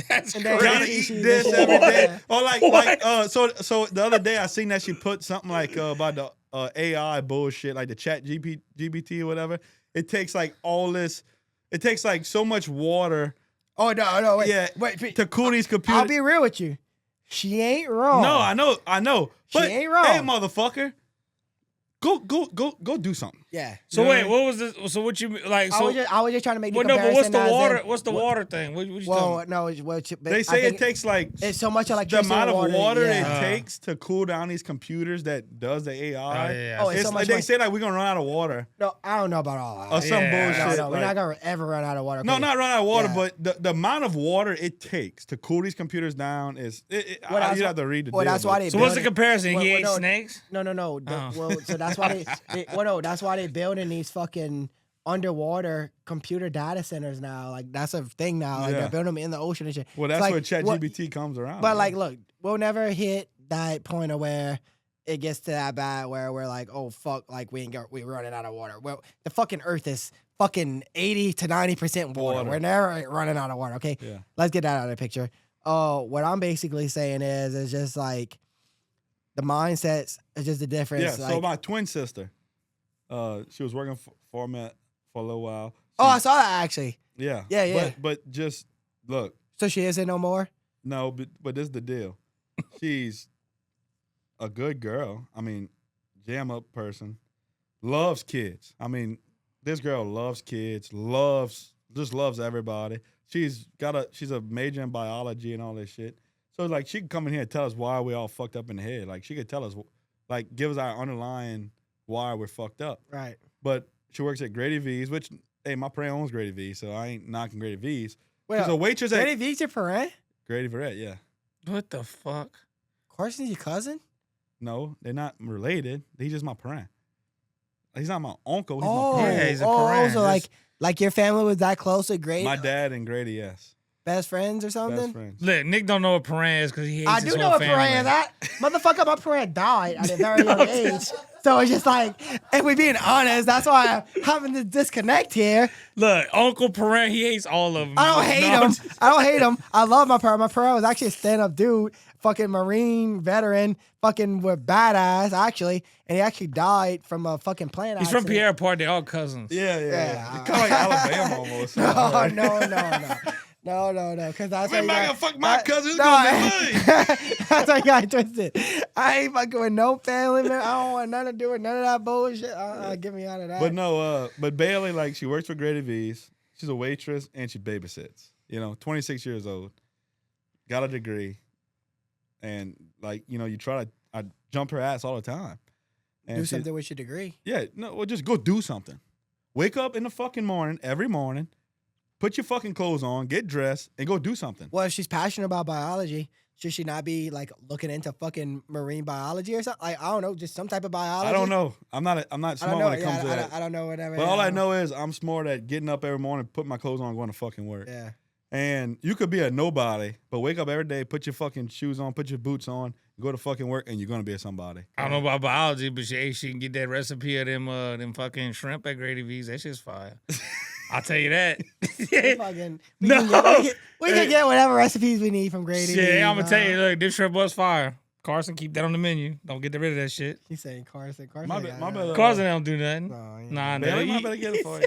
That's And then- crazy. gotta eat She- this she- every day. yeah. Or like so the other day I seen that she put something like about the AI bullshit, like the chat GPT or whatever. It takes like all this, it takes like so much water oh no, wait. yeah, Wait. to cool these computers. I'll be real with you. She ain't wrong. No, I know. She But ain't wrong. hey, motherfucker, go do something. Yeah. So You know wait, what I what was this? So what you like? I So was just trying to make the well, no, but comparison. what's the as water? in- What's the water thing? What you Well, talking? no, but They I say think it takes like it's so much the electricity. amount of water yeah. it takes to cool down these computers that does the AI. Oh, yeah. Oh, it's It's so like much they money. say like we're gonna run out of water No, I don't know about all or that. some Yeah. bullshit. No, we're like- not gonna ever run out of water. No, Okay. not run out of water, Yeah. but the amount of water it takes to cool these computers down is Well, that's you why- have to read the well, deal, that's but- why they So what's the build it- comparison? Well, He well, ate no, snakes. No. Oh. Well, so that's why no, that's why they building these fucking underwater computer data centers now. Like that's a thing now. Like Yeah. they're building them in the ocean and shit. Well, It's that's like, where what- ChatGPT comes around. But yeah. like, look, we'll never hit that point of where it gets to that bad where we're like, oh fuck, like we're running out of water. Well, the fucking Earth is fucking 80 to 90% water. Water. We're never running out of water. Okay, Yeah. let's get that out of the picture. What I'm basically saying is just like the mindsets is just the difference. Yeah, so like, my twin sister, she was working for me for a little while. oh, I saw that actually. Yeah. Yeah. But just look, So she isn't no more. no, but this is the deal. She's a good girl. I mean, jam up person, loves kids. I mean, this girl loves kids, just loves everybody. She's a major in biology and all this shit. So like she could come in here and tell us why we all fucked up in the head. Like she could tell us, like give us our underlying why we're fucked up. Right. But she works at Grady V's, which hey, my parent owns Grady V's, so I ain't knocking Grady V's. Wait, She's a waitress Grady at V's your parent? Grady Verrett, yeah. What the fuck? Carson's your cousin? No, they're not related. He's just my parent. He's not my uncle. He's Oh, my parent. Yeah, he's a parent. so like your family was that close to Grady? My dad and Grady, yes. Best friends or something? Best friends. Look, Nick don't know what parent is because he hates I his do whole know a family. parent. That motherfucker, my parent died at a very young age. So it's just like, if we being honest, that's why I'm having this disconnect here. Look, Uncle Parent, he hates all of them. I don't hate him. I don't hate him. I love my parent. My parent was actually a stand-up dude, fucking Marine veteran, fucking with badass actually, and he actually died from a fucking plane He's accident. from Pierre Part. They all cousins. Yeah. It's kind of like Alabama almost. No, because that's why I'm you not got, gonna fuck my cousins. no, Gonna be mine. that's why you got it twisted. I ain't fucking with no family, man. I don't want nothing to do with none of that bullshit. Get me out of that. But no, but Bailey, like, she works for Grady V's. She's a waitress and she babysits. 26 years old, got a degree, and like, you try to, I jump her ass all the time. And do something with your degree. Yeah, no, well, just go do something. Wake up in the fucking morning, every morning, put your fucking clothes on, get dressed, and go do something. Well, if she's passionate about biology, should she not be like looking into fucking marine biology or something? Like, I don't know, just some type of biology. I don't know. I'm not smart when it comes to that. I don't know whatever. But all I know is I'm smart at getting up every morning, putting my clothes on, and going to fucking work. Yeah. And you could be a nobody, but wake up every day, put your fucking shoes on, put your boots on, go to fucking work, and you're gonna be a somebody. I don't know about biology, but she can get that recipe of them fucking shrimp at Grady V's. That shit's fire. I'll tell you that. We can get whatever recipes we need from Grady. Shit, I'm gonna tell you, look, this shrimp was fire. Carson, keep that on the menu. Don't get rid of that shit. He's saying Carson. My bad. Carson don't do nothing. No, Nah, Bailey, no. I better get it for you.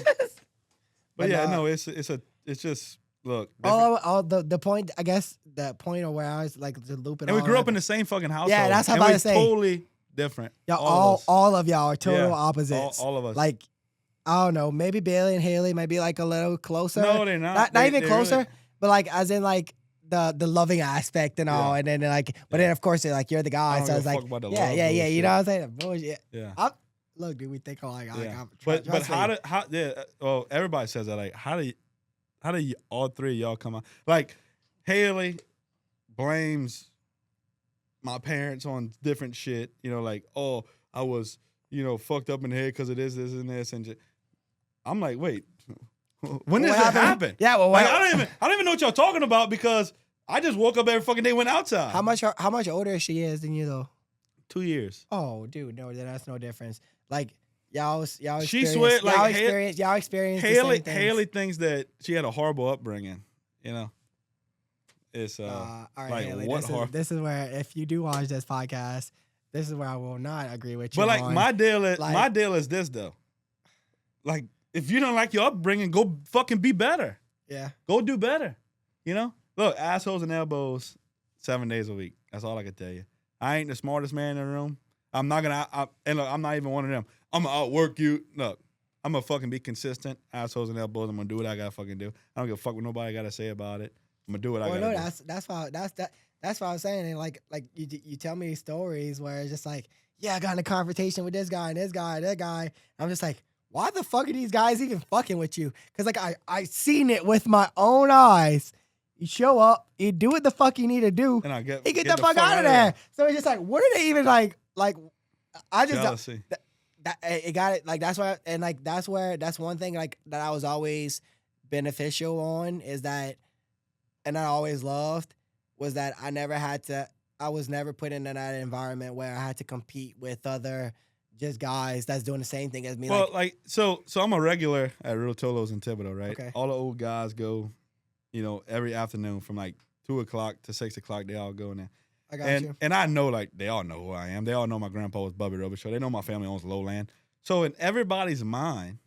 But yeah, no, it's just look. All the point, I guess, the point of where I was like to loop it. And we grew up in the same fucking household. Yeah, that's how and I we're was saying. Totally different. Y'all, all all of y'all are total Yeah, opposites. all of us. Like, I don't know, maybe Bailey and Haley might be like a little closer. No, they're not. Not even They're closer, really- but like as in like the loving aspect and all, Yeah. and then like, but then of course they're like you're the guy, I don't so give it's a like, fuck about the yeah, love you bullshit. know what I'm saying? The bullshit. Yeah. Look, dude, we think alike. Yeah. But But how well, everybody says that, like, how do you all three of y'all come out? Like, Haley blames my parents on different shit, like, oh, I was, fucked up in the head because of this, and this, and just, I'm like, wait, when did that happen? Yeah, well, Like, I don't even know what y'all talking about because I just woke up every fucking day, went outside. how much older she is than you though? 2 years. Oh, dude, no, then that's no difference. Like y'all She experience, swear, like, y'all experience the same things. Haley thinks that she had a horrible upbringing, It's all right, like, Haley, what this is where if you do watch this podcast, this is where I will not agree with you. But like on, my deal like- is this though. Like, if you don't like your upbringing, go fucking be better. yeah, Go do better. Look, assholes and elbows, 7 days a week. That's all I can tell you. I ain't the smartest man in the room. I'm not gonna. And look, I'm not even one of them. I'm gonna outwork you. Look, I'm gonna fucking be consistent. Assholes and elbows. I'm gonna do what I gotta fucking do. I don't give a fuck what nobody gotta say about it. I'm gonna do what I gotta do. that's why I was saying. And like you tell me these stories where it's just like, yeah, I got in a confrontation with this guy and this guy and that guy. I'm just like, why the fuck are these guys even fucking with you? Because like I seen it with my own eyes. You show up, you do what the fuck you need to do, And I you get the fuck out of there. So it's just like, what are they even like? I just Jealousy. that it got it. Like that's why, and like that's one thing like that I was always beneficial on is that, and I always loved was that I was never put in that environment where I had to compete with other just guys that's doing the same thing as me. Well, so I'm a regular at Real Tolos in Thibodeau, right? Okay. All the old guys go, every afternoon from like 2 o'clock to 6 o'clock. They all go in there. I got you. And I know, like, they all know who I am. They all know my grandpa was Beau Robichaux. They know my family owns Lowland. So in everybody's mind,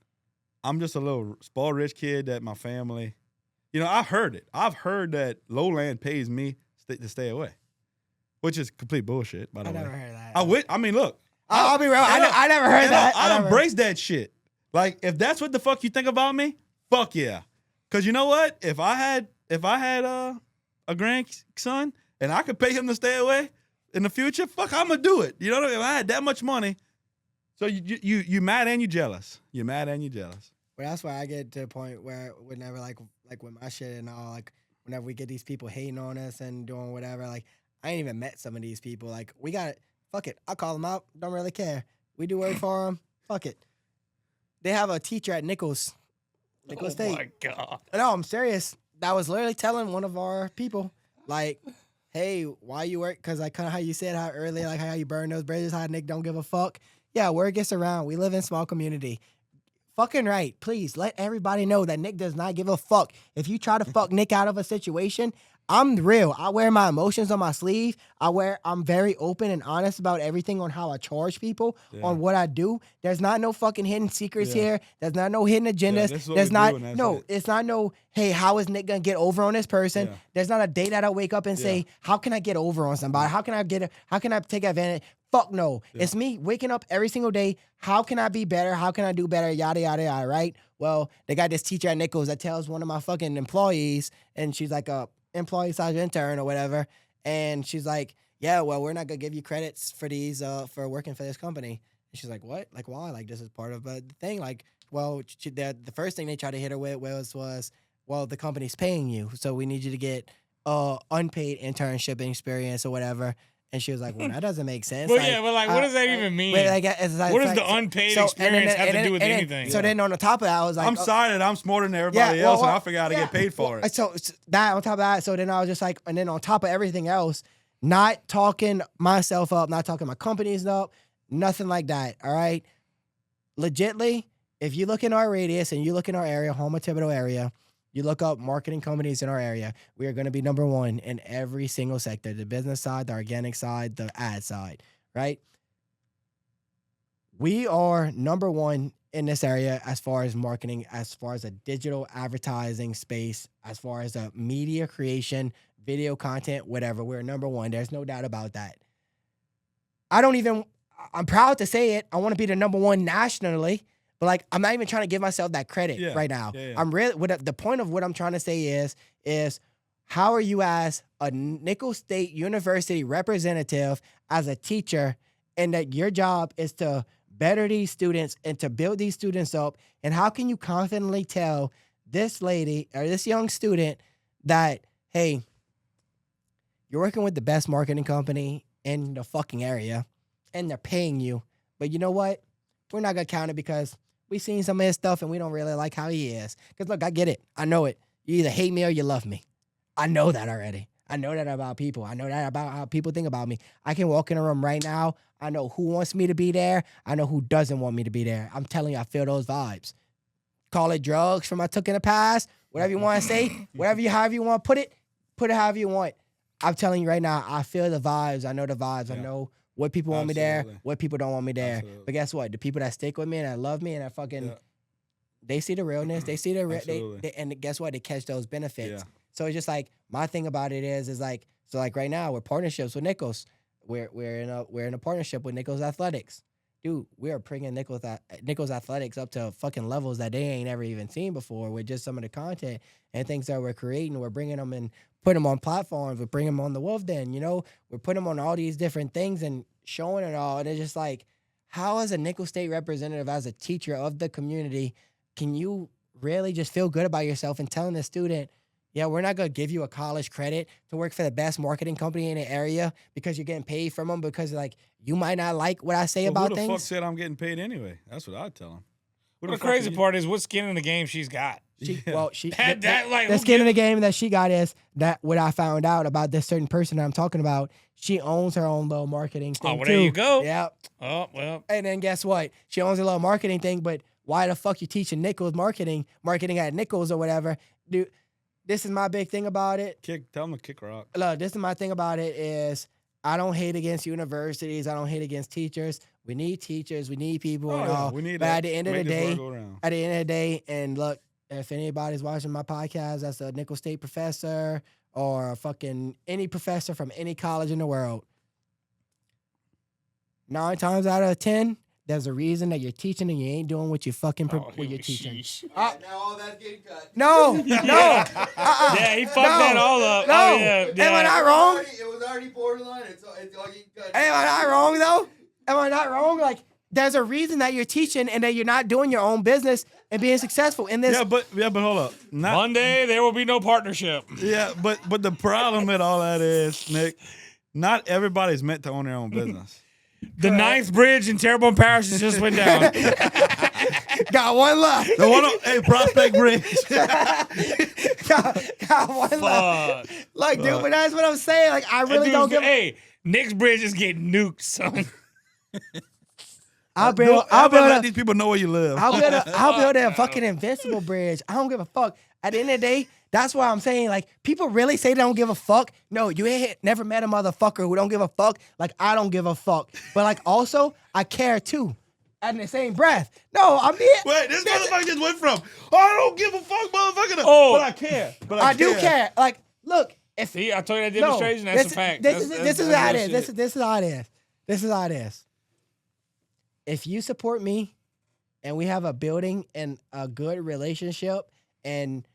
I'm just a little spoiled rich kid that my family, I've heard it. I've heard that Lowland pays me to stay away, which is complete bullshit, by the I way. never heard that. Look, I'll be real. I never heard that. I embrace that shit. Like, if that's what the fuck you think about me, fuck yeah. Cause you know what? If I had a grandson and I could pay him to stay away in the future, fuck, I'm gonna do it. You know what I mean? If I had that much money, so you mad and you jealous. You're mad and you jealous. Well, that's why I get to a point where whenever like with my shit and all, like whenever we get these people hating on us and doing whatever, like I ain't even met some of these people. Like we got it. Fuck it. I call them out. Don't really care. We do work for them. Fuck it. They have a teacher at Nichols State. Oh my God. No, I'm serious. That was literally telling one of our people, like, hey, why you work? Because like kind of how you said how earlier, like how you burn those bridges, how Nick don't give a fuck. Yeah, word gets around. We live in a small community. Fucking right. Please let everybody know that Nick does not give a fuck. If you try to fuck Nick out of a situation, I'm real. I wear my emotions on my sleeve. I'm very open and honest about everything on how I charge people, on what I do. There's not no fucking hidden secrets here. There's not no hidden agendas. There's not it's not no, hey, how is Nick gonna get over on this person? Yeah. There's not a day that I wake up and say, how can I get over on somebody? How can I take advantage? Fuck no. Yeah. It's me waking up every single day. How can I be better? How can I do better? Yada, yada, yada, right? Well, they got this teacher at Nichols that tells one of my fucking employees, and she's like a employee slash intern or whatever, and she's like, yeah, well, we're not gonna give you credits for these for working for this company. And she's like, what? Like, why? Like, this is part of the thing. Like, well, the first thing they tried to hit her with was, well, the company's paying you, so we need you to get unpaid internship experience or whatever. And she was like, well, that doesn't make sense. Well, yeah, but like, what does that even mean? What does the unpaid experience have to do with anything? So then on the top of that, I was like, I'm sorry that I'm smarter than everybody else, and I figure out how to get paid for it. So that on top of that, so then I was just like, and then on top of everything else, not talking myself up, not talking my companies up, nothing like that, all right? Legitly, if you look in our radius and you look in our area, Houma Thibodeau area, you look up marketing companies in our area, we are going to be number one in every single sector, the business side, the organic side, the ad side, right? We are number one in this area as far as marketing, as far as a digital advertising space, as far as a media creation, video content, whatever. We're number one. There's no doubt about that. I'm proud to say it. I want to be the number one nationally. But like, I'm not even trying to give myself that credit right now. Yeah. I'm really the point of what I'm trying to say is how are you as a Nichols State University representative, as a teacher, and that your job is to better these students and to build these students up, and how can you confidently tell this lady or this young student that, hey, you're working with the best marketing company in the fucking area, and they're paying you, but you know what? We're not gonna count it because we seen some of his stuff and we don't really like how he is. Because look, I get it. I know it. You either hate me or you love me. I know that already. I know that about people. I know that about how people think about me. I can walk in a room right now. I know who wants me to be there. I know who doesn't want me to be there. I'm telling you, I feel those vibes. Call it drugs from I took in the past. Whatever you want to say, however you want to put it however you want. I'm telling you right now, I feel the vibes. I know the vibes. Yeah. I know what people want me there, what people don't want me there. Absolutely. But guess what? The people that stick with me and that love me and that fucking, they see the realness. They see the and guess what? They catch those benefits. Yeah. So it's just like, my thing about it is like, so like right now we're partnerships with Nichols. We're in a partnership with Nichols Athletics. Dude, we are bringing Nichols Athletics up to fucking levels that they ain't ever even seen before with just some of the content and things that we're creating. We're bringing them and putting them on platforms. We're bringing them on the Wolf Den, you know? We're putting them on all these different things and showing it all. And it's just like, how as a Nichols State representative, as a teacher of the community, can you really just feel good about yourself and telling the student, yeah, we're not going to give you a college credit to work for the best marketing company in the area because you're getting paid from them because, like, you might not like what I say about things. Who the fuck said I'm getting paid anyway? That's what I'd tell them. The crazy part is what skin in the game she's got. The skin in the game that she got is that what I found out about this certain person that I'm talking about, she owns her own little marketing thing, well, there you go. Yeah. Oh, well. And then guess what? She owns a little marketing thing, but why the fuck you teaching Nichols marketing at Nichols or whatever? Dude, this is my big thing about it. Tell them to kick rock. Look, this is my thing about it is I don't hate against universities. I don't hate against teachers. We need teachers. We need people and all. We need but at the end of the day, and look, if anybody's watching my podcast, that's a Nichols State professor or fucking any professor from any college in the world. 9 times out of 10, there's a reason that you're teaching and you ain't doing what you fucking what you're teaching. Now all that's getting cut. No. Yeah, he fucked that all up. No. Oh, yeah. Am I not wrong? It was already borderline. It's all getting cut. Am I not wrong though? Am I not wrong? Like, there's a reason that you're teaching and that you're not doing your own business and being successful in this. Yeah, but hold up. One day there will be no partnership. Yeah, but the problem with all that is, Nick, not everybody's meant to own their own business. The ninth bridge in Terrebonne Parish just went down. Got one left. The one, hey, Prospect Bridge. got one left. Like, dude, but that's what I'm saying. Like, I really don't give. Hey, Nick's bridge is getting nuked, son. I'll let these people know where you live. I'll build a fucking invincible bridge. I don't give a fuck. At the end of the day, that's why I'm saying, like, people really say they don't give a fuck. No, you ain't never met a motherfucker who don't give a fuck. Like, I don't give a fuck. But, like, also, I care too. And in the same breath. No, I'm being. Wait, this motherfucker just went from, I don't give a fuck, motherfucker, to, but I care. I do care. Like, look. See, I told you that demonstration. That's a fact. This is how it is. This is how it is. This is how it is. If you support me and we have a building and a good relationship and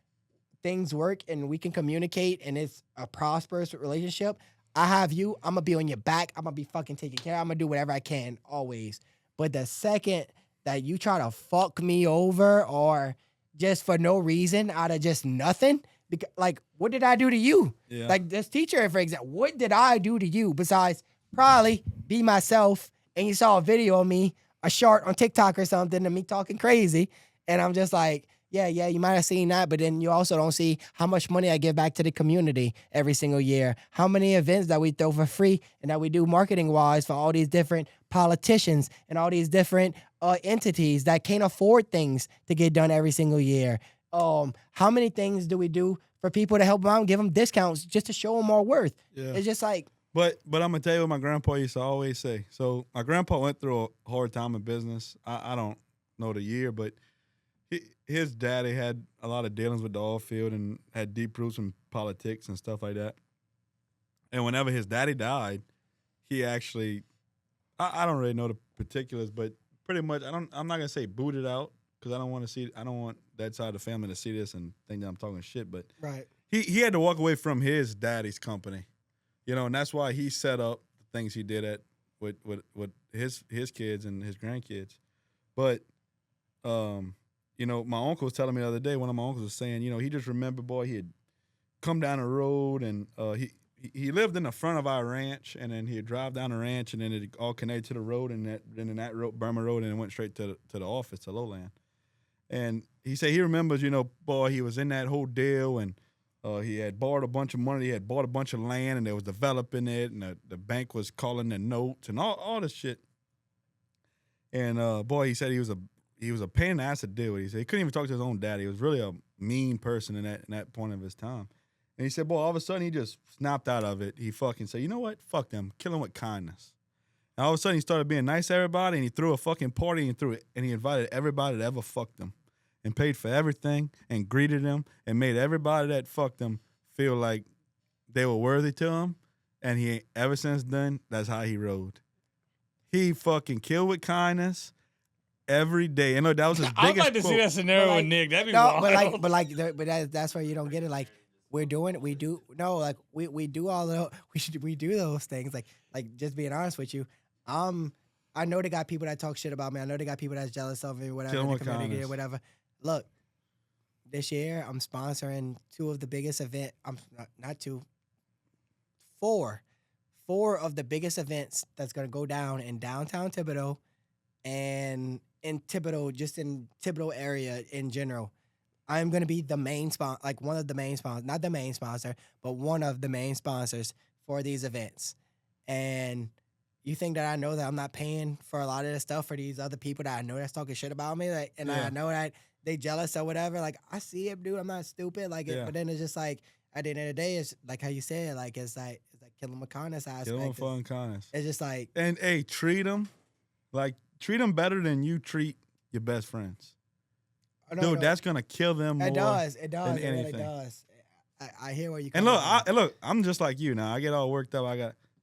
things work and we can communicate and it's a prosperous relationship, I have you. I'm going to be on your back. I'm going to be fucking taking care. I'm going to do whatever I can always. But the second that you try to fuck me over or just for no reason out of just nothing, because, like, what did I do to you? Yeah. Like this teacher, for example, what did I do to you besides probably be myself and you saw a video of me, a short on TikTok or something, and me talking crazy. And I'm just like, yeah, you might have seen that, but then you also don't see how much money I give back to the community every single year, how many events that we throw for free and that we do marketing-wise for all these different politicians and all these different entities that can't afford things to get done every single year. How many things do we do for people to help them out and give them discounts just to show them our worth? Yeah. It's just like... But I'm going to tell you what my grandpa used to always say. So my grandpa went through a hard time in business. I don't know the year, but his daddy had a lot of dealings with the oil field and had deep roots in politics and stuff like that. And whenever his daddy died, he actually, I don't really know the particulars, but pretty much, I'm not going to say booted out because I don't want that side of the family to see this and think that I'm talking shit, but right. He had to walk away from his daddy's company. You know, and that's why he set up the things he did with his kids and his grandkids. But, you know, my uncle was telling me the other day, one of my uncles was saying, you know, he just remembered, boy, he had come down the road and he lived in the front of our ranch, and then he'd drive down the ranch, and then it all connected to the road, and then that road, Burma Road, and it went straight to the office, to Lowland. And he said he remembers, you know, boy, he was in that whole deal, and he had borrowed a bunch of money. He had bought a bunch of land, and they was developing it, and the bank was calling the notes and all this shit. And boy, he said he was a pain in the ass to deal with. He said he couldn't even talk to his own daddy. He was really a mean person in that point of his time. And he said, boy, all of a sudden he just snapped out of it. He fucking said, you know what? Fuck them. Kill them with kindness. And all of a sudden he started being nice to everybody, and he threw a fucking party and he invited everybody that ever fucked him, and paid for everything, and greeted them, and made everybody that fucked him feel like they were worthy to him. And he ain't ever since then, that's how he rode. He fucking killed with kindness every day. And look, that was his biggest I'd like to quote. see that scenario with Nick. That'd be wild. But that's where you don't get it. Like, we do all the we do those things. Like just being honest with you, I know they got people that talk shit about me. I know they got people that's jealous of me, whatever, in the community or whatever. Look, this year I'm sponsoring two of the biggest event. Four of the biggest events that's gonna go down in downtown Thibodaux and in Thibodaux, just in Thibodaux area in general. I'm gonna be the main sponsor, like one of the main sponsors, not the main sponsor, but one of the main sponsors for these events. And you think that I know that I'm not paying for a lot of this stuff for these other people that I know that's talking shit about me, like, and I know that they jealous or whatever. Like, I see it, dude. I'm not stupid. Like, but then it's just like at the end of the day, it's like how you said, like it's like killing with kindness aspect. Kill them with fucking kindness. It's just like, and hey, treat them better than you treat your best friends. Dude, that's gonna kill them more. It does. Than It really anything. does. I hear where you. And look, I'm just like you now. I get all worked up.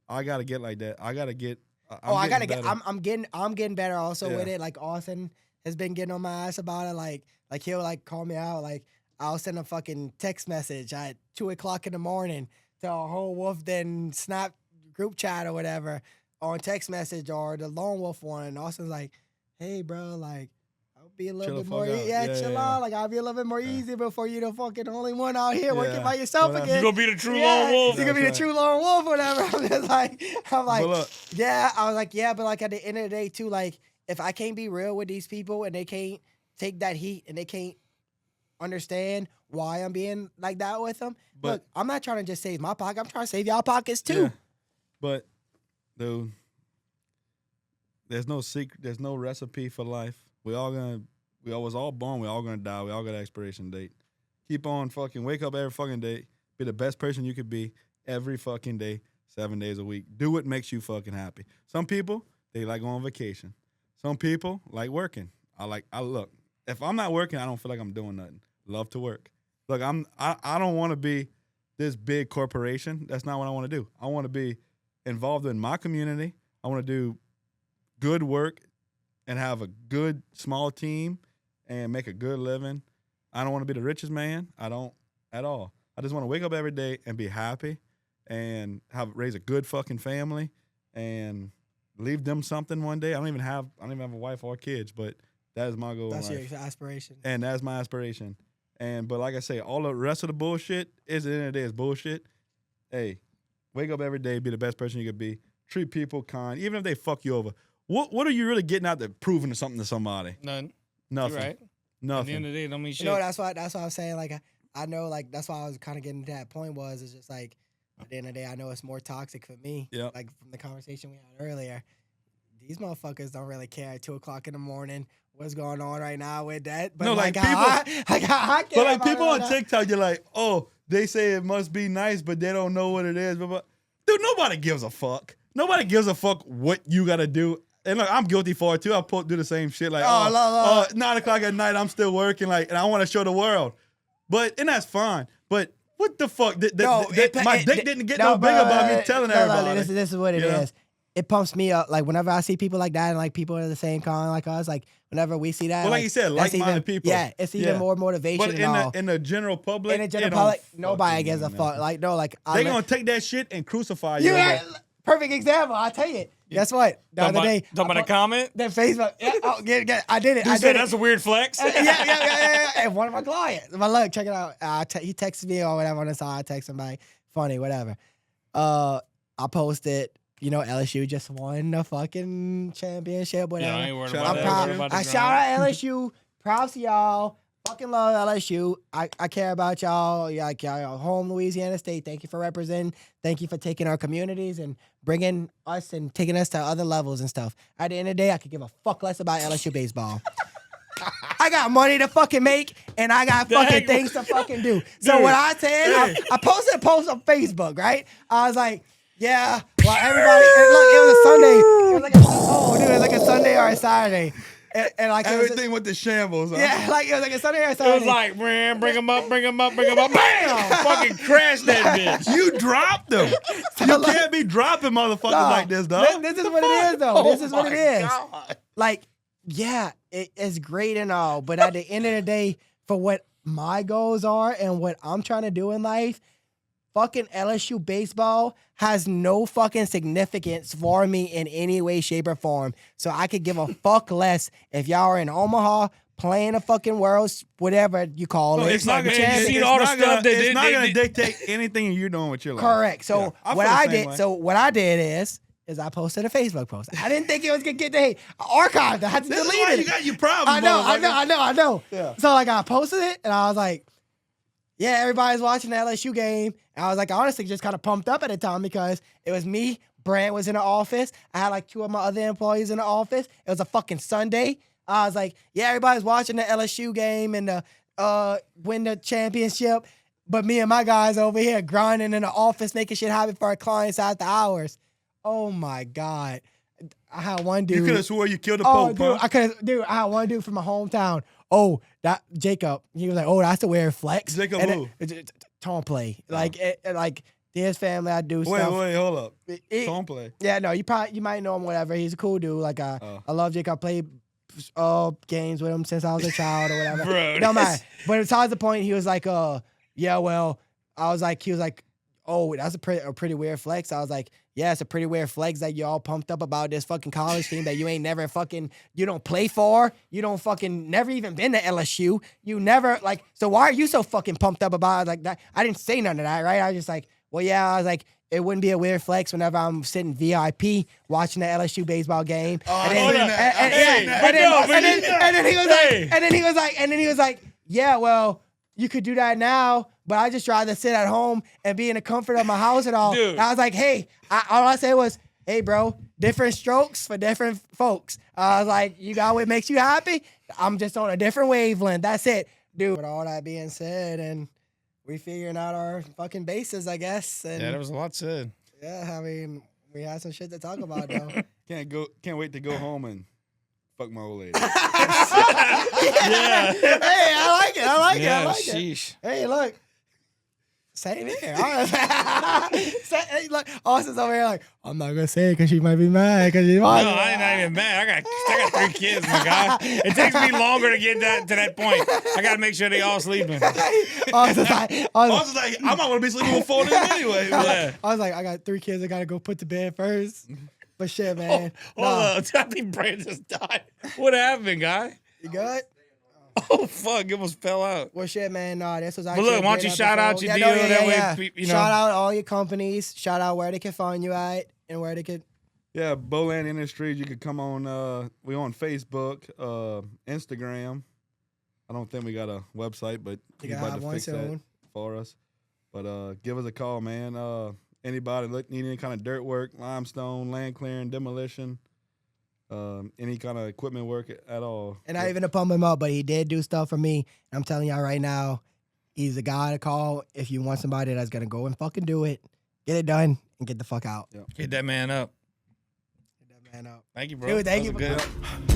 I gotta get like that. I gotta get I gotta getting get. better. I'm getting better also Yeah. with it. Like Austin has been getting on my ass about it. Like he'll like call me out. Like I'll send a fucking text message at 2:00 in the morning to a whole wolf, then Snap group chat or whatever on text message or the Lone Wolf one. And Austin's like, hey bro, like I'll be a little Chill bit the more. fuck out. Chill Yeah. out. Like I'll be a little bit more easy before you the fucking only one out here working Yeah. by yourself Well, again. You gonna be the true Yeah, lone wolf. You're gonna be the That's true lone wolf or whatever. I'm like, But look, yeah. I was like, yeah, but like at the end of the day too, like if I can't be real with these people and they can't take that heat and they can't understand why I'm being like that with them, But- look, I'm not trying to just save my pocket. I'm trying to save y'all pockets too. yeah. But dude, there's no secret. There's no recipe for life. We was all born. We all gonna die. We all got an expiration date. Keep on fucking wake up every fucking day. Be the best person you could be every fucking day, 7 days a week. Do what makes you fucking happy. Some people, they like going on vacation. Some people like working. I look. If I'm not working, I don't feel like I'm doing nothing. Love to work. Look, I don't want to be this big corporation. That's not what I want to do. I want to be involved in my community. I want to do good work and have a good small team and make a good living. I don't want to be the richest man. I don't at all. I just want to wake up every day and be happy and raise a good fucking family and leave them something one day. I don't even have a wife or kids, but that is my goal. That's in your life. aspiration. And that's my aspiration. But like I say, all the rest of the bullshit is at the end of the day is bullshit. Hey, wake up every day, be the best person you could be. Treat people kind, even if they fuck you over. What are you really getting out there proving something to somebody? None. Nothing. You're right. At the Nothing. end of the day, it don't mean shit. You know, that's why I'm saying, like, I know, like, that's why I was kind of getting to that point was, it's just like, at the end of the day, I know it's more toxic for me. Yep. Like, from the conversation we had earlier, these motherfuckers don't really care at 2:00 in the morning what's going on right now with that. But No, like, how I care But like about people it on right now. TikTok, you're like, oh, they say it must be nice, but they don't know what it is. But dude, nobody gives a fuck. Nobody gives a fuck what you gotta do. And look, I'm guilty for it too. I do the same shit. Like, Oh, 9 o'clock at night, I'm still working. Like, and I want to show the world. And that's fine. But what the fuck? My dick didn't get no bigger by me telling everybody. This is what it is. It pumps me up. Like, whenever I see people like that and, like, people are the same kind like us, like, whenever we see that. Well, like you said, that's like-minded even- people. Yeah, it's even more motivation But and all. in the general public, In the it general don't public, nobody fucking gives a mean fuck. nothing. Like, no, like, They gonna take that shit and crucify you. You had perfect example. I'll tell you. Guess what? The other day, Talking about a comment? that Facebook. Yeah, I did it. You I said did that's it. a weird flex. Yeah. And one of my clients. But look, check it out. He texted me or whatever on the side. I text somebody. Funny, whatever. I posted, LSU just won the fucking championship, whatever. Yeah, I ain't worried Shout about out that. LSU. I'm worried about the I grind. shout out LSU. Props to y'all. Fucking love LSU. I care about y'all. Like y'all home, Louisiana State. Thank you for representing. Thank you for taking our communities and bringing us and taking us to other levels and stuff. At the end of the day, I could give a fuck less about LSU baseball. I got money to fucking make, and I got fucking things to fucking do. So what I said, I posted a post on Facebook, right? I was like, yeah, well, everybody, and look, it was a Sunday. It was like a Sunday or a Saturday. And like Everything with the shambles. Huh? Yeah, like it was like a Sunday or It Saturday. was like, man, bring him up. Bam! Fucking crash that bitch. You dropped them. You can't be dropping motherfuckers like this, dog. This is what it is, though. This is what it is. God. Like, yeah, it's great and all, but at the end of the day, for what my goals are and what I'm trying to do in life, fucking LSU baseball has no fucking significance for me in any way, shape, or form. So I could give a fuck less if y'all are in Omaha playing a fucking World's, whatever you call it. it's not gonna- gonna- you it's seen all the not stuff gonna- that it's they- not they- gonna they- dictate anything you're doing with your life. Correct. So Yeah, I what feel the I same did, way. what I did is I posted a Facebook post. I didn't think it was gonna get the hate. I archived. I had to This is delete why it. you got your problems. I know. Yeah. So like I posted it and I was like, yeah, everybody's watching the LSU game. And I was like, honestly, just kind of pumped up at the time because it was me. Brand was in the office. I had like 2 of my other employees in the office. It was a fucking Sunday. I was like, yeah, everybody's watching the LSU game and win the championship. But me and my guys over here grinding in the office, making shit happen for our clients after hours. Oh my God. I had one dude. You could have swore you killed the Oh, Pope, dude, huh? I had one dude from my hometown. Oh, that Jacob. He was like, oh, that's the weird flex. Jacob And who? tone play. Like, his family, I do stuff. Wait, hold up. It- Don't play. Yeah, no, you might know him, whatever. He's a cool dude. Like I love Jake. I played games with him since I was a child or whatever. Bro, No man. But besides the point, he was like, yeah, well, he was like, oh, that's a pretty weird flex. I was like, yeah, it's a pretty weird flex that you all pumped up about this fucking college team that you ain't never you don't play for. You don't fucking never even been to LSU. You never so why are you so fucking pumped up about it like that? I didn't say none of that, right? I was just like, well, yeah, I was like, it wouldn't be a weird flex whenever I'm sitting VIP watching the LSU baseball game. And then he was like, yeah, well, you could do that now, but I just rather sit at home and be in the comfort of my house and all. Dude. I was like, hey, all I said was, hey, bro, different strokes for different folks. I was like, you got what makes you happy? I'm just on a different wavelength. That's it, dude. With all that being said, and we figuring out our fucking bases, I guess. And Yeah, there was a lot said. yeah, I mean, we had some shit to talk about though. Can't wait to go home and fuck my old lady. Yeah. Hey, I like it. I like it. Sheesh. Hey, look. Same here. Hey, look, Austin's over here like, I'm not gonna say it because she might be mad because she's No, I'm not even mad. I got 3 kids, my guy. It takes me longer to get to that point. I gotta make sure they all sleeping. Austin's like, I was like, I'm not gonna be sleeping with 4 of them anyway. Yeah. I was like, I got 3 kids. I gotta go put to bed first. But shit, man. Hold up. I think Brandon just died. What happened, guy? You good? Oh, fuck. It almost fell out. Well, shit, man. No, this was But actually. look, why don't you shout out your deal? That way, you know. Shout out all your companies. Shout out where they can find you at and where they could. Yeah, Beau Lands Industries. You could come on. We on Facebook, Instagram. I don't think we got a website, but You he's gotta about have to one fix that soon. for us. But give us a call, man. Anybody need any kind of dirt work, limestone, land clearing, demolition, any kind of equipment work at all. And not even to pump him up, but he did do stuff for me. And I'm telling y'all right now, he's the guy to call if you want somebody that's gonna go and fucking do it, get it done, and get the fuck out. Get that man up. Get that man out. Thank you, bro. Dude, thank That you was for good.